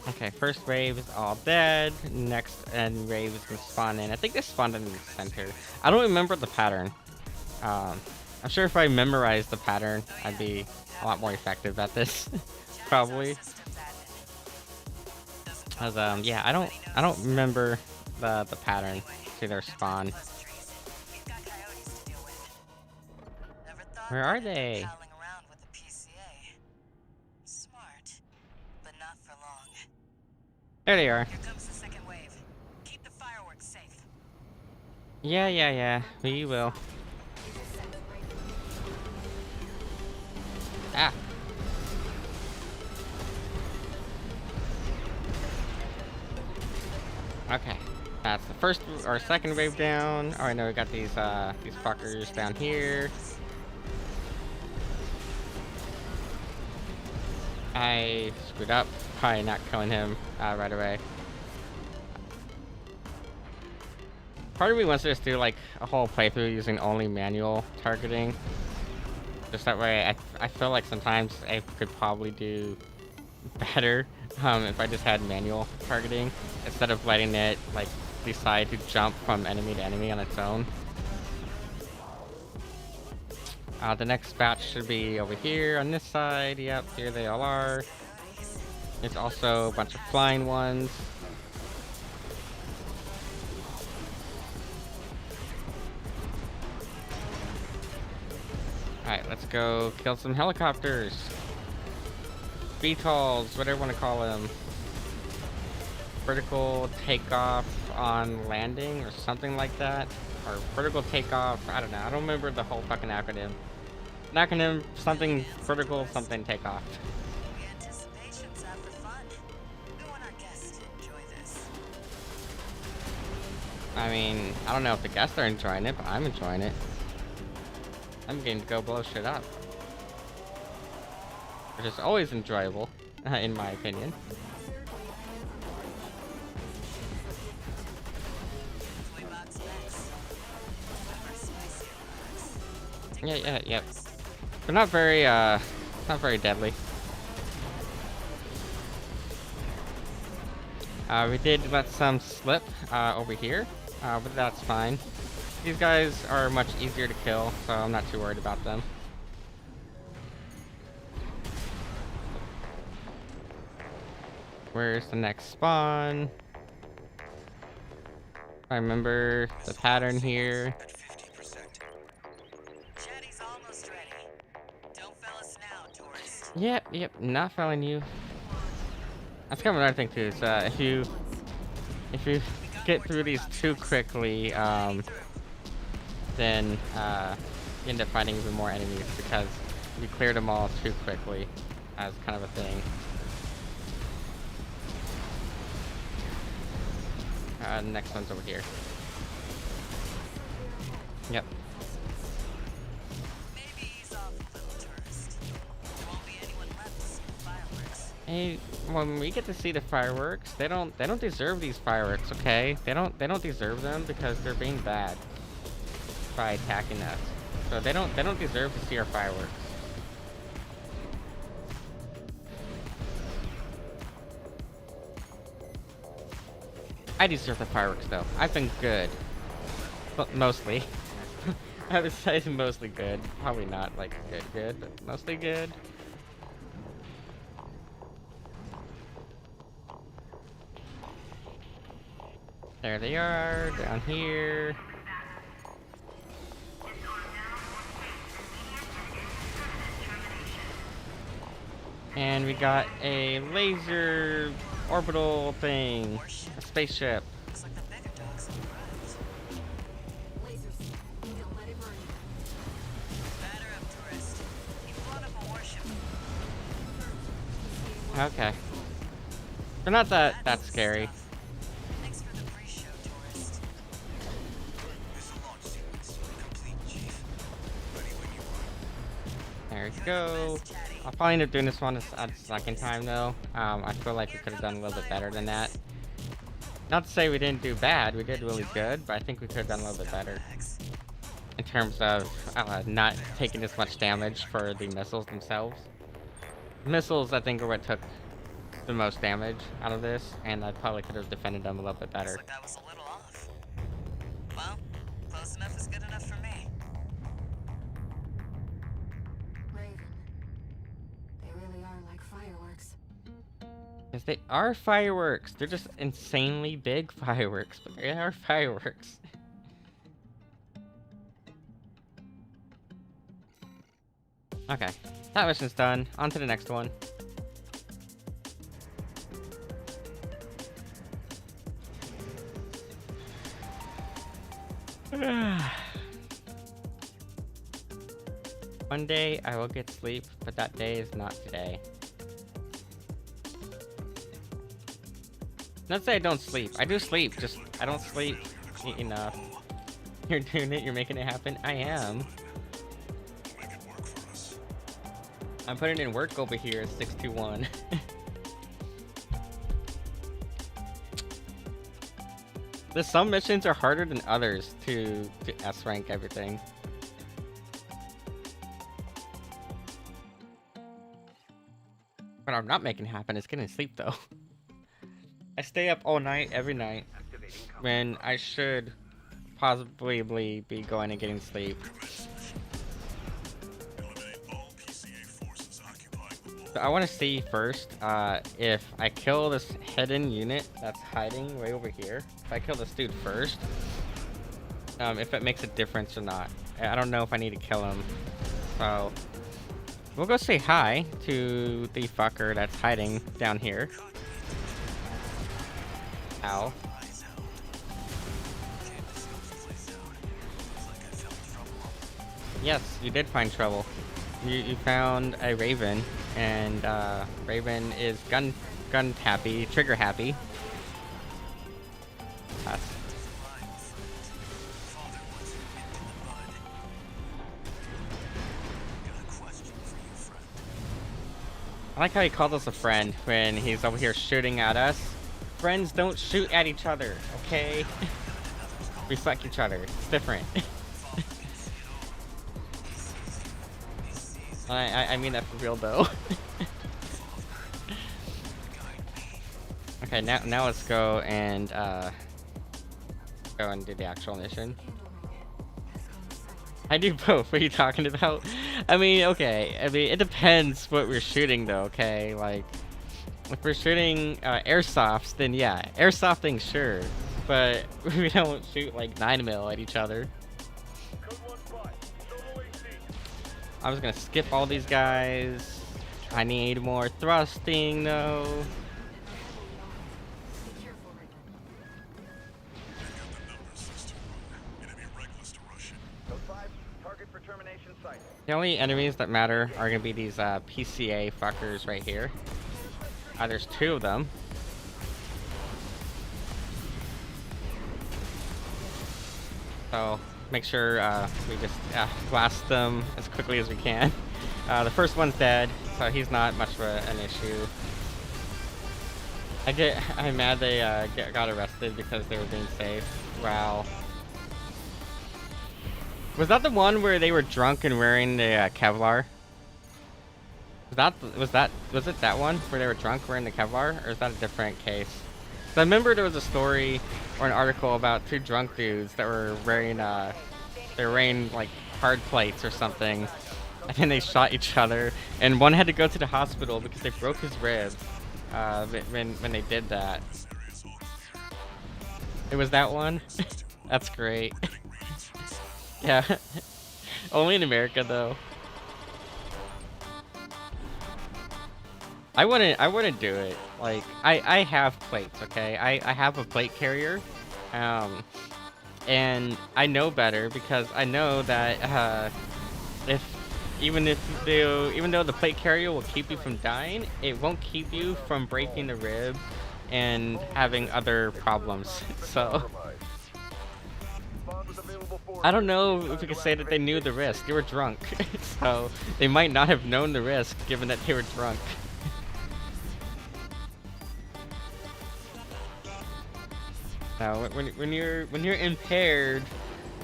Okay, first wave is all dead. Next wave is gonna spawn in. I think they spawned in the center. I don't remember the pattern. I'm sure if I memorized the pattern, I'd be a lot more effective at this. Probably. Cause yeah, I don't remember the pattern to their spawn. Where are they? Smart, but not for long. There they are. Here comes the second wave. Keep the fireworks safe. Yeah. We will. Ah. Okay. That's the first or second wave down. Oh, I know we got these fuckers down here. I screwed up. Probably not killing him right away. Part of me wants to just do like a whole playthrough using only manual targeting. Just that way, I feel like sometimes I could probably do better if I just had manual targeting instead of letting it like decide to jump from enemy to enemy on its own. The next batch should be over here on this side. Yep, here they all are. There's also a bunch of flying ones. Alright, let's go kill some helicopters. VTOLs, whatever you want to call them. Vertical takeoff on landing or something like that. Or vertical takeoff, I don't know. I don't remember the whole fucking acronym. An acronym, something vertical, something takeoff. The anticipation's out for fun. We want our guests to enjoy this. I mean, I don't know if the guests are enjoying it, but I'm enjoying it. I'm getting to go blow shit up. Which is always enjoyable, in my opinion. Toy box next. Remember spicy box. Yep. They're not very deadly. We did let some slip over here, but that's fine. These guys are much easier to kill, so I'm not too worried about them. Where's the next spawn? I remember the pattern here. At 50%. Chatty's almost ready. Don't fail us now, tourist. Yep, not failing you. That's kind of another thing too, is if you get through these too quickly, then you end up finding even more enemies because you cleared them all too quickly as kind of a thing. The next one's over here. Yep. Maybe ease off a little, tourist. There won't be anyone left to see the fireworks. Hey, when we get to see the fireworks, they don't deserve these fireworks, okay? They don't deserve them because they're being bad by attacking us. So they don't deserve to see our fireworks. I deserve the fireworks though. I've been good. But mostly. I would say mostly good. Probably not like good, but mostly good. There they are, down here. And we got a laser orbital thing, a spaceship. Looks like the bigger dogs arrived. Lasers. Don't let it burn you. Batter up, tourist. You've blown up a warship. Okay. They're not that scary. Thanks for the pre-show, tourist. Missile launch sequence complete, Chief. Ready when you are. There we go. I'll probably end up doing this one a second time though. I feel like we could have done a little bit better than that. Not to say we didn't do bad, we did really good, but I think we could have done a little bit better. In terms of not taking as much damage for the missiles themselves. Missiles, I think, are what took the most damage out of this, and I probably could have defended them a little bit better. Looks like I was a little off. Well, close enough is good enough for me. Because they are fireworks. They're just insanely big fireworks, but they are fireworks. Okay, that mission's done. On to the next one. One day I will get sleep, but that day is not today. Not say I don't sleep. I do sleep, just I don't sleep enough. You're doing it, you're making it happen. I am. Make it work for us. I'm putting in work over here at 621. Some missions are harder than others to S rank everything. What I'm not making happen is getting sleep though. I stay up all night every night when I should possibly be going and getting sleep. Eliminate all PCA forces occupying the wall. So I want to see first if I kill this hidden unit that's hiding way over here. If I kill this dude first, if it makes a difference or not. I don't know if I need to kill him. So we'll go say hi to the fucker that's hiding down here. Ow. Yes, you did find trouble. You found a Raven, and Raven is gun happy, trigger happy. I like how he calls us a friend when he's over here shooting at us. Friends don't shoot at each other, okay? Respect each other. It's different. I mean that for real though. Okay, now let's go and do the actual mission. I do both. What are you talking about? I mean, okay. I mean, it depends what we're shooting though, okay? Like, if we're shooting airsofts, then yeah, airsofting, sure. But we don't shoot like 9mm at each other. I'm just gonna skip all these guys. I need more thrusting though. The only enemies that matter are gonna be these PCA fuckers right here. There's two of them. So make sure we just blast them as quickly as we can. The first one's dead, so he's not much of an issue. I'm mad they got arrested because they were being safe. Wow. Was that the one where they were drunk and wearing the Kevlar? Was it that one where they were drunk wearing the Kevlar, or is that a different case? So I remember there was a story or an article about two drunk dudes that were wearing like hard plates or something, and then they shot each other, and one had to go to the hospital because they broke his ribs when they did that. It was that one? That's great. Yeah. Only in America though. I wouldn't do it. Like, I have plates, okay? I have a plate carrier. And I know better because I know that even though the plate carrier will keep you from dying, it won't keep you from breaking the rib and having other problems. So I don't know if we could say that they knew the risk. They were drunk. So they might not have known the risk given that they were drunk. Now, when you're impaired,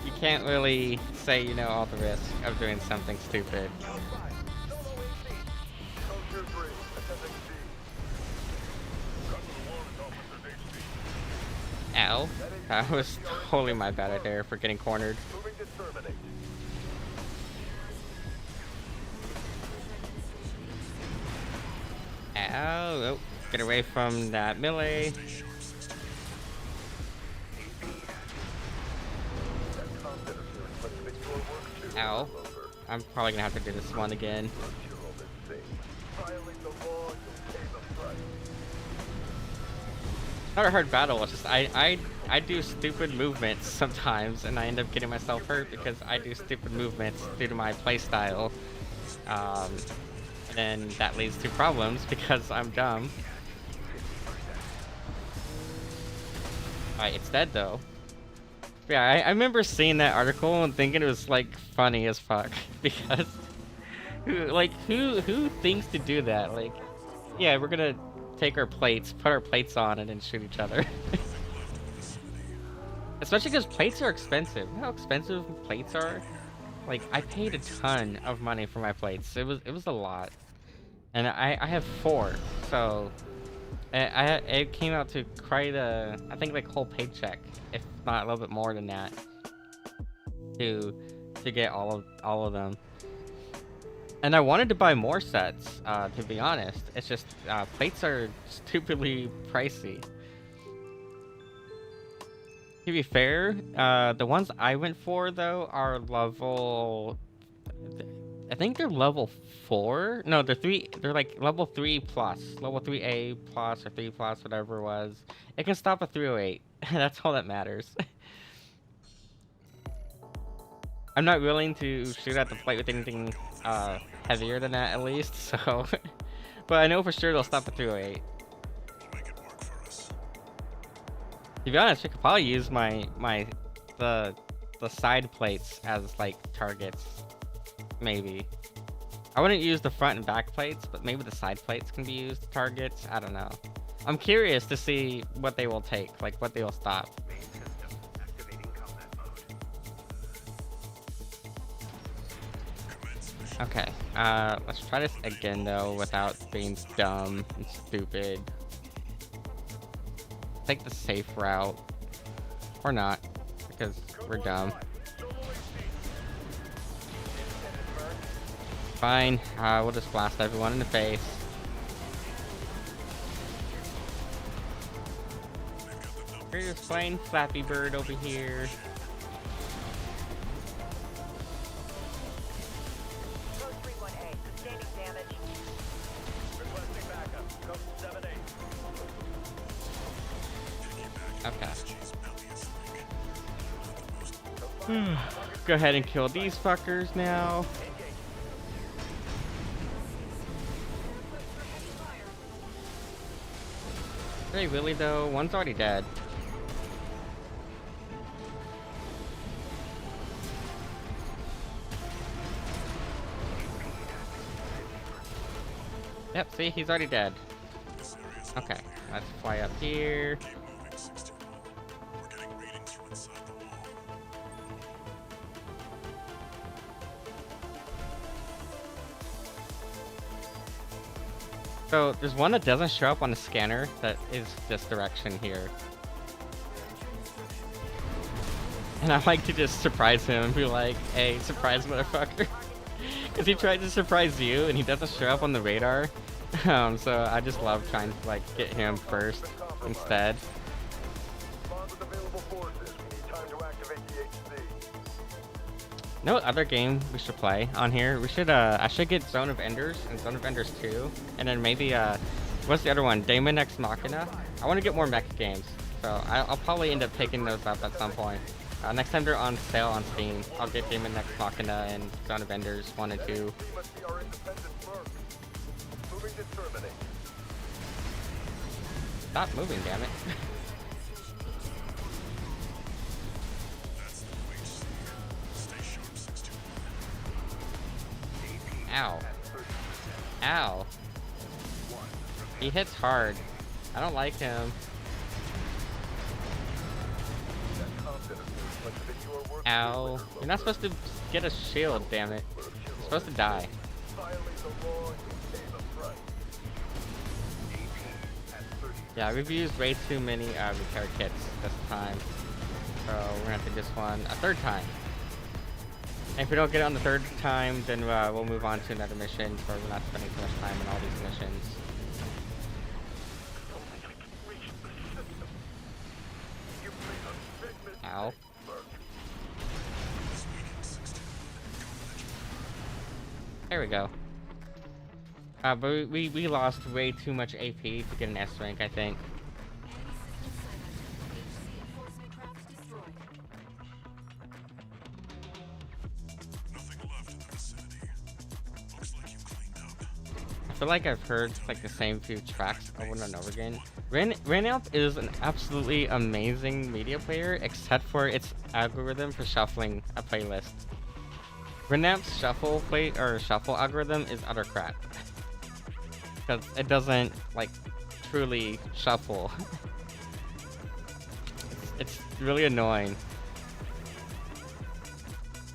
you can't really say you know all the risks of doing something stupid. Ow. That was totally my bad idea for getting cornered. Ow. Oh. Get away from that melee. Ow. I'm probably gonna have to do this one again. Not a hard battle, it's just I do stupid movements sometimes and I end up getting myself hurt because I do stupid movements due to my playstyle. And then that leads to problems because I'm dumb. Alright, it's dead though. Yeah, I remember seeing that article and thinking it was like funny as fuck because who thinks to do that? Like, yeah, we're gonna take our plates, put our plates on, and then shoot each other. Especially because plates are expensive. You know how expensive plates are? Like, I paid a ton of money for my plates. It was a lot, and I have 4, so it came out to quite a, I think like whole paycheck, if not a little bit more than that, to get all of them. And I wanted to buy more sets, to be honest. It's just plates are stupidly pricey. To be fair, the ones I went for though are level, I think they're level 4. No, they're like level 3 plus, level 3A plus or 3 plus, whatever it was. It can stop at 308. That's all that matters. I'm not willing to shoot at the plate with anything heavier than that, at least. So, but I know for sure they'll stop at 308. To be honest, I could probably use the side plates as like targets. Maybe. I wouldn't use the front and back plates, but maybe the side plates can be used as targets. I don't know. I'm curious to see what they will take, like what they will stop. Okay, let's try this again though without being dumb and stupid. Take the safe route. Or not, because we're dumb. Fine, we'll just blast everyone in the face. We're just playing Flappy Bird over here. Okay. Go ahead and kill these fuckers now. Are they really though? One's already dead. Yep, see, he's already dead. Okay, let's fly up here. So there's one that doesn't show up on the scanner that is this direction here. And I like to just surprise him and be like, hey, surprise motherfucker. Because he tried to surprise you and he doesn't show up on the radar. So I just love trying to like get him first instead. No other game we should play on here. We should I should get Zone of Enders and Zone of Enders 2, and then maybe what's the other one? Daemon X Machina. I want to get more mecha games, so I'll probably end up picking those up at some point. Next time they're on sale on Steam, I'll get Daemon X Machina and Zone of Enders 1 and 2. Stop moving, damn it. Ow. Ow. He hits hard. I don't like him. Ow. You're not supposed to get a shield, damn it. You're supposed to die. Yeah, we've used way too many repair kits this time. So we're gonna have to do this one a third time. And if we don't get it on the third time, then we'll move on to another mission, so we're not spending too much time on all these missions. we go. But we lost way too much AP to get an S rank, I think. Nothing left in the vicinity. Looks like you've cleaned up. I feel like I've heard like the same few tracks over and over again. Renamp is an absolutely amazing media player, except for its algorithm for shuffling a playlist. Renamp's shuffle algorithm is utter crap. Because it doesn't like truly shuffle. it's really annoying.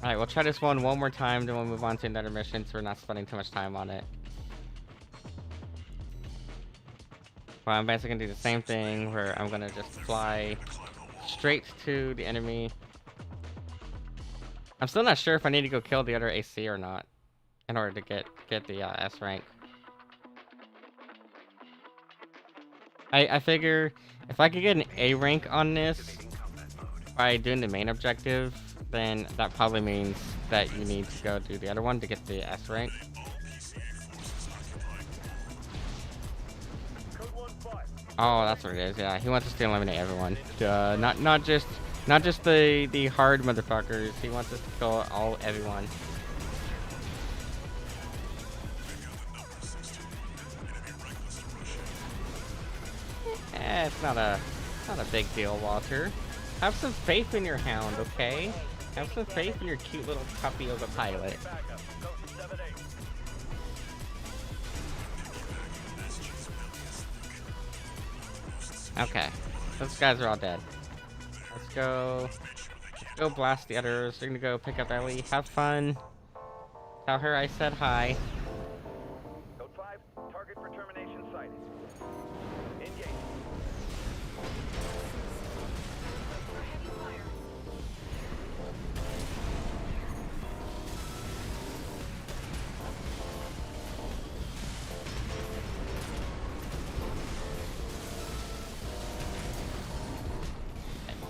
Alright, we'll try this one more time, then we'll move on to another mission so we're not spending too much time on it. Well, I'm basically gonna do the same thing where I'm gonna just fly straight to the enemy. I'm still not sure if I need to go kill the other AC or not in order to get the S rank. I figure if I could get an A rank on this by doing the main objective, then that probably means that you need to go do the other one to get the S rank. Oh, that's what it is. Yeah, he wants us to eliminate everyone. Not just the hard motherfuckers. He wants us to kill everyone. It's not a big deal, Walter. Have some faith in your hound, okay? Have some faith in your cute little puppy of a pilot. Okay, those guys are all dead. Let's go blast the others. We're gonna go pick up Ellie. Have fun. Tell her I said hi. Code 5, target for termination sighted. Engage.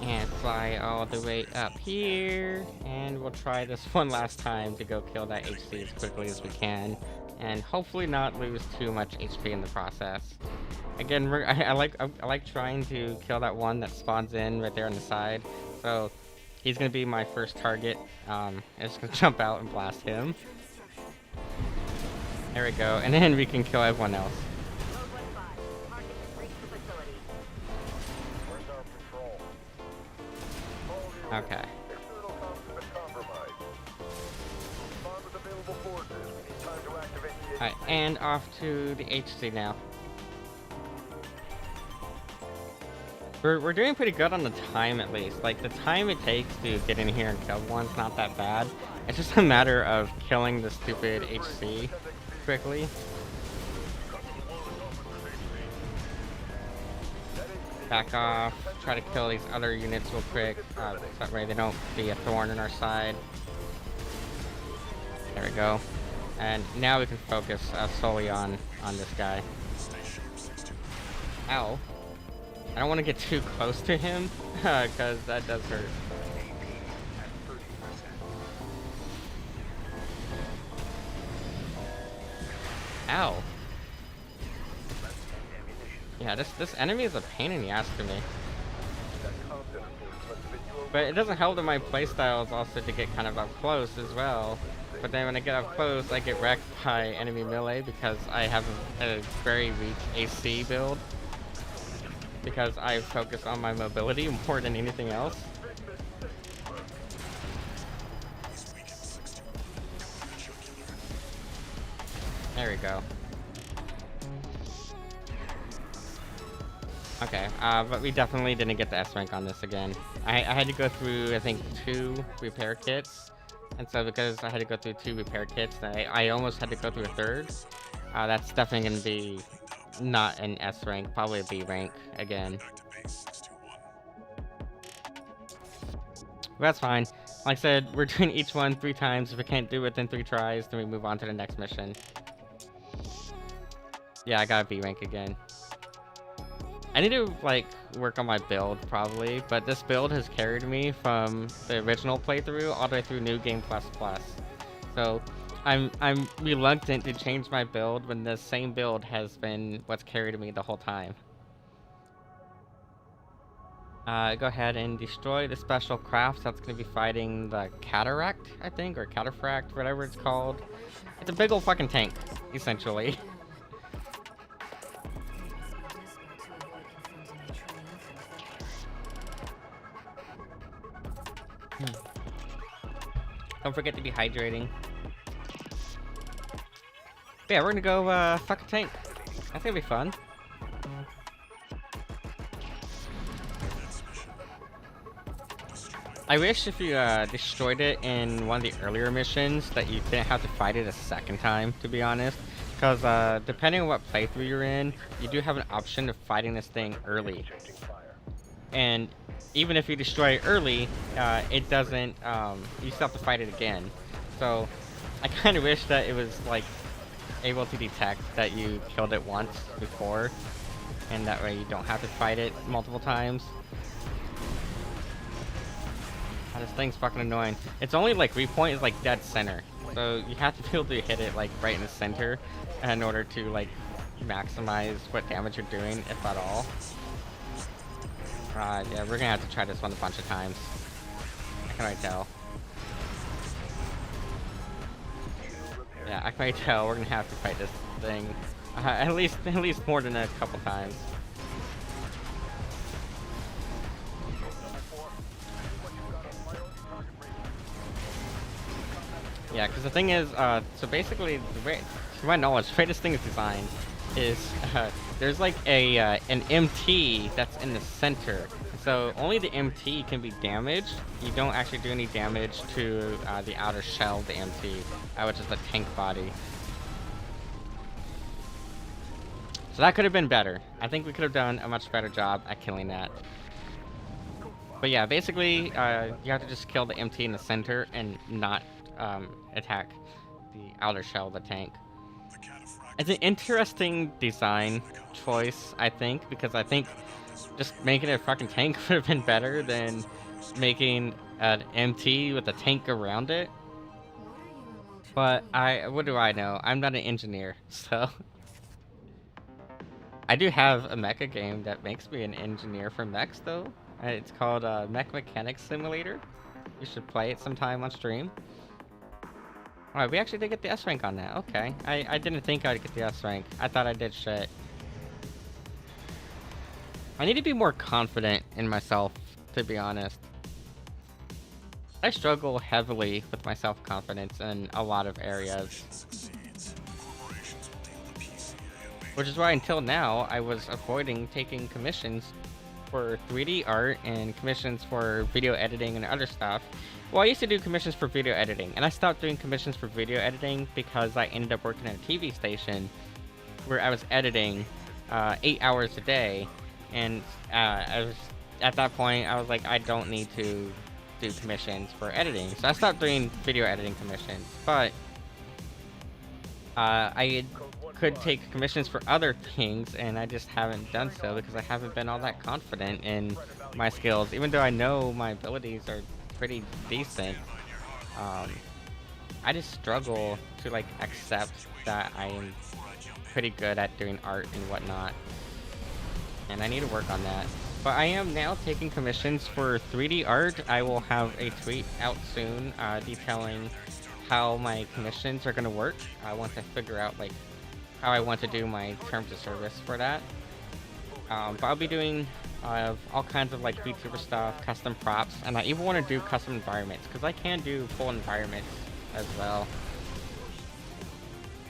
And fly all the way up here, and we'll try this one last time to go kill that HC as quickly as we can, and hopefully not lose too much HP in the process. Again, I like trying to kill that one that spawns in right there on the side, so he's gonna be my first target. I'm just gonna jump out and blast him. There we go, and then we can kill everyone else. Okay. Alright, and off to the HC now. We're doing pretty good on the time, at least. Like, the time it takes to get in here and kill one's not that bad. It's just a matter of killing the stupid HC quickly. Back off, try to kill these other units real quick, so that way they don't be a thorn in our side. There we go. And now we can focus solely on this guy. Ow. I don't want to get too close to him, because that does hurt. Ow. Yeah, this enemy is a pain in the ass to me. But it doesn't help that my playstyle is also to get kind of up close as well. But then when I get up close, I get wrecked by enemy melee because I have a very weak AC build. Because I focus on my mobility more than anything else. There we go. Okay, but we definitely didn't get the S rank on this again. I had to go through, I think, 2 repair kits. And so because I had to go through 2 repair kits, I almost had to go through a 3rd. That's definitely going to be not an S rank, probably a B rank again. But that's fine. Like I said, we're doing each one 3 times. If we can't do it within 3 tries, then we move on to the next mission. Yeah, I got a B rank again. I need to, like, work on my build, probably, but this build has carried me from the original playthrough all the way through New Game++. So, I'm reluctant to change my build when the same build has been what's carried me the whole time. Go ahead and destroy the special craft that's gonna be fighting the Cataract, I think, or Cataphract, whatever it's called. It's a big old fucking tank, essentially. Don't forget to be hydrating. But yeah, we're gonna go fuck a tank. That's gonna be fun. I wish if you destroyed it in one of the earlier missions that you didn't have to fight it a second time, to be honest. Because depending on what playthrough you're in, you do have an option of fighting this thing early. And even if you destroy it early, it doesn't, you still have to fight it again. So I kind of wish that it was like able to detect that you killed it once before, and that way you don't have to fight it multiple times. God, this thing's fucking annoying. It's only like repoint is like dead center, so you have to be able to hit it like right in the center in order to like maximize what damage you're doing, if at all. Yeah, we're gonna have to try this one a bunch of times. I can already tell. Yeah, I can already tell we're gonna have to fight this thing at least more than a couple times. Yeah, because the thing is, so basically, the way, to my knowledge, the way this thing is designed is there's like an MT that's in the center. So only the MT can be damaged. You don't actually do any damage to the outer shell of the MT, which is the tank body. So that could have been better. I think we could have done a much better job at killing that. But yeah, basically, you have to just kill the MT in the center and not attack the outer shell of the tank. It's an interesting design choice, I think, because I think just making it a fucking tank would have been better than making an MT with a tank around it. But what do I know? I'm not an engineer, so I do have a mecha game that makes me an engineer for mechs, though. It's called Mech Mechanics Simulator. You should play it sometime on stream. Alright, we actually did get the S rank on that. Okay. I didn't think I'd get the S rank. I thought I did shit. I need to be more confident in myself, to be honest. I struggle heavily with my self-confidence in a lot of areas. Which is why until now, I was avoiding taking commissions for 3D art and commissions for video editing and other stuff. Well, I used to do commissions for video editing, and I stopped doing commissions for video editing because I ended up working at a TV station where I was editing 8 hours a day, and I was at that point I was like, I don't need to do commissions for editing, so I stopped doing video editing commissions. But I could take commissions for other things, and I just haven't done so because I haven't been all that confident in my skills, even though I know my abilities are pretty decent. I just struggle to like accept that I am pretty good at doing art and whatnot, and I need to work on that. But I am now taking commissions for 3D art. I will have a tweet out soon detailing how my commissions are going to work once I figure out like how I want to do my terms of service for that. But I'll be doing all kinds of like VTuber stuff, custom props, and I even want to do custom environments because I can do full environments as well.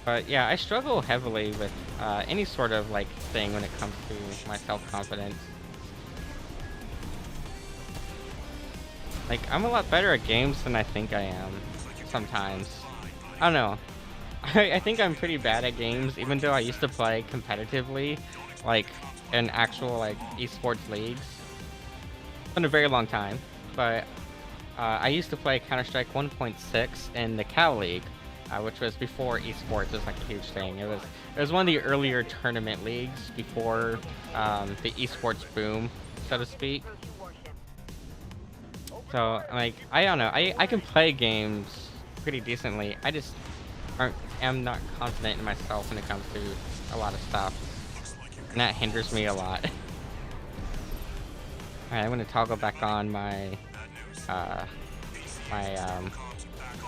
But yeah, I struggle heavily with any sort of like thing when it comes to my self-confidence. Like, I'm a lot better at games than I think I am sometimes. I don't know. I think I'm pretty bad at games, even though I used to play competitively, like in actual like esports leagues. In a very long time, but I used to play Counter-Strike 1.6 in the Cal League, which was before esports was like a huge thing. It was one of the earlier tournament leagues before the esports boom, so to speak. So like I don't know, I can play games pretty decently. am not confident in myself when it comes to a lot of stuff. And that hinders me a lot. Alright, I'm gonna toggle back on my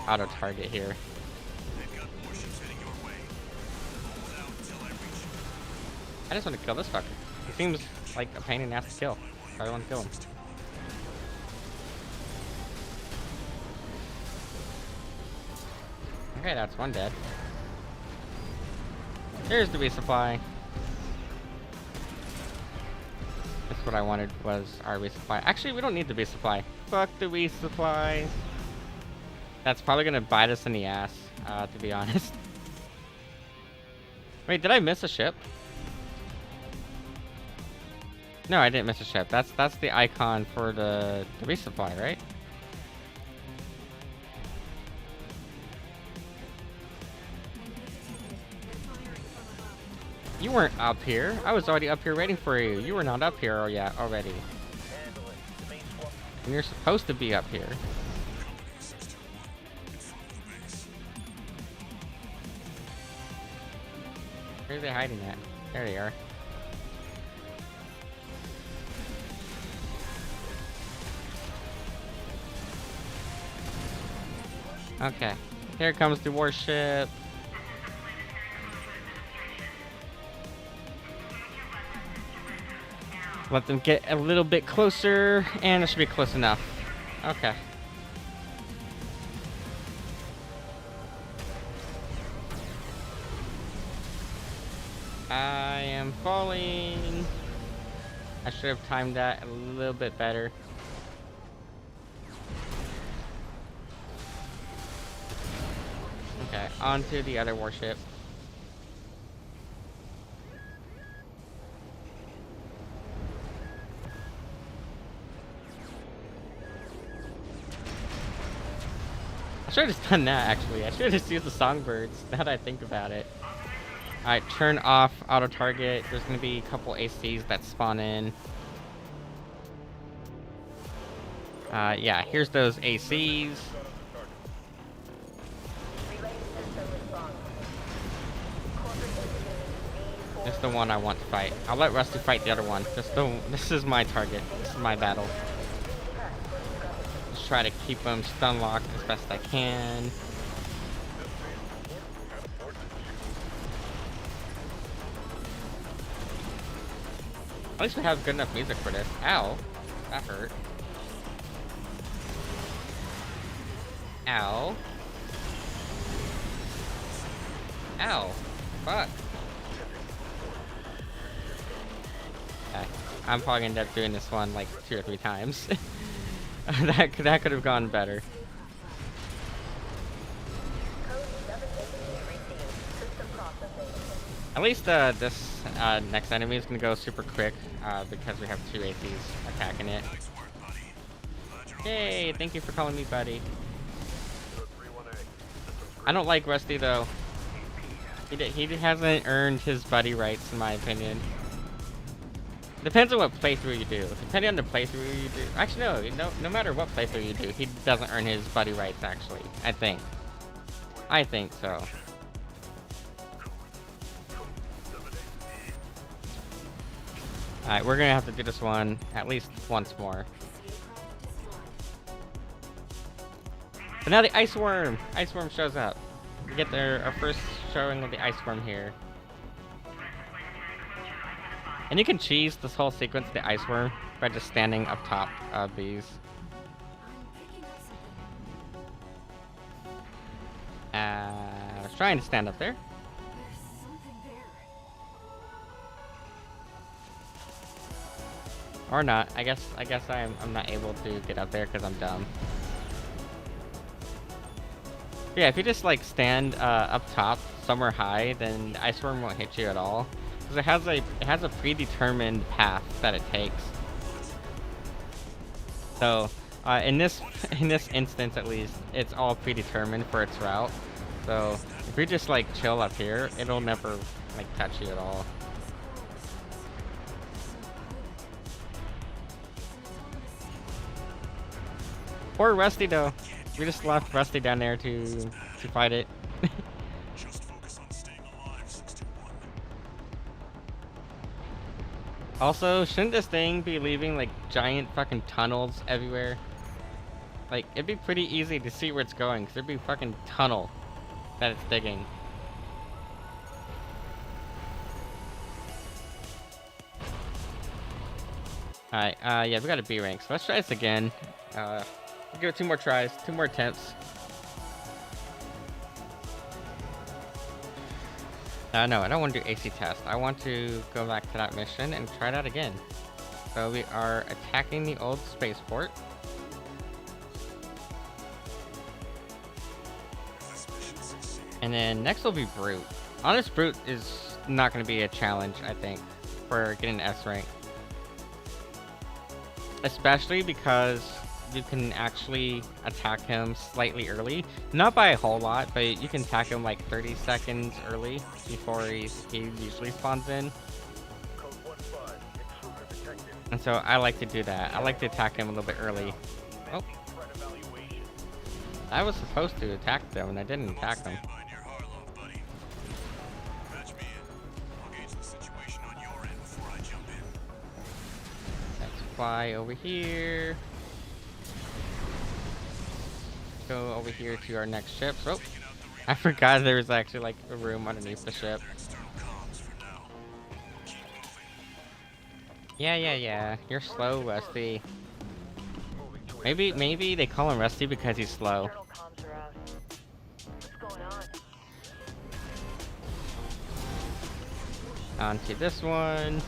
auto target here. I just want to kill this fucker. He seems like a pain in the ass to kill. So I want to kill him. Okay, that's one dead. Here's the resupply. That's what I wanted, was our resupply. Actually, we don't need the resupply. Fuck the resupply. That's probably gonna bite us in the ass, to be honest. Wait, did I miss a ship? No, I didn't miss a ship. That's the icon for the resupply, right? You weren't up here. I was already up here waiting for you. You were not up here already. Handle it. The main swap. And you're supposed to be up here. Where are they hiding at? There they are. Okay. Here comes the warship. Let them get a little bit closer, and it should be close enough. Okay. I am falling. I should have timed that a little bit better. Okay, on to the other warship. I should have just done that, actually. I should have just used the songbirds, now that I think about it. Alright, turn off auto target. There's gonna be a couple ACs that spawn in. Yeah, here's those ACs. This is the one I want to fight. I'll let Rusty fight the other one. This is my target. This is my battle. Just try to keep them stun locked as best I can. At least we have good enough music for this. Ow. That hurt. Ow. Ow. Fuck. Okay. I'm probably gonna end up doing this one like 2 or 3 times. that could have gone better. At least this next enemy is gonna go super quick because we have 2 ACs attacking it. Yay! Thank you for calling me buddy. I don't like Rusty though. He hasn't earned his buddy rights in my opinion. Depends on what playthrough you do. Depending on the playthrough you do. Actually, no matter what playthrough you do, he doesn't earn his buddy rights. Actually, I think so. Alright, we're gonna have to do this one at least once more. But now the Ice Worm! Ice Worm shows up. We get our first showing of the Ice Worm here. And you can cheese this whole sequence of the Ice Worm by just standing up top of these. I was trying to stand up there. Or not. I guess I'm not able to get up there because I'm dumb. Yeah, if you just like stand up top somewhere high, then the Ice Worm won't hit you at all. Because it has a predetermined path that it takes. So in this instance at least, it's all predetermined for its route. So if you just like chill up here, it'll never like touch you at all. Poor Rusty though. We just left Rusty down there to fight it. Also, shouldn't this thing be leaving like giant fucking tunnels everywhere? Like, it'd be pretty easy to see where it's going, because there'd be a fucking tunnel that it's digging. Alright, yeah, we got a B rank, so let's try this again. We'll give it 2 more tries, 2 more attempts. No, I don't want to do AC test. I want to go back to that mission and try that again. So we are attacking the old spaceport. And then next will be Brute. Honest Brute is not going to be a challenge, I think, for getting an S rank. Especially because you can actually attack him slightly early. Not by a whole lot, but you can attack him like 30 seconds early before he usually spawns in. And so I like to do that. I like to attack him a little bit early. Oh. I was supposed to attack them and I didn't attack them. Let's fly over here. Go over here to our next ship. Oh, I forgot there was actually like a room underneath the ship. Yeah. You're slow, Rusty. Maybe they call him Rusty because he's slow. Internal comms are out. What's going on? Onto this one.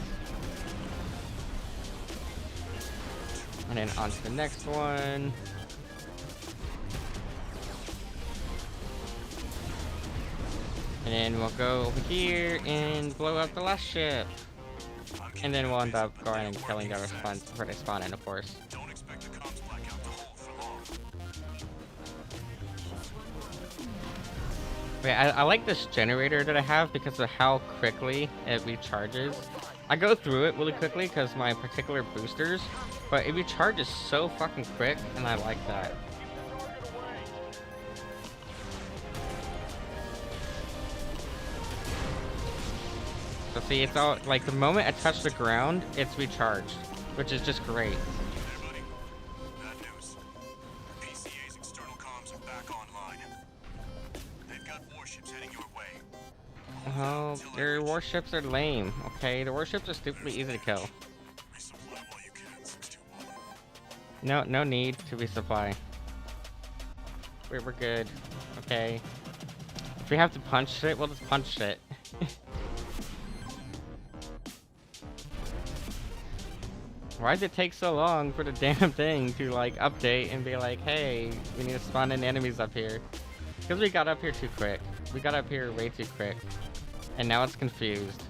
And then onto the next one. And then we'll go over here and blow up the last ship. And then we'll end up going and killing the other spawns before they spawn in, of course. Don't expect the comms blackout to hold for long. Okay, I like this generator that I have because of how quickly it recharges. I go through it really quickly because my particular boosters, but it recharges so fucking quick, and I like that. So see, it's all like the moment I touch the ground, it's recharged, which is just great. Hey, buddy. Bad news. PCA's external comms are back online. They've got warships heading your way. Oh, their warships are lame. Okay, the warships are stupidly easy to kill. Resupply while you can, 621. No need to resupply. We're good. Okay. If we have to punch shit, we'll just punch shit. Why does it take so long for the damn thing to like update and be like, hey, we need to spawn in enemies up here? Because we got up here too quick. We got up here way too quick. And now it's confused.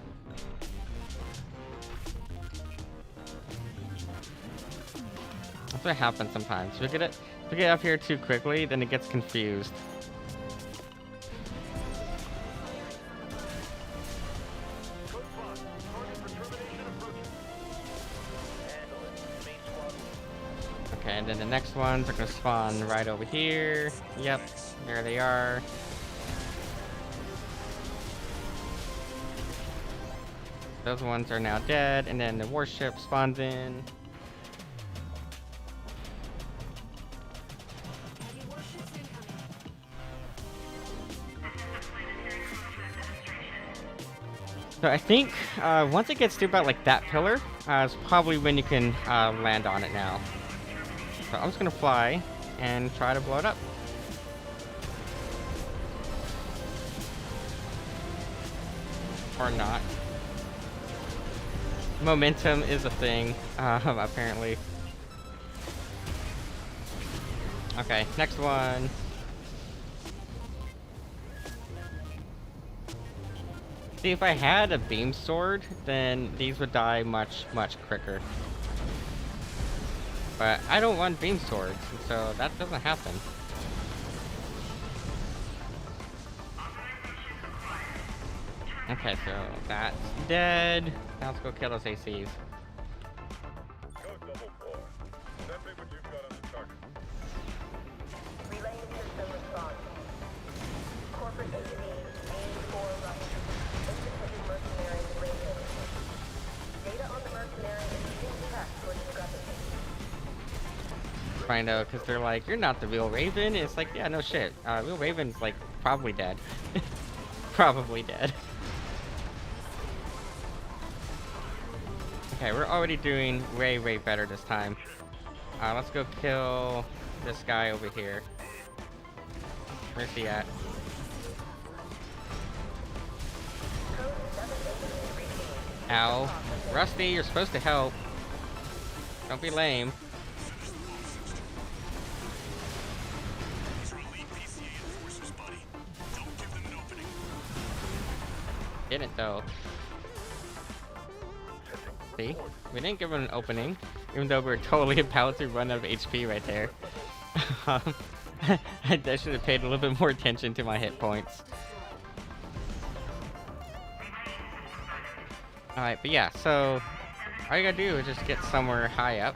That's what happens sometimes. We get up here too quickly, then it gets confused. Okay, and then the next ones are gonna spawn right over here. Yep, there they are. Those ones are now dead, and then the warship spawns in. So I think once it gets to about like that pillar, is probably when you can land on it now. So I'm just gonna fly and try to blow it up. Or not. Momentum is a thing, apparently. Okay, next one. See, if I had a beam sword, then these would die much quicker. But I don't want beam swords, so that doesn't happen. Okay, so that's dead. Now let's go kill those ACs. Relaying system response. Corporate AV, A4 Russia. Infantry mercenaries raided. Data on the mercenaries Rhino, because they're like, you're not the real Raven. It's like, yeah, no shit. Real Raven's like probably dead. Probably dead. Okay, we're already doing way, way better this time. Let's go kill this guy over here. Where's he at? Ow. Rusty, you're supposed to help. Don't be lame. These are elite PCA enforcers, buddy. Don't give them an opening. Didn't though. See? We didn't give him an opening, even though we were totally about to run out of HP right there. I should have paid a little bit more attention to my hit points. Alright, but yeah, so all you gotta do is just get somewhere high up,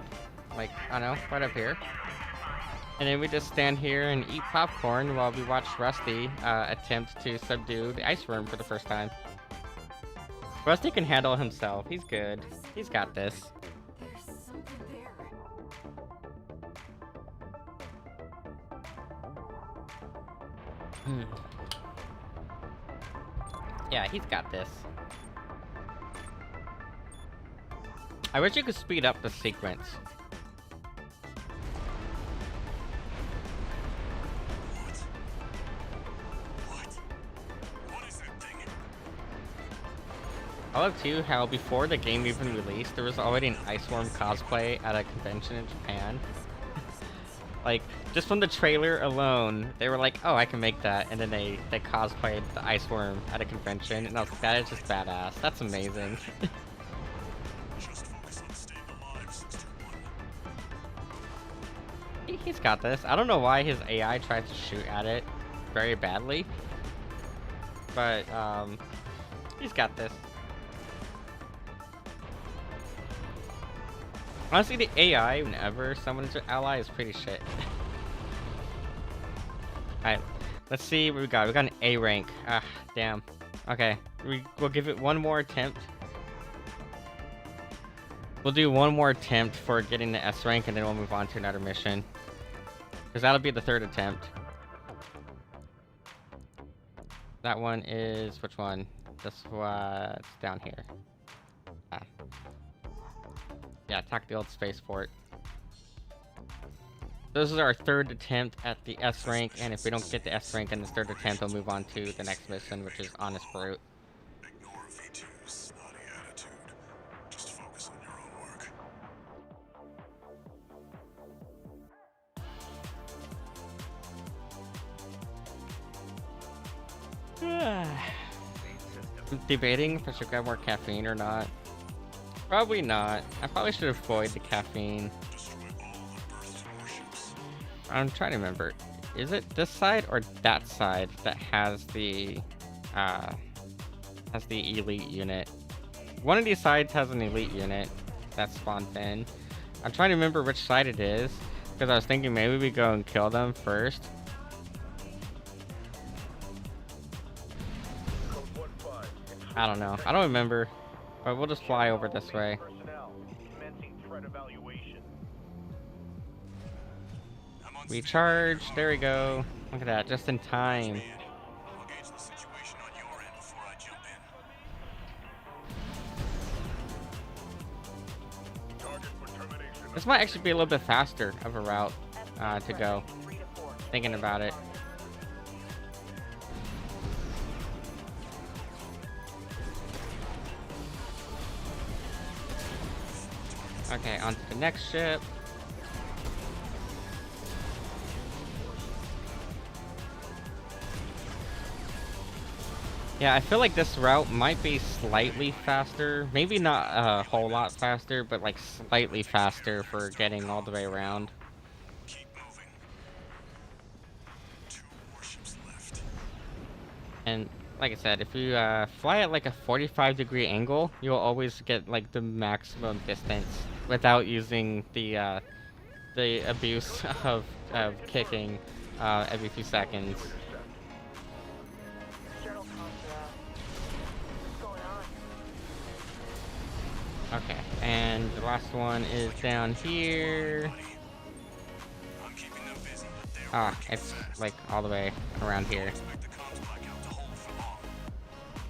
like, I don't know, right up here. And then we just stand here and eat popcorn while we watch Rusty attempt to subdue the ice worm for the first time. Rusty can handle himself. He's good. He's got this. There's something there. Yeah, he's got this. I wish you could speed up the sequence. What is that thing? I love too how before the game even released, there was already an Ice Worm cosplay at a convention in Japan. Like, just from the trailer alone, they were like, oh, I can make that, and then they cosplayed the Ice Worm at a convention, and I was like, that is just badass. That's amazing. Just focus on staying alive, 61. He's got this. I don't know why his AI tries to shoot at it very badly, but he's got this. Honestly, the AI, whenever someone's your ally, is pretty shit. Alright, let's see what we got. We got an A rank. Ah, damn. Okay, we'll give it one more attempt. We'll do one more attempt for getting the S rank, and then we'll move on to another mission. Because that'll be the third attempt. That one is... which one? This one's down here. Ah. Yeah, attack the old spaceport. This is our third attempt at the S rank, and if we don't get the S rank in this third attempt, we'll move on to the next mission, which is Honest Brute. Ignore V2's snotty attitude. Just focus on your own work. I'm debating if I should grab more caffeine or not. Probably not. I probably should avoid the caffeine. Destroy all the burst warships. I'm trying to remember. Is it this side or that side that has the elite unit? One of these sides has an elite unit that spawned in. I'm trying to remember which side it is, because I was thinking maybe we go and kill them first. I don't know. I don't remember. But we'll just fly over this way. Personnel, commencing threat evaluation. I'm on Recharge. There we go. Look at that. Just in time. command. I'll gauge the situation on your end before I jump in. Target for termination. This might actually be a little bit faster of a route to go. Thinking about it. Okay, on to the next ship. Yeah, I feel like this route might be slightly faster. Maybe not a whole lot faster, but like slightly faster for getting all the way around. Keep moving. 2 warships left. And like I said, if you fly at like a 45-degree angle, you'll always get like the maximum distance without using the abuse of kicking every few seconds. External comms are out. What's going on? Okay, and the last one is down here. Ah, it's like all the way around here. Expect the comms blackout to hold for long.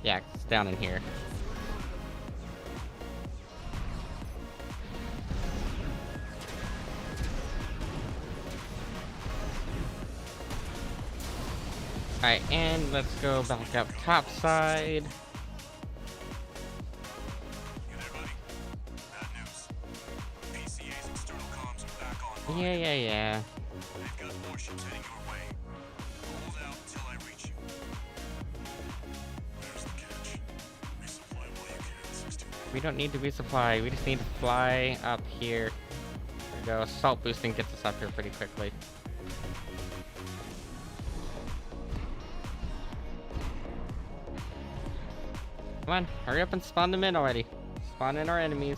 Yeah, it's down in here. Alright, and let's go back up top side. You there, buddy? Bad news. PCA's external comms are back online. Yeah. They've got warships heading your way. Hold out until I reach you. There's the catch. Resupply while you can, 61. We don't need to resupply, we just need to fly up here. There we go. Assault boosting gets us up here pretty quickly. Come on, hurry up and spawn them in already. Spawn in our enemies.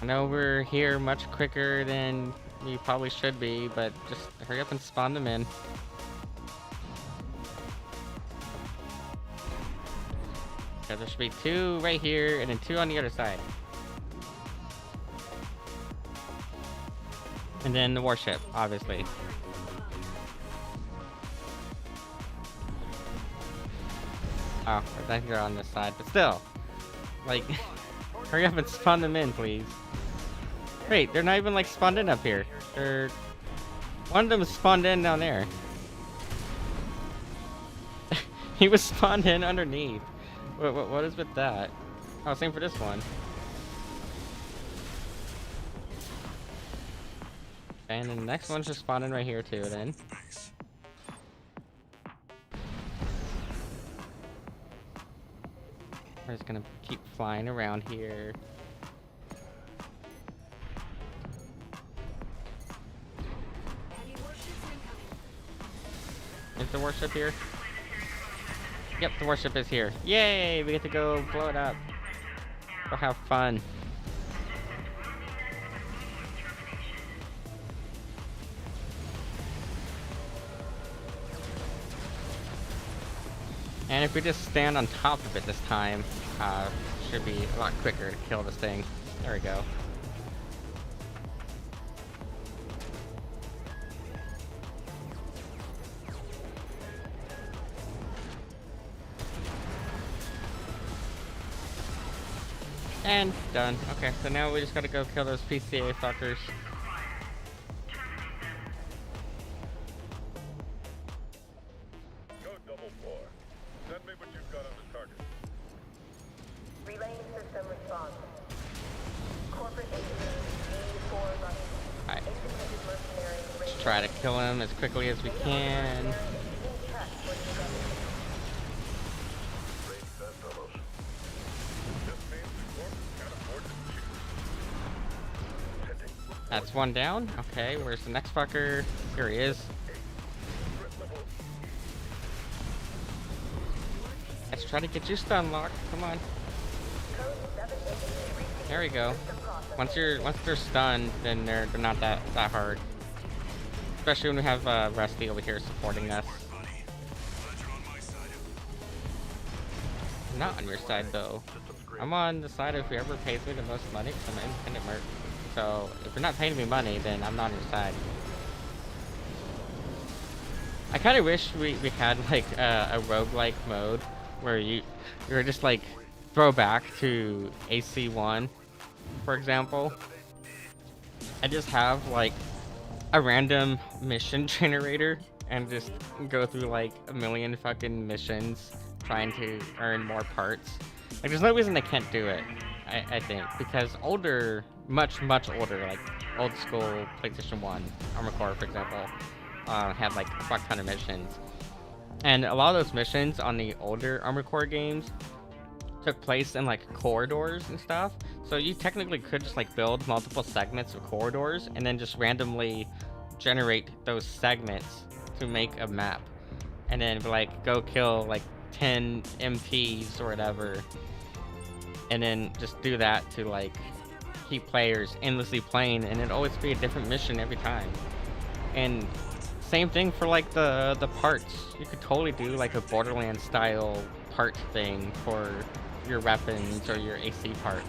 I know we're here much quicker than we probably should be, but just hurry up and spawn them in. Okay, there should be 2 right here, and then 2 on the other side. And then the warship, obviously. Oh, I think they're on this side, but still. Like, hurry up and spawn them in, please. Wait, they're not even like spawned in up here. They're... One of them is spawned in down there. He was spawned in underneath. What is with that? Oh, same for this one. And then the next one's just spawning right here too, then. Base. We're just gonna keep flying around here. Is the warship here? Yep, the warship is here. Yay! We get to go blow it up. Go have fun. And if we just stand on top of it this time, should be a lot quicker to kill this thing. There we go. And done. Okay, so now we just gotta go kill those PCA fuckers. Code 4. Send me what you've got on the target. Relaying system response. Corporate agent E4 running. Alright, Independent mercenary let's try to kill him as quickly as we can. in check for the government. Great bedfellows. This means the corpse can't afford to choose. Sending That's one down. Okay, where's the next fucker? Here he is. threat level. Let's try to get you stun locked. Come on. Code 783. There we go. Once they're stunned, then they're not that hard. Especially when we have Rusty over here supporting us. Buddy, glad you're on my side. I'm not on your side though. I'm on the side of whoever pays me the most money because I'm an independent merc. So if you're not paying me money, then I'm not on your side. I kind of wish we had like a roguelike mode where you were just like throw back to AC1, for example, and just have like a random mission generator and just go through like a million fucking missions trying to earn more parts. Like there's no reason they can't do it, I think, because much older, like old school PlayStation 1, Armored Core, for example, had like a fuck ton of missions. And a lot of those missions on the older Armored Core games took place in like corridors and stuff. So you technically could just like build multiple segments of corridors and then just randomly generate those segments to make a map. And then like go kill like 10 MPs or whatever. And then just do that to like keep players endlessly playing, and it'd always be a different mission every time. And same thing for like the parts. You could totally do like a Borderlands style part thing for your weapons or your AC parts.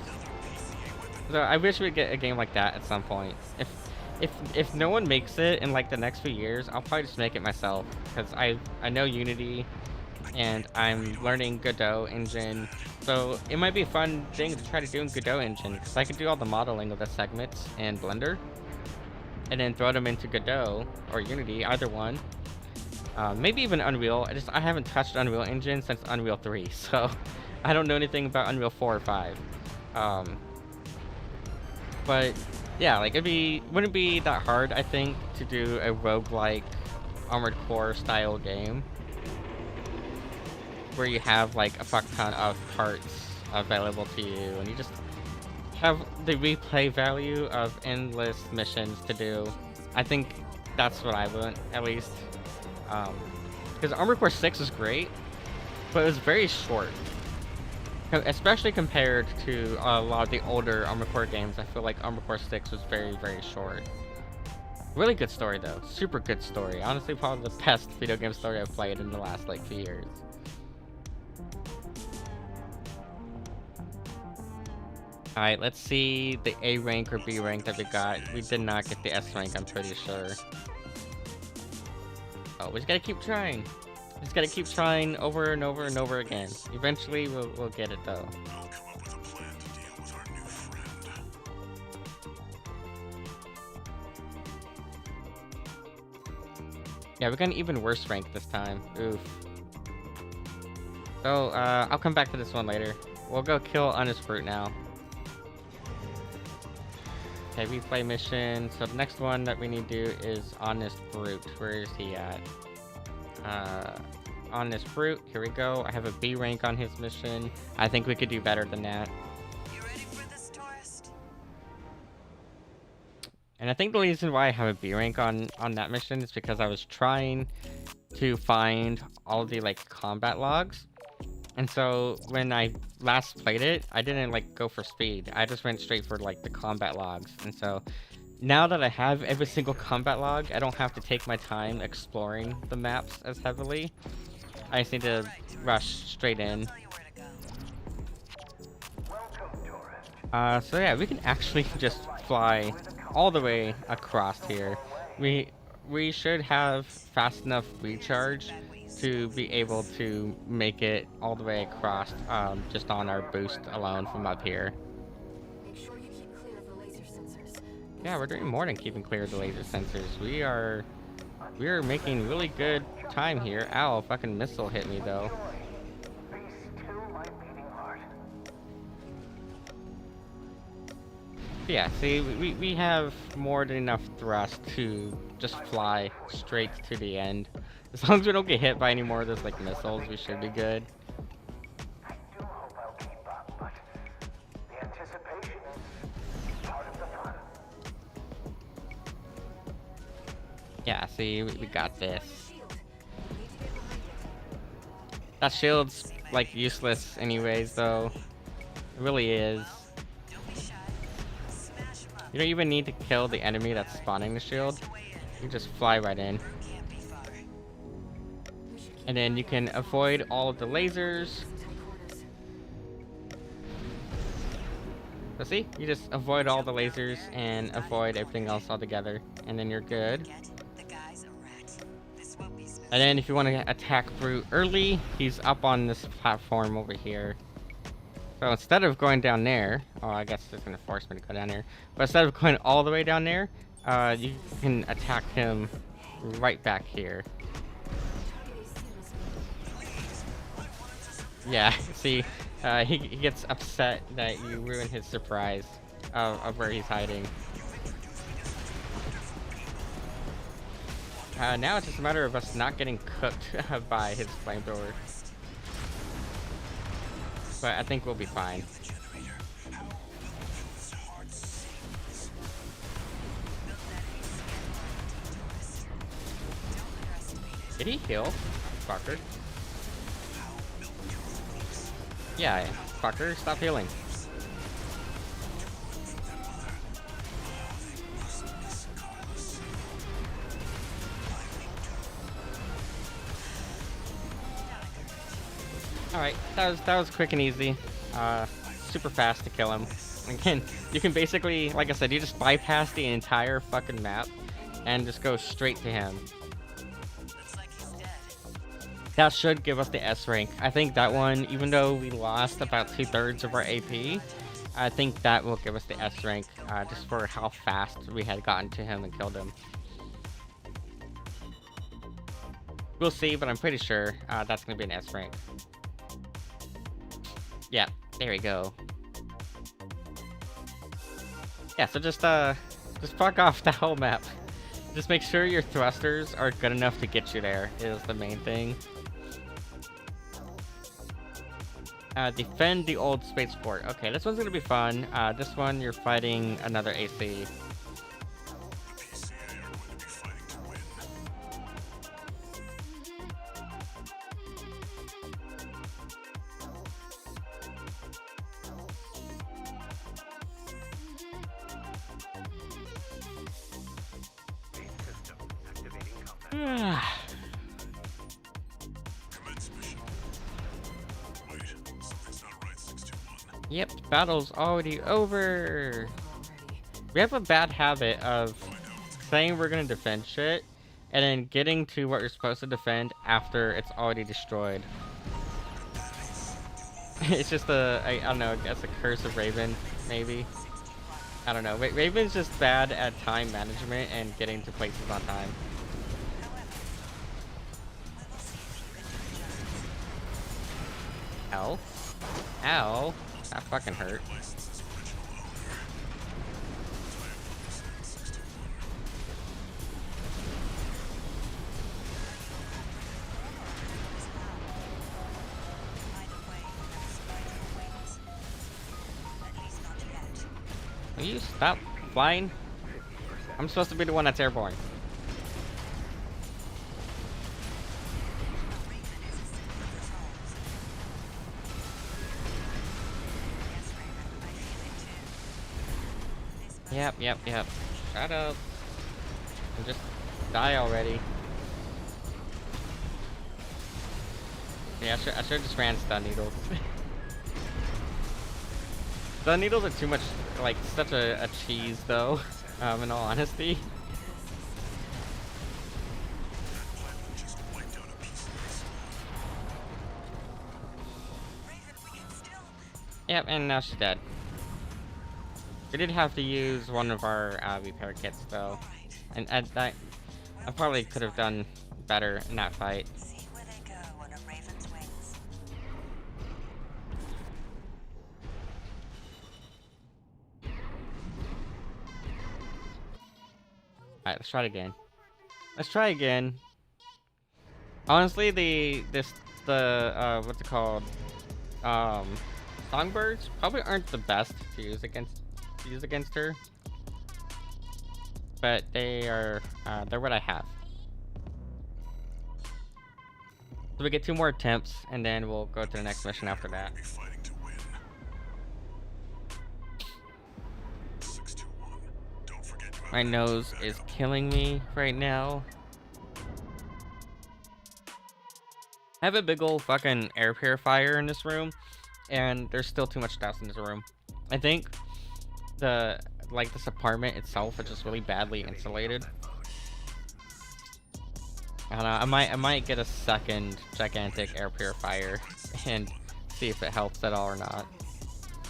So I wish we'd get a game like that at some point. if no one makes it in like the next few years, I'll probably just make it myself because I know Unity, and I'm learning Godot engine, so it might be a fun thing to try to do in Godot engine because I could do all the modeling of the segments in Blender, and then throw them into Godot or Unity, either one. Maybe even Unreal. I haven't touched Unreal Engine since Unreal 3, so I don't know anything about Unreal 4 or 5. But yeah, like wouldn't be that hard, I think, to do a roguelike Armored Core style game where you have like a fuck ton of parts available to you, and you just have the replay value of endless missions to do. I think that's what I want, at least. Because Armored Core 6 is great, but it was very short. Especially compared to a lot of the older Armored Core games, I feel like Armored Core 6 was very, very short. Really good story though, super good story. Honestly, probably the best video game story I've played in the last like few years. Alright, let's see the A rank or B rank that we got. We did not get the S rank, I'm pretty sure. Oh, we just gotta keep trying. Just gotta keep trying over and over and over again. Eventually, we'll get it though. I'll come up with a plan to deal with our new friend. Yeah, we got an even worse rank this time. Oof. So, I'll come back to this one later. We'll go kill Honest Brute now. Okay, replay mission. So the next one that we need to do is Honest Brute. Where is he at? Honest Brute. Here we go. I have a B rank on his mission. I think we could do better than that. You ready for this, tourist? And I think the reason why I have a B rank on that mission is because I was trying to find all the like combat logs. And so when I last played it, I didn't like go for speed. I just went straight for like the combat logs. And so now that I have every single combat log, I don't have to take my time exploring the maps as heavily. I just need to rush straight in. Tell you where to go. So yeah, we can actually just fly all the way across here. We should have fast enough recharge to be able to make it all the way across, just on our boost alone from up here. Make sure you keep clear of the laser sensors. Yeah, we're doing more than keeping clear of the laser sensors. We are making really good time here. Ow, a fucking missile hit me though. Be still my beating heart. Yeah, see, we have more than enough thrust to just fly straight to the end. As long as we don't get hit by any more of those like missiles, we should be good. I do hope I'll keep up, but the anticipation is part of the fun. Yeah, see, we got this. Shield. We need to get behind it. That shield's like useless anyways though. It really is. Don't be shy. Smash 'em up. You don't even need to kill the enemy that's spawning the shield. You just fly right in. Can't be far. We should keep And then you can avoid all of the lasers. tight quarters. So see, you just avoid all the lasers and avoid everything else altogether. And then you're good. Get the guy's a rat. This won't be special. And then if you want to attack Brute early, he's up on this platform over here. So instead of going down there, oh, I guess it's gonna force me to go down there. But instead of going all the way down there, you can attack him right back here. Target AC must be Yeah, see, he gets upset that you ruin his surprise of where he's hiding. Now it's just a matter of us not getting cooked by his flamethrower. But I think we'll be fine. Did he heal? Fucker. Yeah, fucker, stop healing. Alright, that was quick and easy. super fast to kill him. Again, you can basically, like I said, you just bypass the entire fucking map and just go straight to him. Looks like he's dead. That should give us the S rank. I think that one, even though we lost about 2/3 of our AP, I think that will give us the S rank, just for how fast we had gotten to him and killed him. We'll see, but I'm pretty sure that's gonna be an S rank. Yeah, there we go. Yeah, so just fuck off the whole map. Just make sure your thrusters are good enough to get you there, is the main thing. Defend the old spaceport. Okay, this one's gonna be fun. This one you're fighting another AC. The PCA are going to be fighting to win. Main system activating combat. Commence mission. Wait, something's not right, 621. Yep, battle's already over. Already. We have a bad habit of saying we're gonna defend shit, and then getting to what you're supposed to defend after it's already destroyed. It's just I don't know, I guess a curse of Raven, maybe. I don't know. Raven's just bad at time management and getting to places on time. Ow. Ow. That fucking hurt. License's original owner. Diablo 621. Either way, never spider wings. At least not yet. Will you stop flying? I'm supposed to be the one that's airborne. Raven is assisting with resolves. Yes, Raven, I feel it too. This Yep. Shut up. And just die already. Yeah, I should just ran stun needles. Stun needles are too much, like, such a cheese, though, in all honesty. Pilot just wiped out a PCA squad. Raven, we can still. Yep, and now she's dead. We did have to use one of our repair kits, though. Alright. And I probably could have done better in that fight. See where they go on a Raven's wings. Alright, let's try it again. Let's try again. Honestly, what's it called? Songbirds probably aren't the best to use against her. But they're what I have. So we get 2 more attempts, and then we'll go to the next mission after that. Be fighting to win. 621. Don't forget you have My an nose active is backup. killing me right now. I have a big old fucking air purifier in this room, and there's still too much dust in this room. I think this apartment itself is just really badly insulated. I don't know. I might get a second gigantic air purifier and see if it helps at all or not.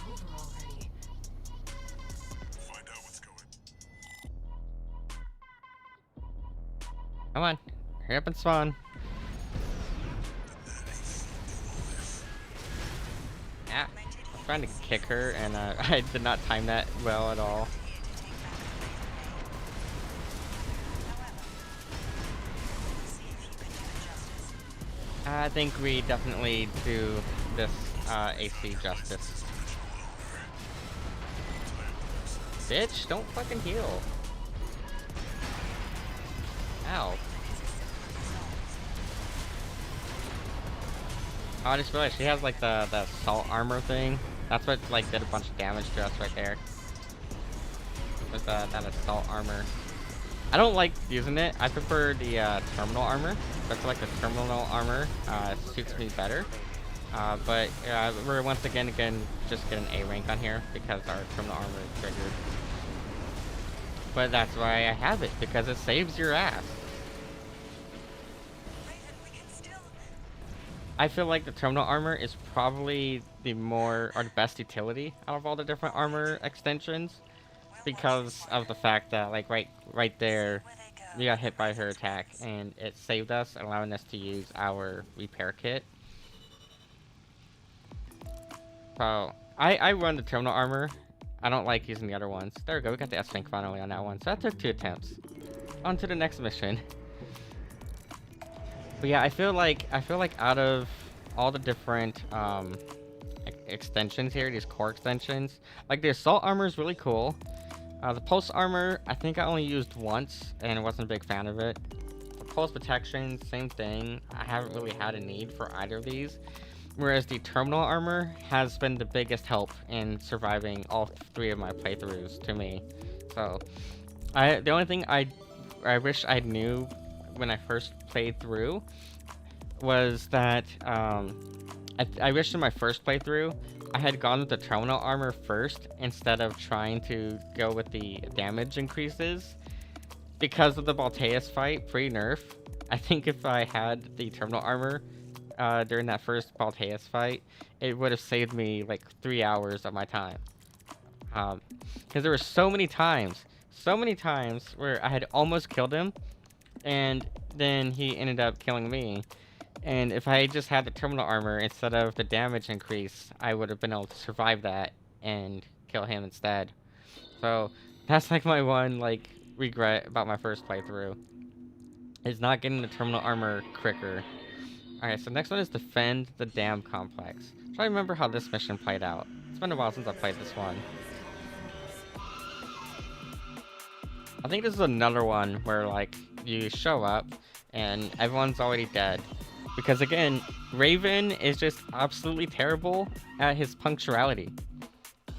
Over already. Find out what's going. Come on, hurry up and spawn. Ah, I'm trying to kick her, and I did not time that well at all. I think we definitely do this AC justice. Bitch, don't fucking heal. Ow. Oh, I just realized she has like the assault armor thing. That's what like did a bunch of damage to us right there. With that assault armor. I don't like using it. I prefer the terminal armor. I feel like the terminal armor suits me better. But we're once again just get an A rank on here because our terminal armor is triggered. But that's why I have it, because it saves your ass. Raven, we can still. I feel like the terminal armor is probably the best utility out of all the different armor extensions, because of the fact that like right there, we got hit by her attack and it saved us, allowing us to use our repair kit. So I run the terminal armor. I don't like using the other ones. There we go. We got the S-Rank finally on that one. So that took 2 attempts. On to the next mission. But yeah, I feel like out of all the different extensions here, these core extensions, like the assault armor is really cool. The pulse armor, I think I only used once and wasn't a big fan of it. The pulse protection, same thing. I haven't really had a need for either of these. Whereas the terminal armor has been the biggest help in surviving all 3 of my playthroughs to me. So, the only thing I wish I knew when I first played through was that I wish in my first playthrough I had gone with the terminal armor first instead of trying to go with the damage increases. Because of the Balteus fight pre-nerf, I think if I had the terminal armor during that first Balteus fight, it would have saved me like 3 hours of my time. Because there were so many times where I had almost killed him, and then he ended up killing me. And if I just had the terminal armor instead of the damage increase, I would have been able to survive that and kill him instead. So that's like my one like regret about my first playthrough, is not getting the terminal armor quicker. Alright, so next one is defend the dam complex. Try to remember how this mission played out. It's been a while since I played this one. I think this is another one where like you show up and everyone's already dead. Because again, Raven is just absolutely terrible at his punctuality.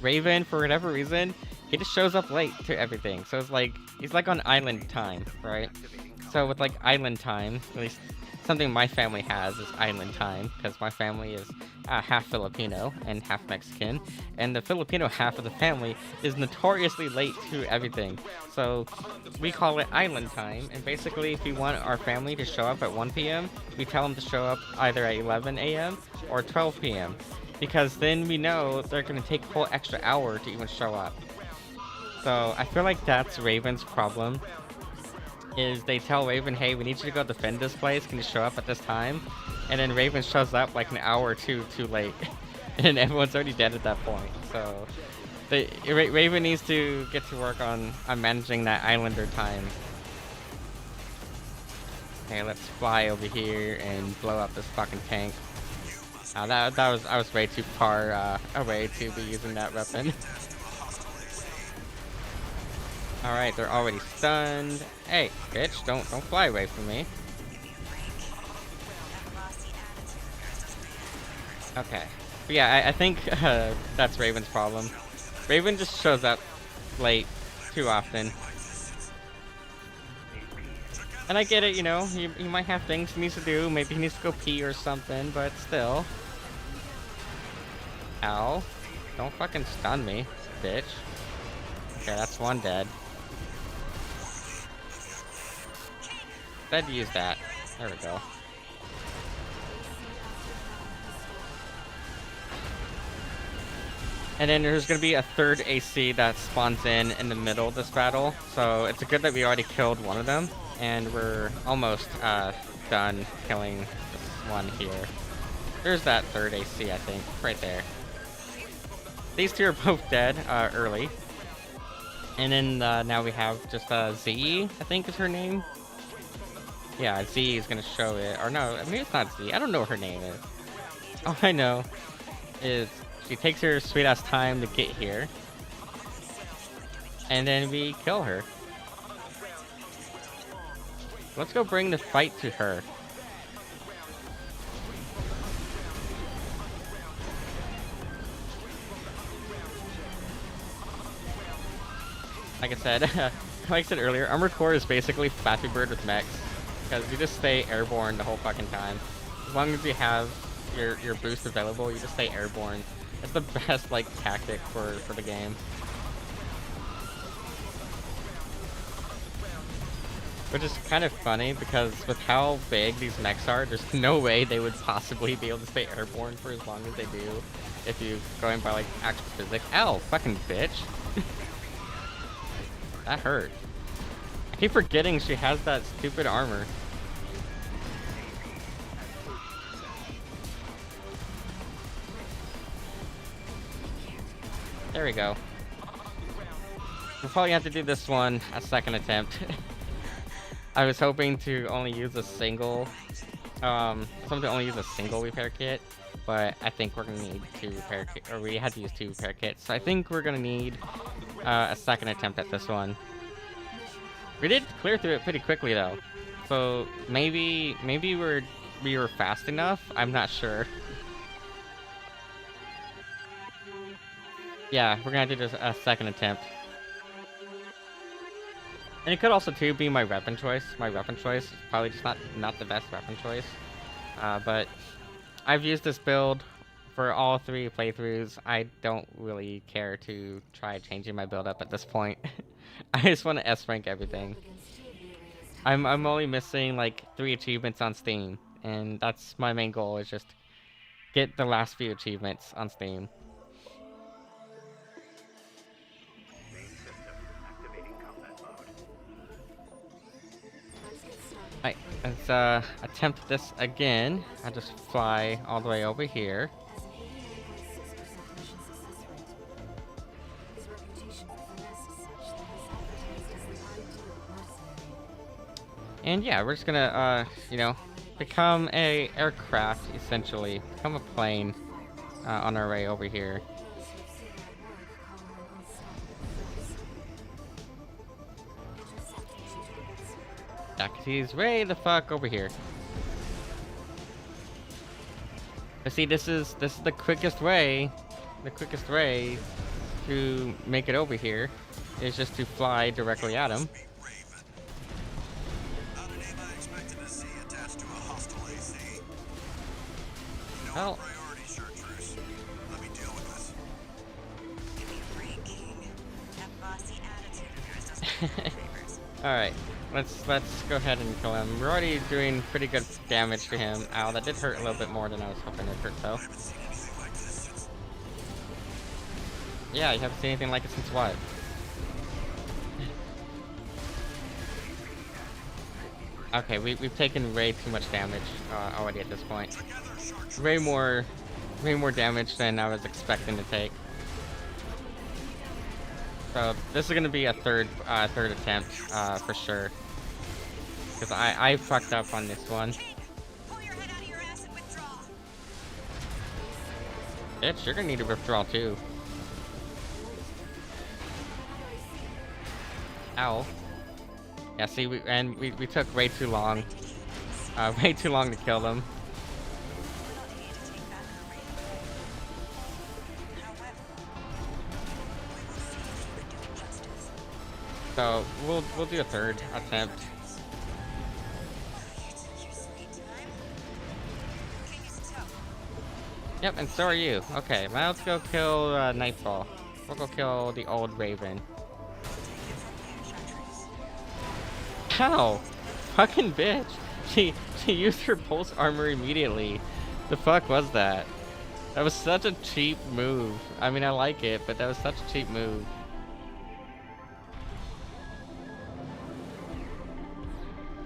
Raven, for whatever reason, he just shows up late to everything. So it's like, he's like on island time, right? So with like island time, at least something my family has is island time, because my family is half Filipino and half Mexican, and the Filipino half of the family is notoriously late to everything. So we call it island time, and basically if we want our family to show up at 1 p.m., we tell them to show up either at 11 a.m. or 12 p.m. because then we know they're going to take a whole extra hour to even show up. So I feel like that's Raven's problem. Is they tell Raven, hey, we need you to go defend this place, can you show up at this time? And then Raven shows up like an hour or two too late. And everyone's already dead at that point. So Raven needs to get to work on managing that islander time. Okay, let's fly over here and blow up this fucking tank. I was way too far away to be using that weapon. Alright, they're already stunned. Hey, bitch, don't fly away from me. Okay. But yeah, I think that's Raven's problem. Raven just shows up late too often. And I get it, you know, he might have things he needs to do. Maybe he needs to go pee or something, but still. Ow. Don't fucking stun me, bitch. Okay, that's one dead. Glad to use that. There we go. And then there's going to be a third AC that spawns in the middle of this battle. So it's good that we already killed one of them. And we're almost done killing this one here. There's that third AC, I think. Right there. These two are both dead early. And then now we have just Z, I think is her name. Yeah, Z is going to show it. Or no, maybe it's not Z. I don't know what her name is. All I know is she takes her sweet ass time to get here. And then we kill her. Let's go bring the fight to her. Like I said earlier, Armored Core is basically Flappy Bird with mechs. Because you just stay airborne the whole fucking time. As long as you have your boost available, you just stay airborne. It's the best like tactic for the game. Which is kind of funny because with how big these mechs are, there's no way they would possibly be able to stay airborne for as long as they do if you going by like actual physics. Ow, fucking bitch. That hurt. I keep forgetting she has that stupid armor. There we go. We'll probably have to do this one a second attempt. I was hoping to only use a single, repair kit, but I think we're gonna need 2 repair kit, or we had to use 2 repair kits. So I think we're gonna need a second attempt at this one. We did clear through it pretty quickly though, so maybe we were fast enough. I'm not sure. Yeah, we're gonna do this a second attempt. And it could also too be my weapon choice. My weapon choice is probably just not the best weapon choice. But I've used this build for all 3 playthroughs. I don't really care to try changing my build up at this point. I just want to S rank everything. I'm only missing like 3 achievements on Steam, and that's my main goal, is just get the last few achievements on Steam. Alright, let's attempt this again. I'll just fly all the way over here. And yeah, we're just gonna, you know, become a aircraft, essentially. Become a plane on our way over here. Yeah, 'cause he's way the fuck over here. But see, this is the quickest way. The quickest way to make it over here is just to fly directly at him. Not a name I expected to see attached to a hostile AC. You know Well. our priority, Chartreuse. Let me deal with this. Give me a break, King. That bossy attitude of yours doesn't do me favors. All right, let's go ahead and kill him. We're already doing pretty good damage to him. Ow, that did hurt a little bit more than I was hoping it hurt though. I haven't seen anything like this since. Yeah, you haven't seen anything like it since what? Okay, we've taken way too much damage already at this point. Together, Chartreuse. Way more damage than I was expecting to take. So this is gonna be a third attempt for sure. Because I fucked up on this one. King, pull your head out of your ass and withdraw. Bitch, you're gonna need to withdraw too. Ow. Yeah, see, we took way too long. Way too long to kill them. We don't need to take back our reign. However, we will see if you can do it justice. So we'll do a third attempt. You took your sweet time. King is tough. Yep, and so are you. Okay, now let's go kill Nightfall. We'll go kill the old Raven. Take it from you, Chartreuse. How? Fucking bitch. She used her pulse armor immediately. The fuck was that? That was such a cheap move. I mean, I like it, but that was such a cheap move.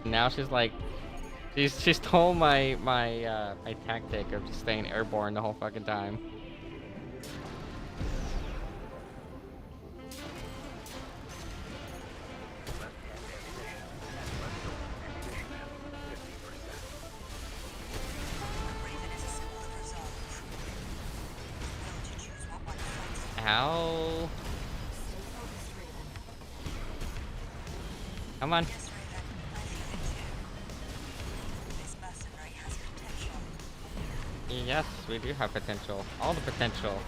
Now she's like, she stole my tactic of just staying airborne the whole fucking time. Raven is a symbol of resolve. Will to choose what one to fight for. Ow. Come on. Yes, Raven, I feel it too. This mercenary has potential. Yes, we do have potential. All the potential.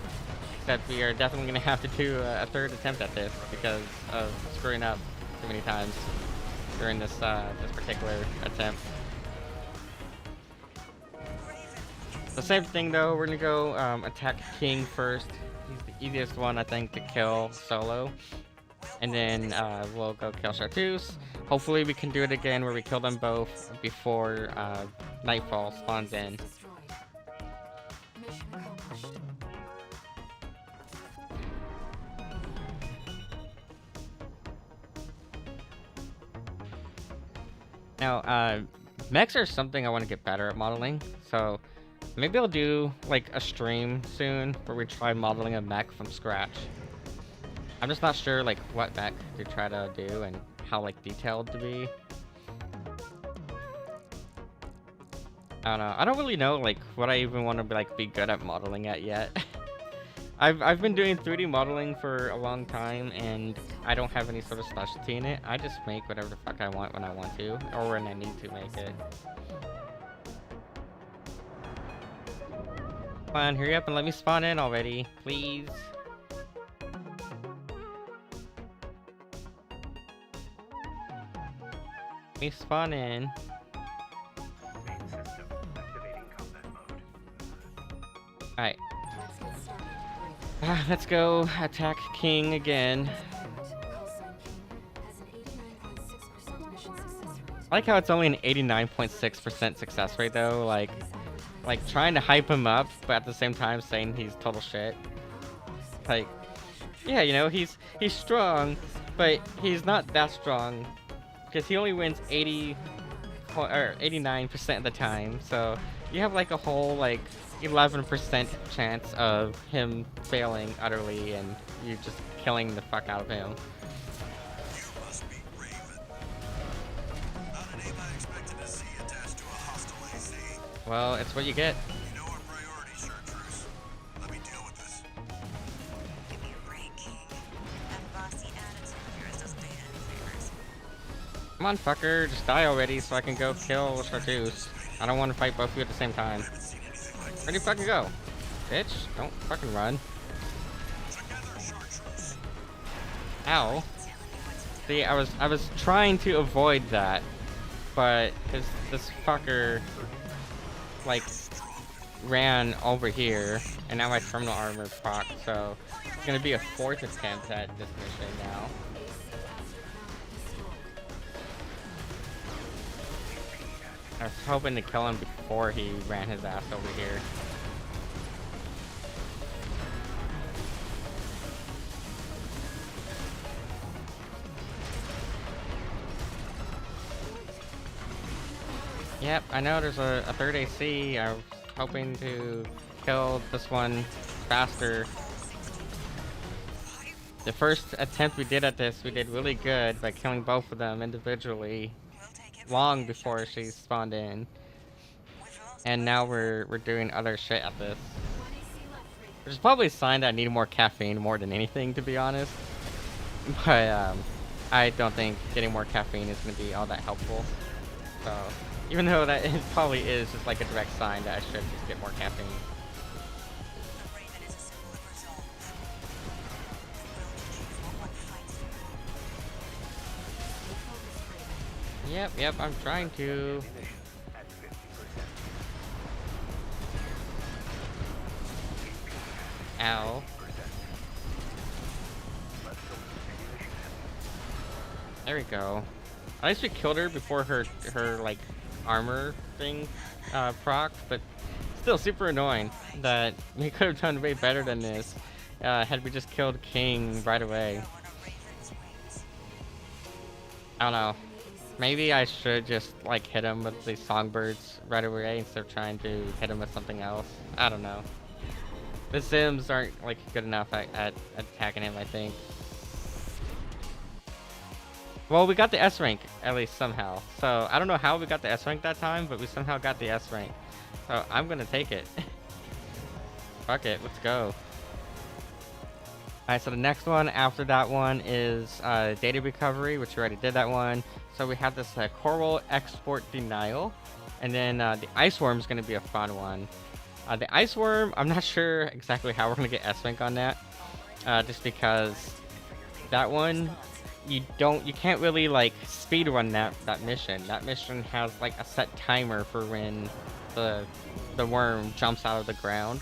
Except we are definitely going to have to do a third attempt at this because of screwing up too many times during this particular attempt. Raven, you can The same thing though, we're gonna go attack King first. He's the easiest one I think to kill solo. And then we'll go kill Chartreuse. Hopefully we can do it again where we kill them both before Nightfall spawns in. Destroyed. Mission accomplished. Now, mechs are something I want to get better at modeling, so maybe I'll do like a stream soon where we try modeling a mech from scratch. I'm just not sure like what mech to try to do and how like detailed to be. I don't know. I don't really know like what I even want to be good at modeling at yet. I've been doing 3D modeling for a long time and I don't have any sort of specialty in it. I just make whatever the fuck I want when I want to or when I need to make it. Come on, hurry up and let me spawn in already, please. Let me spawn in. Main system activating combat mode. Alright. Let's get started. Let's go attack King again. Callsign King has an 89.6% mission success rate. I like how it's only an 89.6% success rate though, like trying to hype him up, but at the same time saying he's total shit. Like, yeah, you know, he's strong, but he's not that strong because he only wins 89% of the time. So you have like a whole like 11% chance of him failing utterly and you just killing the fuck out of him. You must be Raven. Not a name I expected to see attached to a hostile AC. Well, it's what you get. You know our priorities, Chartreuse. Let me deal with this. Give me a break, King. That bossy attitude of yours doesn't do you any favors. Come on, fucker, just die already so I can go kill Chartreuse. I don't want to fight both of you at the same time. Ready, fucking go. Bitch, don't fucking run. Together, Chartreuse. Ow. See, I was trying to avoid that, but this fucker like ran over here, and now my terminal armor proc, so it's gonna be a 4th attempt at this mission now. I was hoping to kill him before he ran his ass over here. Yep, I know there's a 3rd AC. I was hoping to kill this one faster. The first attempt we did at this, we did really good by killing both of them individually, We'll take it long from here, before she Chartreuse. spawned in. We've lost And now we're doing other shit at this. Which is probably a sign that I need more caffeine more than anything, to be honest. But I don't think getting more caffeine is going to be all that helpful. So, even though that it probably is just like a direct sign that I should just get more caffeine. Raven is a symbol of resolve. We'll choose what one fights for. Yep, I'm trying to. At 50%. Ow. There we go. At least we killed her before her like armor thing proc, but still super annoying that we could have done way better than this had we just killed King right away. Go on a Raven's wings. I don't know. Maybe I should just like hit him with the songbirds right away instead of trying to hit him with something else. I don't know. The Sims aren't like good enough at attacking him, I think. Well, we got the S rank at least somehow. So I don't know how we got the S rank that time, but we somehow got the S rank. So I'm gonna take it. Fuck it, let's go. Alright, so the next one after that one is data recovery, which we already did that one. So we have this Coral export denial, and then the ice worm is going to be a fun one. The ice worm, I'm not sure exactly how we're going to get S rank on that, just because that one you can't really like speed run that mission. That mission has like a set timer for when the the worm jumps out of the ground.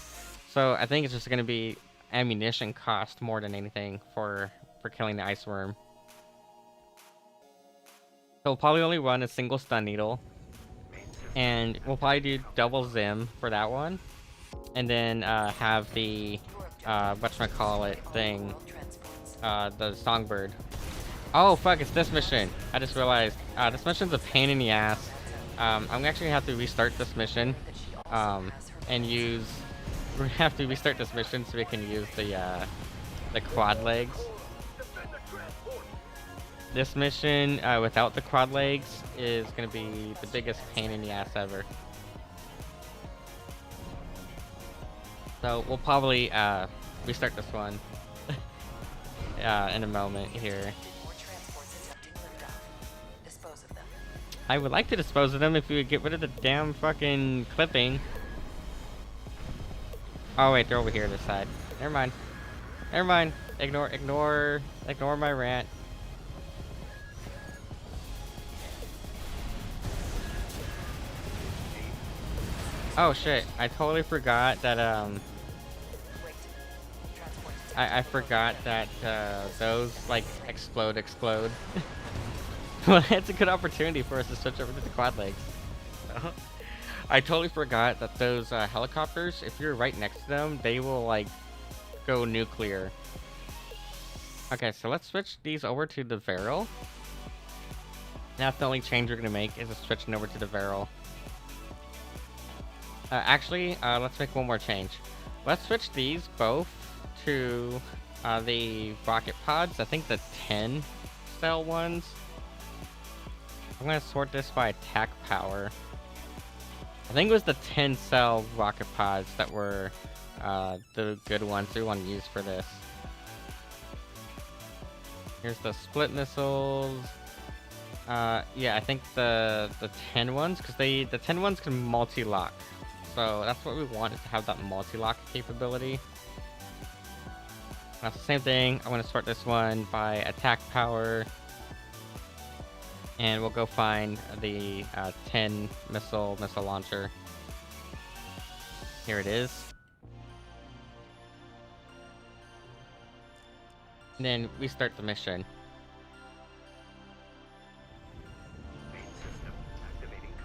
So I think it's just gonna be ammunition cost more than anything for killing the ice worm. So we'll probably only run a single stun needle, and we'll probably do double Zim for that one, and then have the whatchamacallit thing, the Songbird. Oh fuck, it's this mission. I just realized this mission's a pain in the ass. I'm actually gonna have to restart this mission, and use. We're gonna have to restart this mission so we can use the quad legs. This mission without the quad legs is gonna be the biggest pain in the ass ever. So we'll probably restart this one in a moment here. I would like to dispose of them if we would get rid of the damn fucking clipping. Oh wait, they're over here this side. Never mind. Never mind. Ignore my rant. Oh shit, I totally forgot that I forgot that those like explode. Well, it's a good opportunity for us to switch over to the quad legs. I totally forgot that those helicopters, if you're right next to them, they will like go nuclear. Okay, so let's switch these over to the Varel. That's the only change we're gonna make, is just switching over to the Varel. Actually, let's make one more change. Let's switch these both to the rocket pods. I think the 10 cell ones. I'm gonna sort this by attack power. I think it was the 10 cell rocket pods that were the good ones we want to use for this. Here's the split missiles. Yeah, I think the 10 ones, because the 10 ones can multi-lock. So that's what we want, is to have that multi-lock capability. That's the same thing. I'm going to sort this one by attack power. And we'll go find the 10 missile launcher. Here it is. And then we start the mission.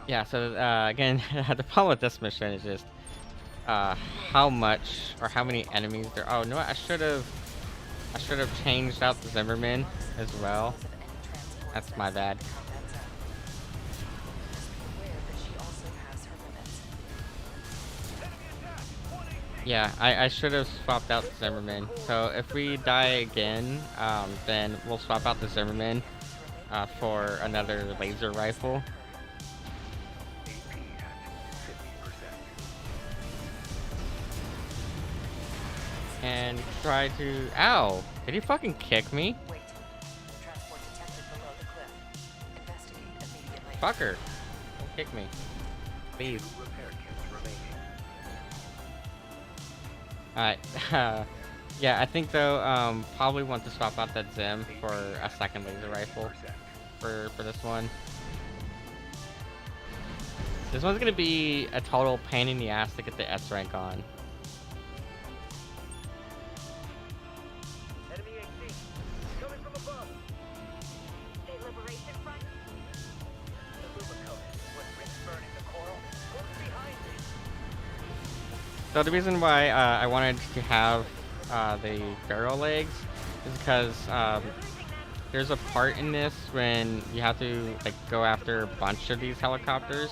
Yeah, so again, the problem with this mission is just how much or how many enemies there. Oh no, I should have changed out the Zimmerman as well. That's my bad. Yeah, I should have swapped out the Zimmerman. So if we die again, then we'll swap out the Zimmerman for another laser rifle. And try to... Ow! Did he fucking kick me? Fucker! Don't kick me. Please. Alright. Yeah, I think though, probably want to swap out that Zim for a second laser rifle for this one. This one's gonna be a total pain in the ass to get the S rank on. So the reason why I wanted to have the barrel legs is because there's a part in this when you have to like go after a bunch of these helicopters,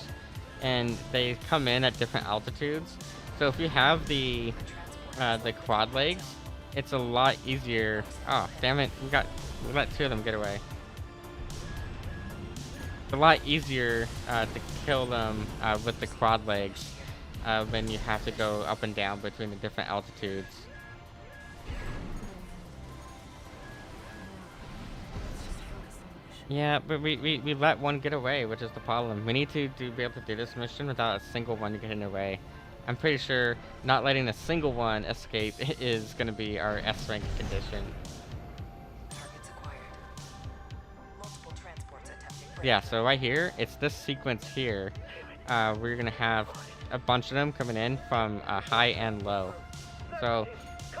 and they come in at different altitudes. So if you have the quad legs, it's a lot easier. Oh damn it, we let two of them get away. It's a lot easier to kill them with the quad legs. When you have to go up and down between the different altitudes. Yeah, but we let one get away, which is the problem. We need to be able to do this mission without a single one getting away. I'm pretty sure not letting a single one escape is going to be our S rank condition. Yeah, so right here, it's this sequence here. We're going to have a bunch of them coming in from high and low. So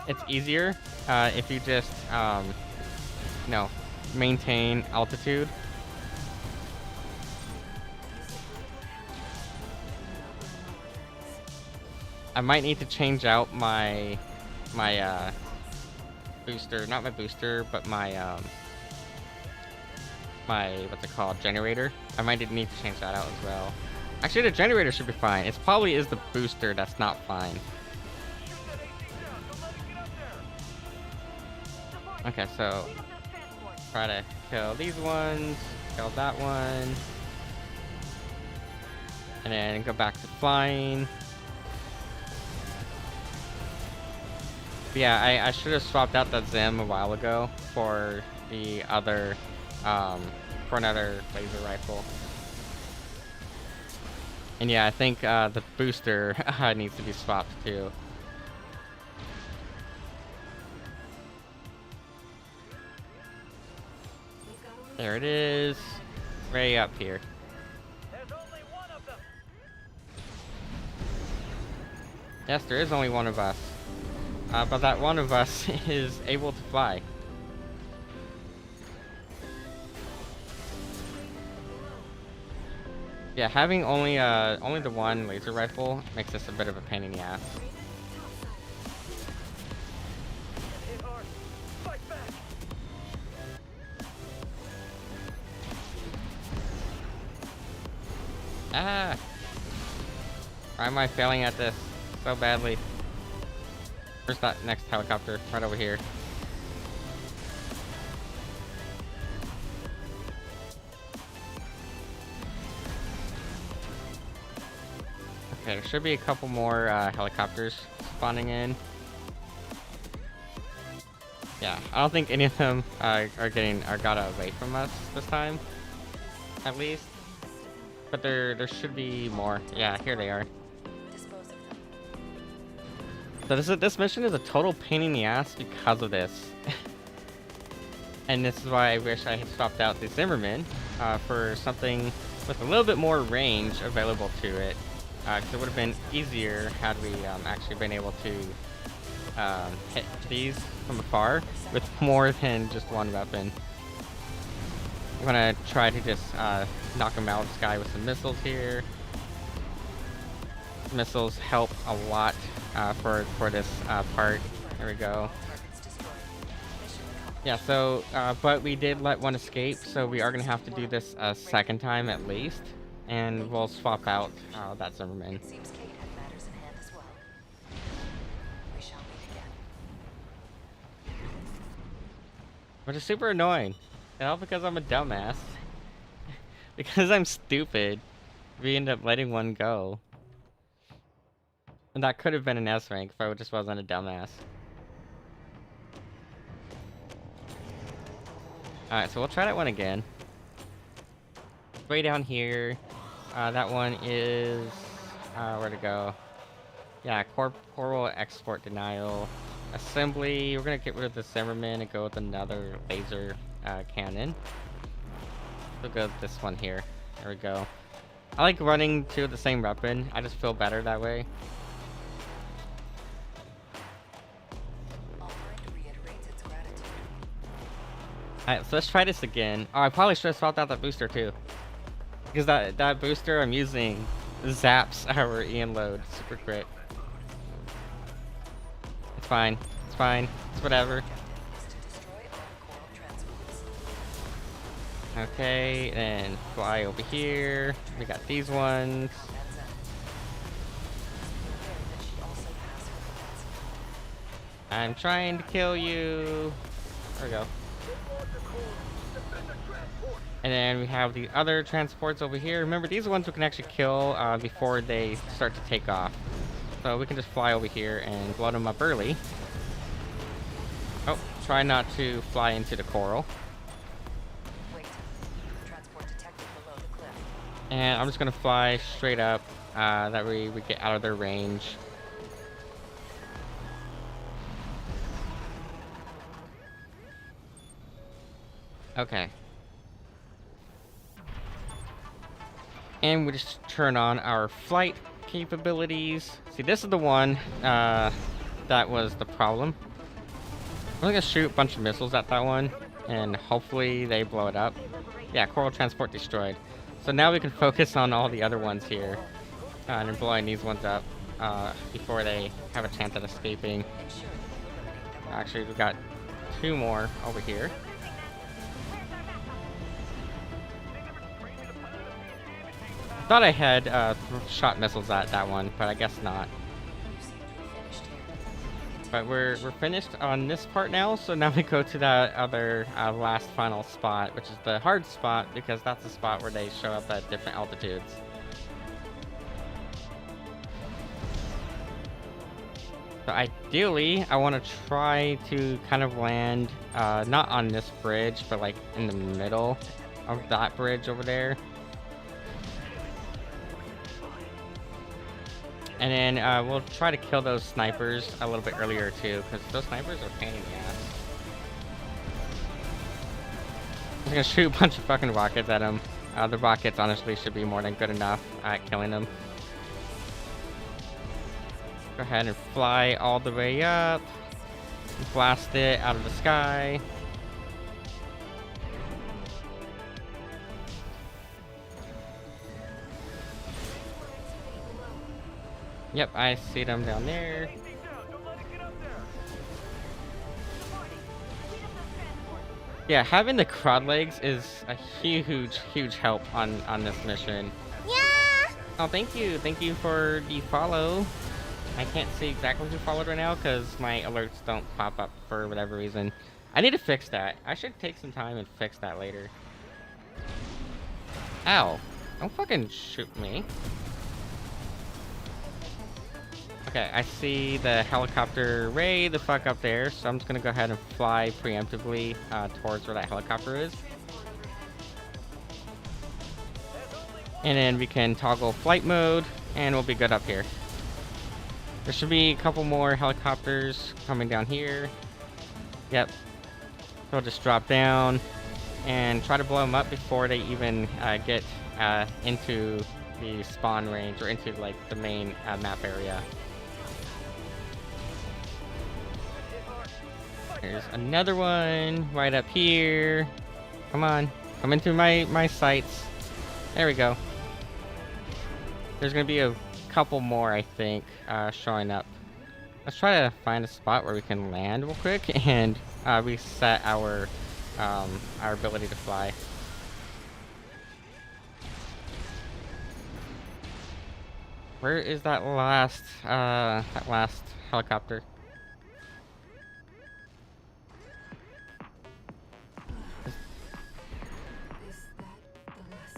it's easier if you just, you know, maintain altitude. I might need to change out my booster, not my booster, but my what's it called, generator. I might need to change that out as well. Actually, the generator should be fine. It probably is the booster that's not fine. Okay, so try to kill these ones, kill that one, and then go back to flying. But yeah, I should have swapped out that Zim a while ago for the other, for another laser rifle. And yeah, I think the booster needs to be swapped too. There it is, way up here. Yes, there is only one of us. But that one of us is able to fly. Yeah, having only the one laser rifle makes this a bit of a pain in the ass. Ah! Why am I failing at this so badly? Where's that next helicopter? Right over here. Okay, there should be a couple more helicopters spawning in. Yeah, I don't think any of them are got away from us this time, at least. But there should be more. Yeah, here they are. So this mission is a total pain in the ass because of this. And this is why I wish I had swapped out the Zimmerman for something with a little bit more range available to it. Because it would have been easier had we actually been able to hit these from afar with more than just one weapon. I'm gonna try to just knock him out of the sky with some missiles here. Missiles help a lot for this part. There we go. Yeah, so but we did let one escape, so we are gonna have to do this a second time at least, and we'll swap out that Zimmerman. Seems Kate had matters in hand as well. We shall meet again. Which is super annoying. And all because I'm a dumbass. Because I'm stupid, we end up letting one go. And that could have been an S rank if I just wasn't a dumbass. Alright, so we'll try that one again. Way down here. That one is... where to go? Yeah, Corporal Export Denial. Assembly. We're gonna get rid of the Zimmerman and go with another laser cannon. We'll go with this one here. There we go. I like running two of the same weapon. I just feel better that way. Alright, so let's try this again. Oh, I probably should have swapped out that booster too. Because that booster I'm using zaps our Ian load super quick. It's fine. It's fine. It's whatever. Okay, and fly over here. We got these ones. I'm trying to kill you. There we go. And then we have the other transports over here. Remember, these are ones we can actually kill before they start to take off. So we can just fly over here and blow them up early. Oh, try not to fly into the coral. And I'm just gonna fly straight up, that way we get out of their range. Okay. And we just turn on our flight capabilities. See, this is the one that was the problem. I'm gonna shoot a bunch of missiles at that one, and hopefully they blow it up. Yeah, coral transport destroyed. So now we can focus on all the other ones here, and blowing these ones up before they have a chance at escaping. Actually, we've got 2 more over here. Thought I had shot missiles at that one, but I guess not. But we're finished on this part now, so now we go to that other last final spot, which is the hard spot, because that's the spot where they show up at different altitudes. So ideally, I want to try to kind of land not on this bridge, but like in the middle of that bridge over there. And then we'll try to kill those snipers a little bit earlier too, because those snipers are a pain in the ass. I'm gonna shoot a bunch of fucking rockets at them. The rockets honestly should be more than good enough at killing them. Go ahead and fly all the way up. Blast it out of the sky. Yep, I see them down there. Yeah, having the crowd legs is a huge help on this mission. Yeah. Oh, thank you for the follow. I can't see exactly who followed right now because my alerts don't pop up for whatever reason. I need to fix that. I should take some time and fix that later. Ow! Don't fucking shoot me. Okay, I see the helicopter way the fuck up there, so I'm just gonna go ahead and fly preemptively towards where that helicopter is. And then we can toggle flight mode, and we'll be good up here. There should be a couple more helicopters coming down here. Yep. So we'll just drop down and try to blow them up before they even get into the spawn range or into like the main map area. There's another one right up here. Come on, come into my sights. There we go. There's gonna be a couple more, I think, showing up. Let's try to find a spot where we can land real quick and reset our ability to fly. Where is that last helicopter?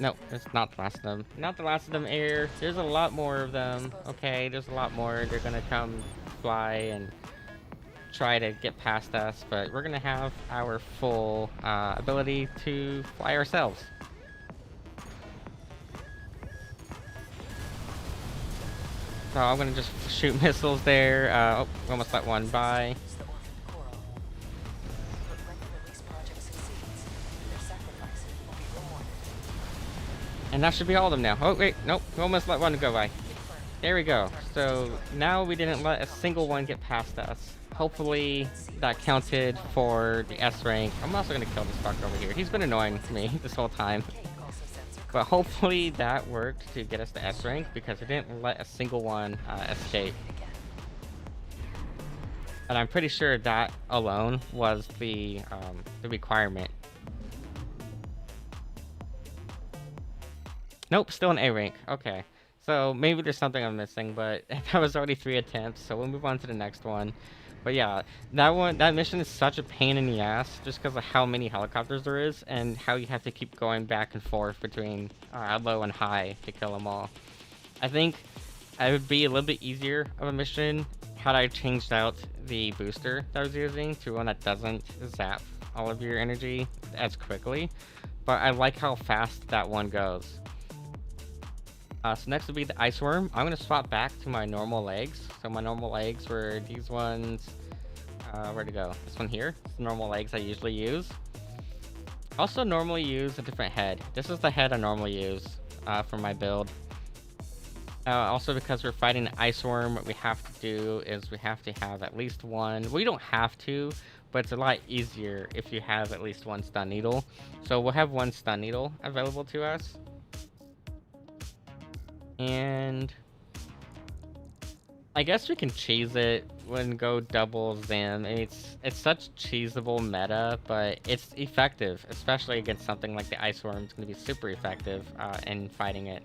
No, it's not the last of them. Not the last of them, Air. There's a lot more of them. Okay, there's a lot more. They're gonna come fly and try to get past us, but we're gonna have our full ability to fly ourselves. So I'm gonna just shoot missiles there. Oh, we almost let one by. And that should be all of them now. Oh, wait, nope. We almost let one go by. There we go. So now we didn't let a single one get past us. Hopefully that counted for the S rank. I'm also going to kill this fucker over here. He's been annoying me this whole time. But hopefully that worked to get us to S rank because it didn't let a single one escape. And I'm pretty sure that alone was the requirement. Nope, still an A rank. Okay. So maybe there's something I'm missing, but that was already 3 attempts, so we'll move on to the next one. But yeah, that mission is such a pain in the ass just because of how many helicopters there is and how you have to keep going back and forth between low and high to kill them all. I think it would be a little bit easier of a mission had I changed out the booster that I was using to one that doesn't zap all of your energy as quickly. But I like how fast that one goes. So next will be the ice worm. I'm going to swap back to my normal legs. So my normal legs were these ones. Where to go? This one here. It's the normal legs I usually use. Also normally use a different head. This is the head I normally use for my build. Also, because we're fighting an ice worm, what we have to do is we have to have at least one. Well, you don't have to, but it's a lot easier if you have at least one stun needle. So we'll have one stun needle available to us. And I guess we can cheese it and go double Zim. I mean, it's such cheesable meta, but it's effective, especially against something like the ice worm. It's going to be super effective in fighting it.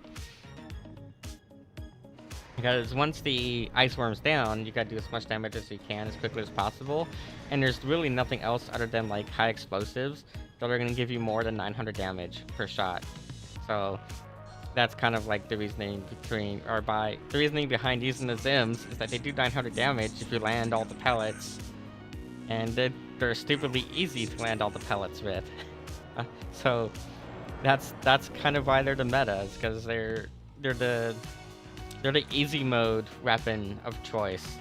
Because once the ice worm's down, you gotta do as much damage as you can as quickly as possible. And there's really nothing else other than like high explosives that are gonna give you more than 900 damage per shot. So that's kind of like the reasoning behind using the Zims is that they do 900 damage if you land all the pellets. And they're stupidly easy to land all the pellets with. So that's kind of why they're the meta, is because they're the easy mode weapon of choice,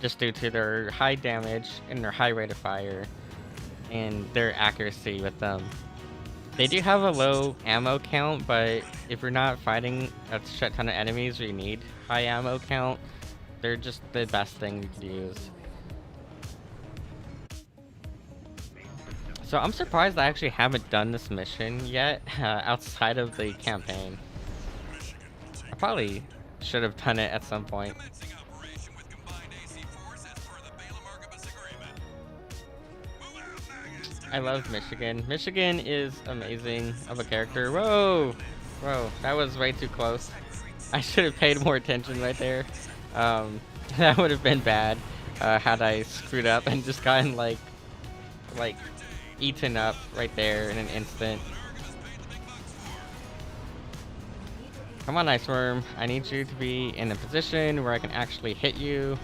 just due to their high damage and their high rate of fire and their accuracy with them. They do have a low ammo count, but if you're not fighting a shit ton of enemies where you need high ammo count, they're just the best thing you could use. So I'm surprised I actually haven't done this mission yet outside of the campaign. I probably should have done it at some point. I love Michigan. Michigan is amazing of a character. Whoa! Whoa, that was way too close. I should have paid more attention right there. That would have been bad had I screwed up and just gotten like eaten up right there in an instant. Come on, Ice Worm. I need you to be in a position where I can actually hit you.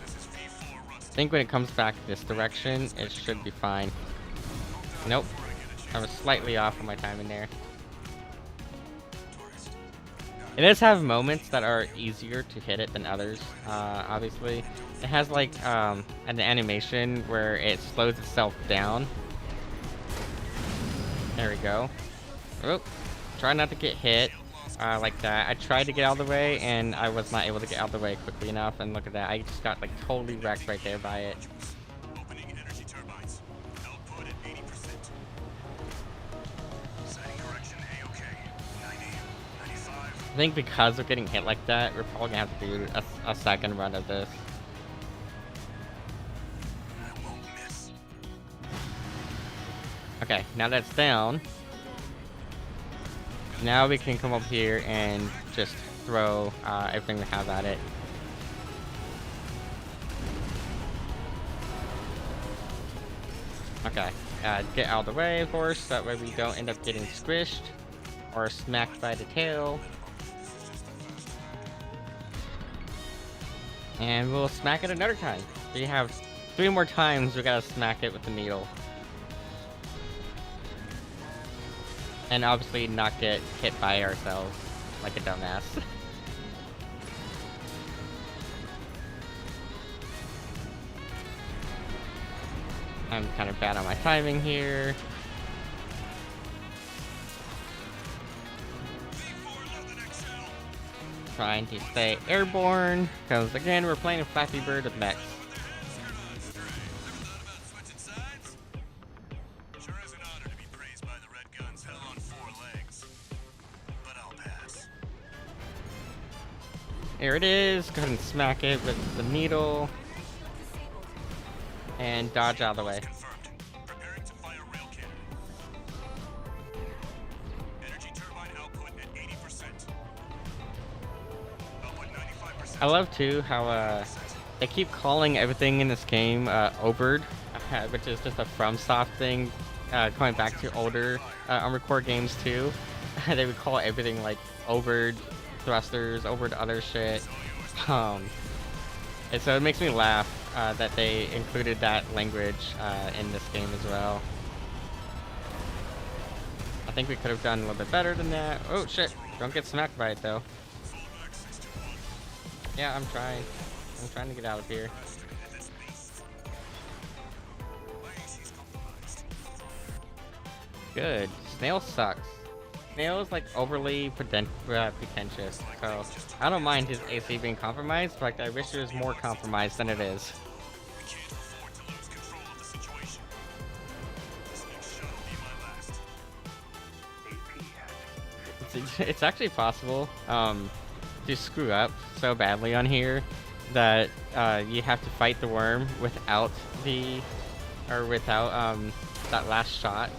I think when it comes back this direction, it should be fine. Nope. I was slightly off on my timing there. It does have moments that are easier to hit it than others, obviously. It has like an animation where it slows itself down. There we go. Oh, try not to get hit. Like that. I tried to get out of the way and I was not able to get out of the way quickly enough, and look at that. I just got like totally wrecked right there by it. Opening energy turbines. Output at 80%. Setting correction A-OK. 90, 95. I think because of getting hit like that, we're probably gonna have to do a second run of this. I won't miss. Okay, now that's down. Now we can come up here and just throw everything we have at it. Okay, get out of the way, of course, that way we don't end up getting squished or smacked by the tail. And we'll smack it another time. We have 3 more times we gotta smack it with the needle. And obviously not get hit by ourselves like a dumbass. I'm kind of bad on my timing here. Trying to stay airborne, because again, we're playing a Flappy Bird with mechs. Sure is an honor to be praised by the Red Guns hell on 4 legs. But I'll pass. Here it is. Go ahead and smack it with the needle. And dodge out of the way. Confirmed. Preparing to fire rail cannon. Energy turbine output at 80%. Output 95%. I love too how they keep calling everything in this game Oberd, which is just a FromSoft thing, going back to older Armored Core games too. They would call everything like Oberd thrusters, Oberd other shit. And so it makes me laugh that they included that language in this game as well. I think we could have done a little bit better than that. Oh shit, don't get smacked by it though. Yeah, I'm trying. I'm trying to get out of here. Good. Snail sucks. Snail is like overly pretentious, so I don't mind his AC being compromised, but I wish it was more compromised than it is. We can't afford to lose control of the situation. This next shot will be my last. It's actually possible to screw up so badly on here that you have to fight the worm without that last shot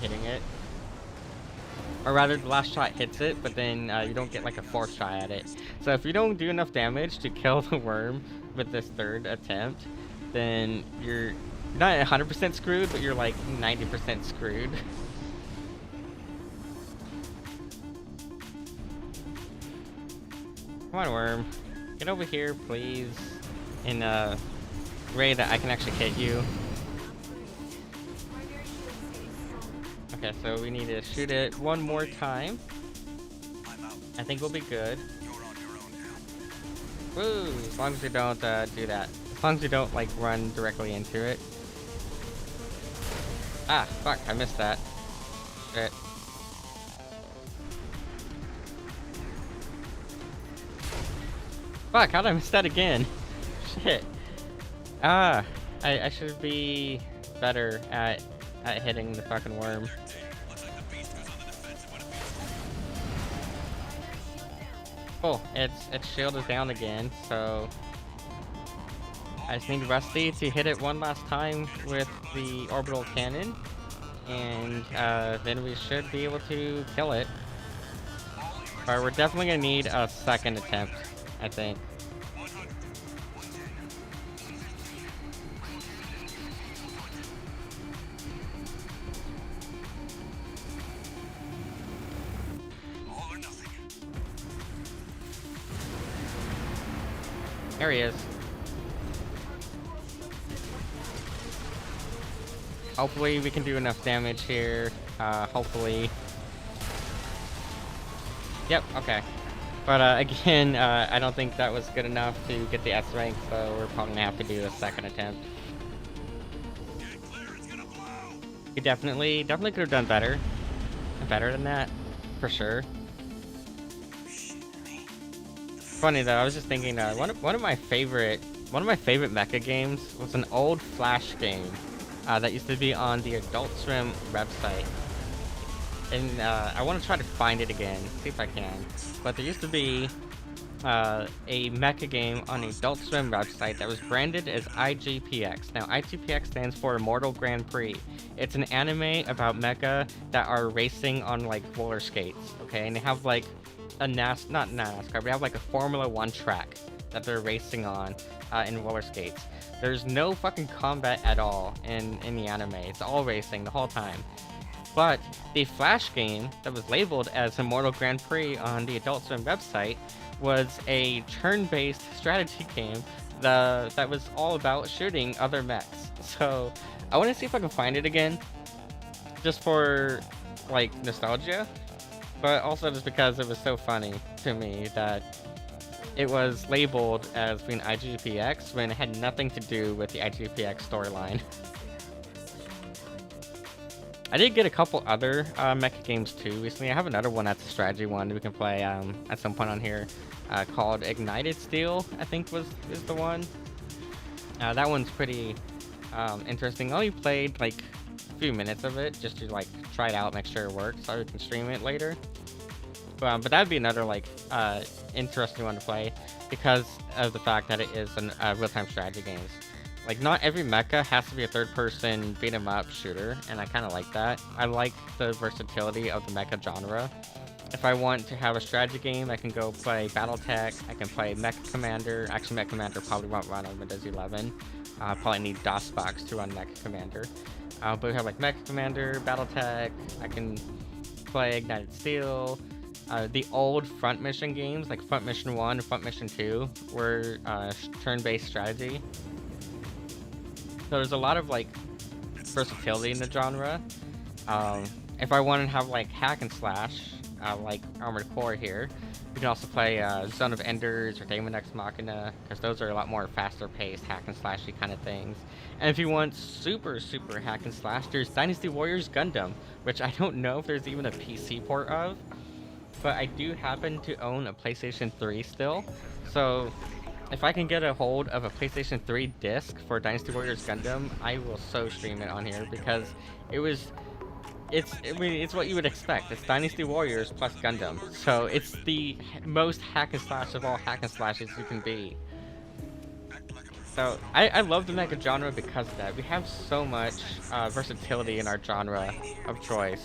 hitting it. Or rather, the last shot hits it, but then you don't get like a fourth shot at it. So if you don't do enough damage to kill the worm with this third attempt, then you're not 100% screwed, but you're like 90% screwed. Come on, worm. Get over here, please. In a way that I can actually hit you. Okay, so we need to shoot it one more time. I think we'll be good. Woo! As long as we don't do that. As long as we don't like run directly into it. Ah, fuck! I missed that. Shit. Fuck! How did I miss that again? Shit. Ah, I should be better at hitting the fucking worm. Cool, its shield is down again, so I just need Rusty to hit it one last time with the orbital cannon, and then we should be able to kill it. But we're definitely gonna need a second attempt, I think. There he is. Hopefully we can do enough damage here. Hopefully. Yep, okay. But again, I don't think that was good enough to get the S rank, so we're probably gonna have to do a second attempt. We definitely could have done better. Better than that, for sure. Funny though, I was just thinking one of my favorite mecha games was an old Flash game that used to be on the Adult Swim website, and I want to try to find it again, see if I can. But there used to be a mecha game on the Adult Swim website that was branded as IGPX. Now IGPX stands for Immortal Grand Prix. It's an anime about mecha that are racing on like roller skates, okay, and they have like a not NASCAR, we have like a Formula 1 track that they're racing on in roller skates. There's no fucking combat at all in the anime. It's all racing the whole time. But the Flash game that was labeled as Immortal Grand Prix on the Adult Swim website was a turn-based strategy game that was all about shooting other mechs. So I want to see if I can find it again, just for like nostalgia. But also just because it was so funny to me that it was labeled as being IGPX when it had nothing to do with the IGPX storyline. I did get a couple other mecha games too recently. I have another one that's a strategy one we can play at some point on here called Ignited Steel, I think is the one. That one's pretty interesting. I only played like few minutes of it just to like try it out, make sure it works, so we can stream it later. But that'd be another like interesting one to play because of the fact that it is a real-time strategy games. Like not every mecha has to be a third-person beat-em-up shooter, and I kind of like that. I like the versatility of the mecha genre. If I want to have a strategy game, I can go play BattleTech. I can play Mecha Commander. Actually, Mecha Commander probably won't run on Windows 11. Probably need DOSBox to run Mecha Commander. But we have like Mecha Commander, BattleTech. I can play Ignited Steel. The old Front Mission games, like Front Mission 1 and Front Mission 2, were turn-based strategy. So there's a lot of like versatility in the genre. If I want to have like hack and slash, like Armored Core here, You can also play Zone of Enders or Daemon X Machina, because those are a lot more faster-paced, hack and slashy kind of things. And if you want super hack and slash, there's Dynasty Warriors Gundam, which I don't know if there's even a PC port of, but I do happen to own a PlayStation 3 still. So if I can get a hold of a PlayStation 3 disc for Dynasty Warriors Gundam, I will so stream it on here, because it's what you would expect. It's Dynasty Warriors plus Gundam. So it's the most hack and slash of all hack and slashes you can be. So I love the mecha genre because of that. We have so much versatility in our genre of choice.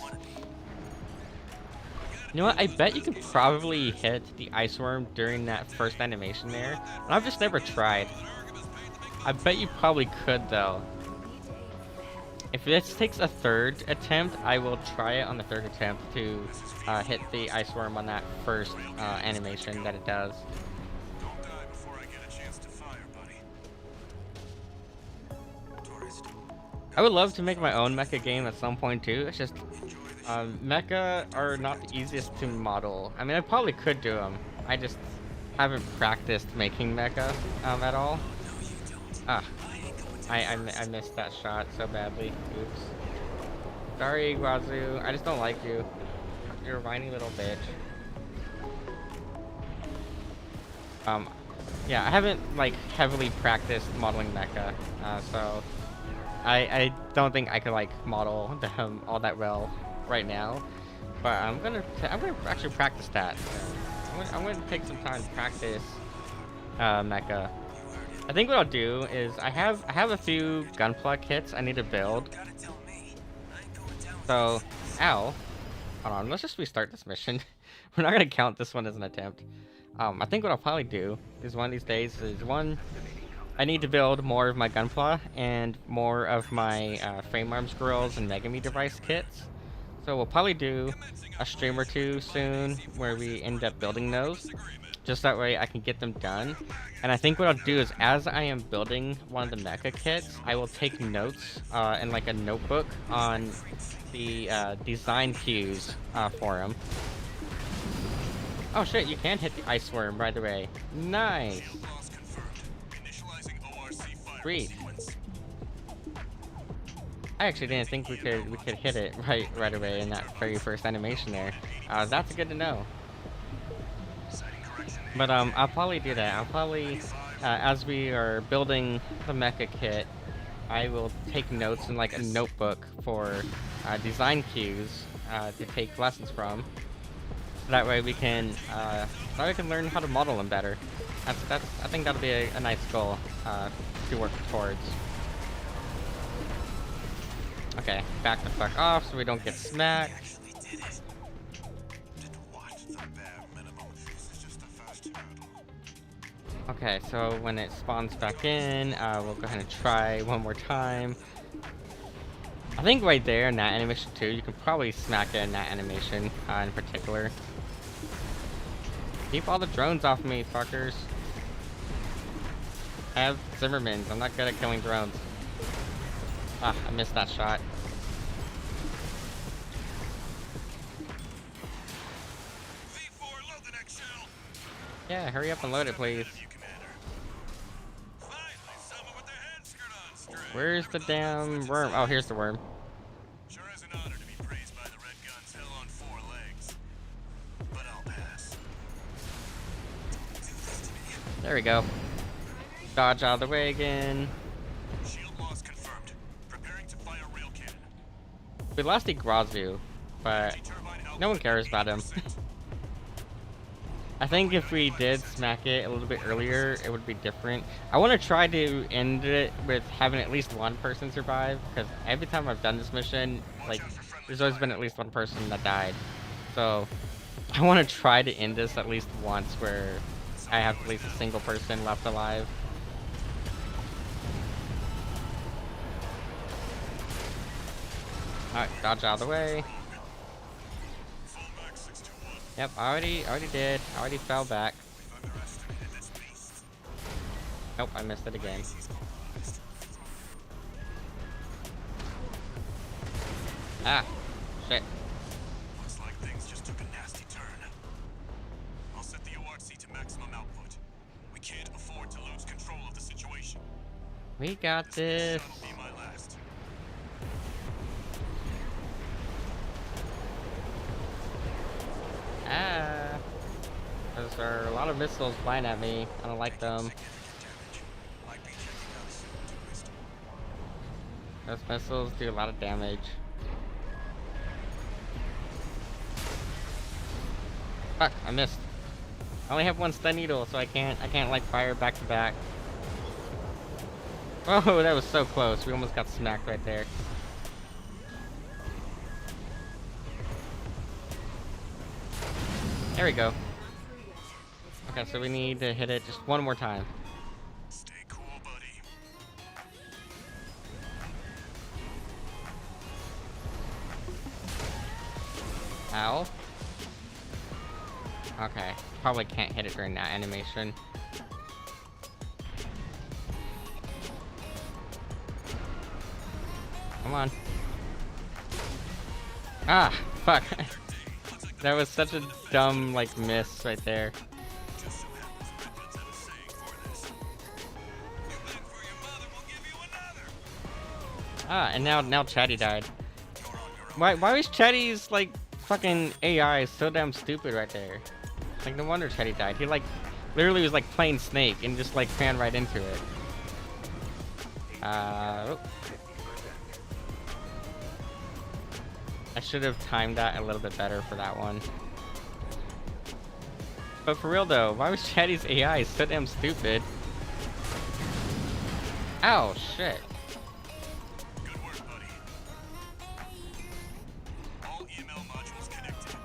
You know what? I bet you could probably hit the Ice Worm during that first animation there. And I've just never tried. I bet you probably could though. If this takes a third attempt, I will try it on the third attempt to hit the Ice Worm on that first animation that it does. Don't die before I get a chance to fire, buddy. Tourist. I would love to make my own mecha game at some point too. It's just mecha are not the easiest to model. I mean, I probably could do them. I just haven't practiced making mecha at all. Ah, I missed that shot so badly. Oops. Sorry, Guazu. I just don't like you. You're a whiny little bitch. Yeah, I haven't like heavily practiced modeling mecha, so I don't think I could like model them all that well right now. But I'm gonna actually practice that. I'm gonna take some time to practice mecha. I think what I'll do is I have a few Gunpla kits I need to build. So, ow. Hold on, let's just restart this mission. We're not gonna count this one as an attempt. I think what I'll probably do is one of these days is I need to build more of my Gunpla and more of my Frame Arms Girls and Megami device kits. So we'll probably do a stream or two soon where we end up building those. Just that way I can get them done. And I think what I'll do is as I am building one of the mecha kits, I will take notes in like a notebook on the design cues for them. Oh shit, you can hit the Ice Worm right away. Nice. Sweet. I actually didn't think we could hit it right away in that very first animation there. That's good to know. But I'll probably do that. I'll probably, as we are building the mecha kit, I will take notes in like a notebook for design cues to take lessons from. That way we can learn how to model them better. I think that'll be a nice goal to work towards. Okay, back the fuck off so we don't get smacked. Okay, so when it spawns back in, we'll go ahead and try one more time. I think right there in that animation too, you can probably smack it in that animation in particular. Keep all the drones off me, fuckers. I have Zimmermans. I'm not good at killing drones. Ah, I missed that shot. Yeah, hurry up and load it, please. Where's the damn worm? Oh, here's the worm. Sure is an honor to be praised by the Red Guns hell on 4 legs. But I'll pass. There we go. Dodge out of the way again. Shield loss confirmed. Preparing to fire rail cannon. We lost Igrazu, but no one cares about him. I think if we did smack it a little bit earlier, it would be different. I want to try to end it with having at least one person survive, because every time I've done this mission, like, there's always been at least one person that died. So, I want to try to end this at least once where I have at least a single person left alive. Alright, dodge out of the way. Yep, already did. Already fell back. Nope, I missed it again. Ah, shit. Looks like things just took a nasty turn. I'll set We got this. That'll be my last. Ah. Those are a lot of missiles flying at me. I don't like them. Might be checking out a suit twist. Those missiles do a lot of damage. Fuck, I missed. I only have one stun needle, so I can't like fire back to back. Oh, that was so close. We almost got smacked right there. There we go. Okay, so we need to hit it just one more time. Stay cool, buddy. Ow. Okay, probably can't hit it during that animation. Come on. Ah, fuck. That was such a dumb, like, miss right there. Just so happens Redmond's had a saying for this. You beg for your mother, we'll give you another. Ah, and now Chatty died. You're on your own. Why was Chatty's, like, fucking AI so damn stupid right there? Like, no wonder Chatty died. He, like, literally was, like, playing Snake and just, like, ran right into it. Oh. I should have timed that a little bit better for that one. But for real though, why was Chatty's AI so damn stupid? Ow, shit. Good work, buddy. All EML modules connected.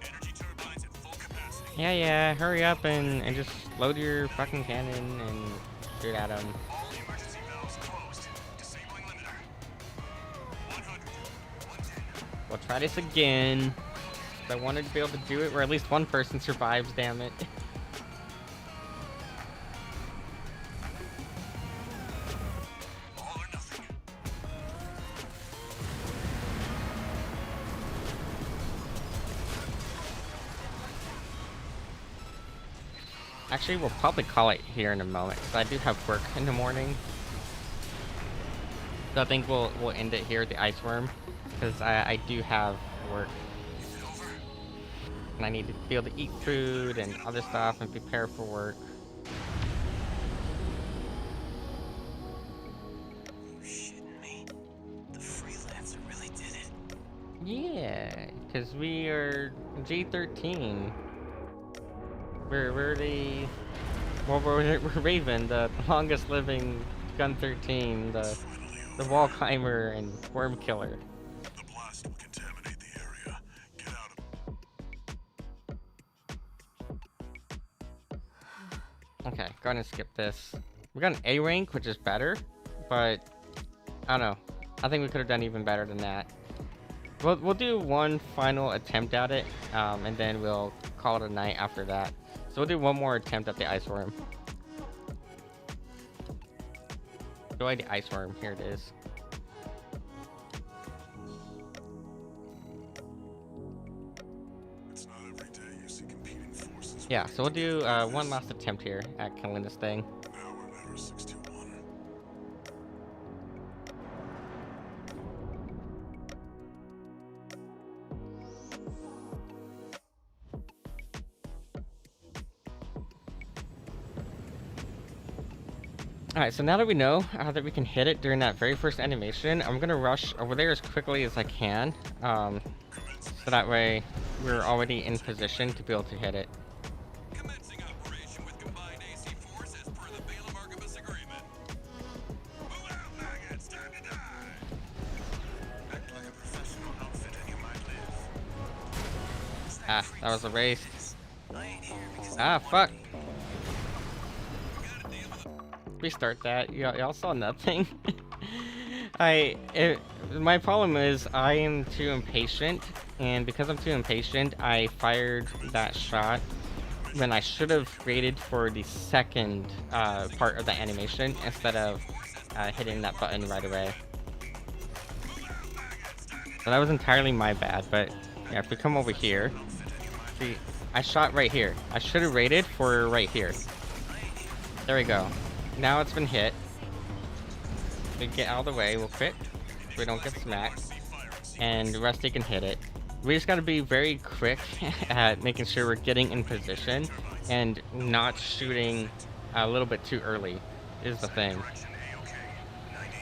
Energy turbines at full capacity. Yeah, hurry up and just load your fucking cannon and shoot at him. All emergency valves closed. Disabling limiter. 100. 110. We'll try this again. I wanted to be able to do it where at least one person survives, damn it. All or nothing. Actually, we'll probably call it here in a moment, because I do have work in the morning. So I think we'll end it here at the Ice Worm, because I do have work. And I need to be able to eat food and other stuff and prepare for work. You shitting me? The freelancer really did it. Yeah, because we are G13. We're the... Well, we're Raven, the longest living Gun 13, the wall climber and worm killer. The blast will contaminate the area. Get out of Okay, go ahead and skip this. We got an A rank, which is better, but I don't know. I think we could have done even better than that. We'll do one final attempt at it, and then we'll call it a night after that. So we'll do one more attempt at the Ice Worm. Enjoy the Ice Worm. Here it is. It's not every day you see competing forces. Yeah, so we'll do one last attempt here at killing this thing. Now we're never 621. Alright, so now that we know that we can hit it during that very first animation, I'm gonna rush over there as quickly as I can. So that way we're already in position to be able to hit it. Commencing operation with combined AC force as per the Balaam Archibus agreement. Move out, maggots! Time to die! Act like a professional outfit and you might live. Ah, that was a race. I ain't here because Ah, fuck. Restart that. Y'all saw nothing. My problem is I am too impatient, and because I'm too impatient, I fired that shot when I should have waited for the second part of the animation instead of hitting that button right away. So that was entirely my bad, but yeah, if we come over here, see, I shot right here. I should have waited for right here. There we go. Now it's been hit. we get out of the way, we'll quit so we don't get smacked, and Rusty can hit it. We just gotta be very quick at making sure we're getting in position and not shooting a little bit too early is the thing. Direction A-OK. 90,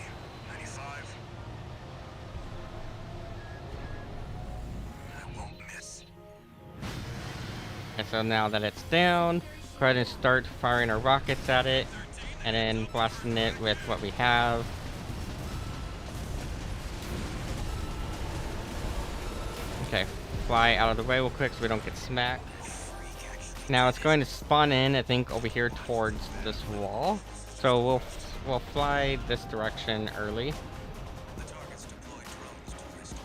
95. I won't miss. And so now that it's down, go ahead and start firing our rockets at it, and then blasting it with what we have. Okay, fly out of the way real quick so we don't get smacked. Now it's going to spawn in, I think, over here towards this wall. So we'll fly this direction early. The targets deploy drones to restore.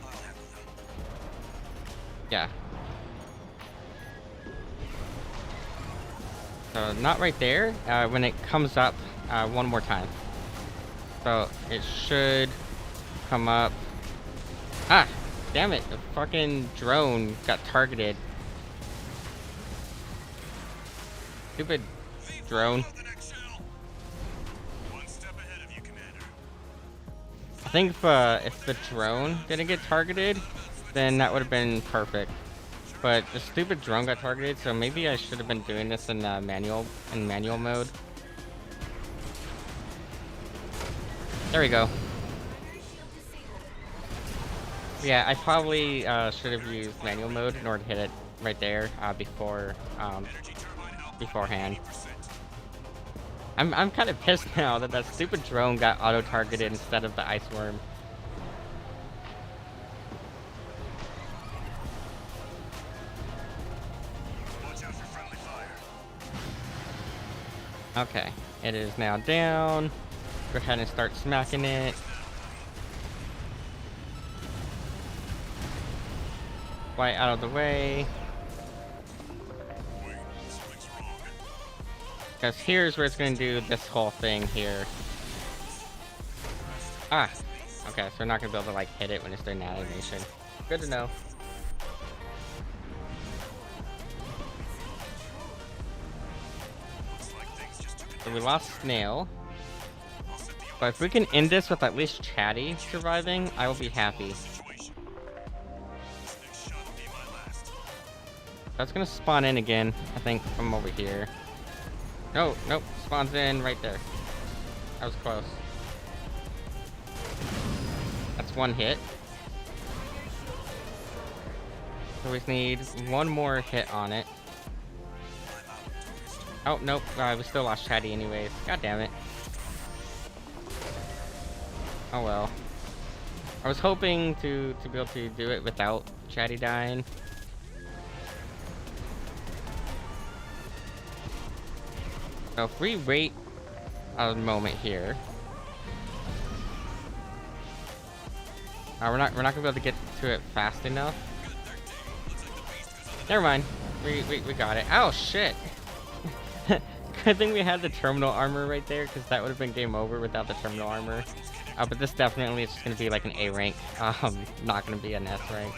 I'll handle them. Yeah. So not right there. When it comes up one more time. So it should come up. Ah, damn it! The fucking drone got targeted. Stupid drone. The next shell. One step ahead of you, Commander. I think if the drone didn't get targeted, then that would have been perfect. But the stupid drone got targeted, so maybe I should have been doing this in manual mode. There we go. Yeah, I probably should have used manual mode in order to hit it right there beforehand. I'm kind of pissed now that that stupid drone got auto-targeted instead of the ice worm. Watch out for friendly fire. Okay, it is now down. Go ahead and start smacking it. Fly out of the way. Wait, something's wrong. Because here's where it's going to do this whole thing here. Ah, okay, so we're not going to be able to like hit it when it's doing that animation. Good to know. Looks like things just took a So we lost Snail. But if we can end this with at least Chatty surviving, I will be happy. situation. This next shot will be my last. That's gonna spawn in again, I think, from over here. No, nope, spawns in right there. That was close. That's one hit. So we just need one more hit on it. Oh, nope, we still lost Chatty anyways. God damn it. Oh well. I was hoping to be able to do it without Chatty dying. So if we wait a moment here, we're not gonna be able to get to it fast enough. Never mind, we got it. Oh shit! Good thing we had the terminal armor right there, because that would have been game over without the terminal armor. But this definitely is just gonna be like an A rank, not gonna be an S rank.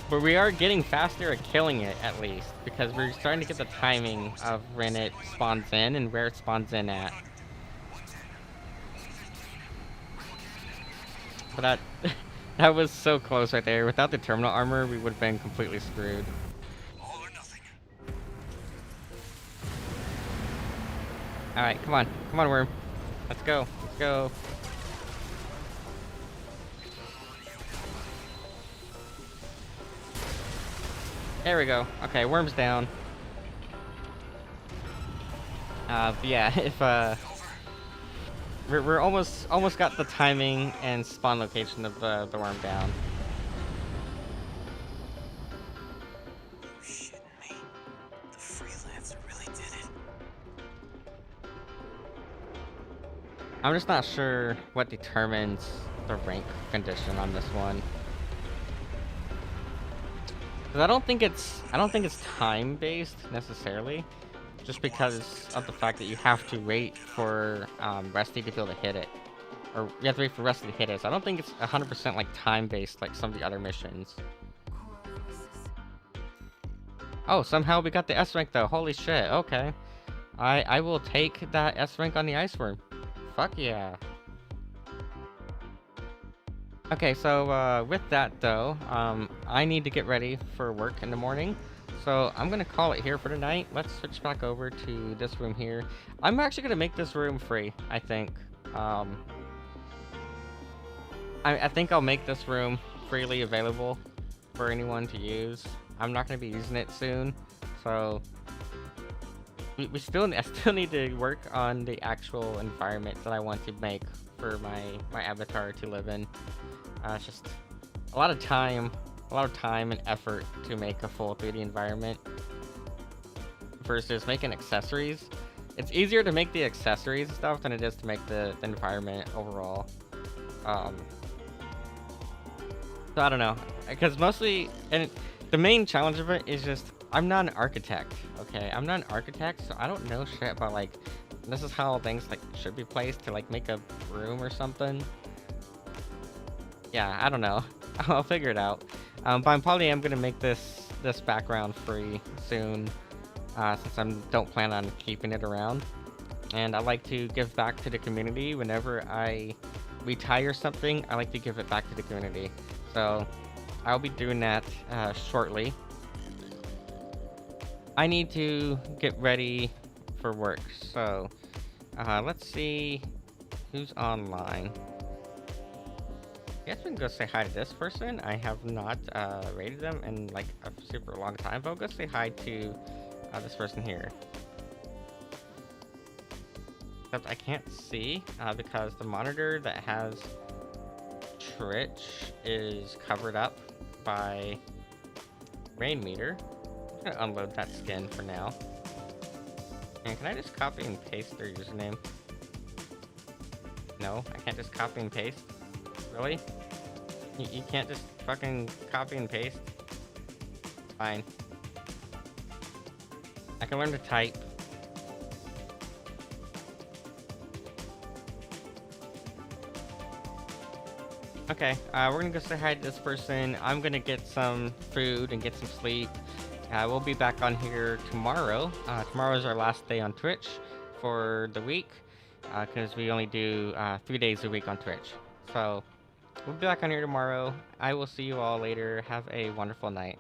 But we are getting faster at killing it, at least, because we're starting to get the timing of when it spawns in and where it spawns in at. But that that was so close right there. Without the terminal armor, we would have been completely screwed. All or nothing. Alright, come on, worm. Let's go, let's go. There we go. Okay, worm's down. But yeah, if we're almost got the timing and spawn location of the worm down. You're shitting me. The freelancer really did it. I'm just not sure what determines the rank condition on this one. Cause I don't think it's time based necessarily, just because of the fact that you have to wait for Rusty to be able to hit it, or you have to wait for Rusty to hit it. So I don't think it's 100% like time based like some of the other missions. Oh, somehow we got the S rank though. Holy shit. Okay, I will take that S rank on the ice worm. Fuck yeah. Okay, so with that though, I need to get ready for work in the morning. So I'm gonna call it here for tonight. Let's switch back over to this room here. I'm actually gonna make this room free, I think. Um, I think I'll make this room freely available for anyone to use. I'm not gonna be using it soon, so we still I still need to work on the actual environment that I want to make for my avatar to live in. It's just a lot of time, and effort to make a full 3D environment versus making accessories. It's easier to make the accessories and stuff than it is to make the environment overall. So I don't know, because mostly, and the main challenge of it is just I'm not an architect. Okay, I'm not an architect, so I don't know shit about like this is how things like should be placed to like make a room or something. Yeah, I don't know. I'll figure it out. But I'm probably am gonna make this background free soon, since I don't plan on keeping it around. And I like to give back to the community whenever I retire something. I like to give it back to the community. So I'll be doing that shortly. I need to get ready for work. So let's see who's online. I guess we can go say hi to this person. I have not rated them in like a super long time, but I'll go say hi to this person here. Except I can't see because the monitor that has Twitch is covered up by Rain Meter. I'm gonna unload that skin for now. And can I just copy and paste their username? No, I can't just copy and paste. Really? You can't just fucking copy and paste? Fine. I can learn to type. Okay, we're gonna go say hi to this person. I'm gonna get some food and get some sleep. We'll be back on here tomorrow. Tomorrow is our last day on Twitch for the week, because we only do 3 days a week on Twitch. So we'll be back on here tomorrow. I will see you all later. Have a wonderful night.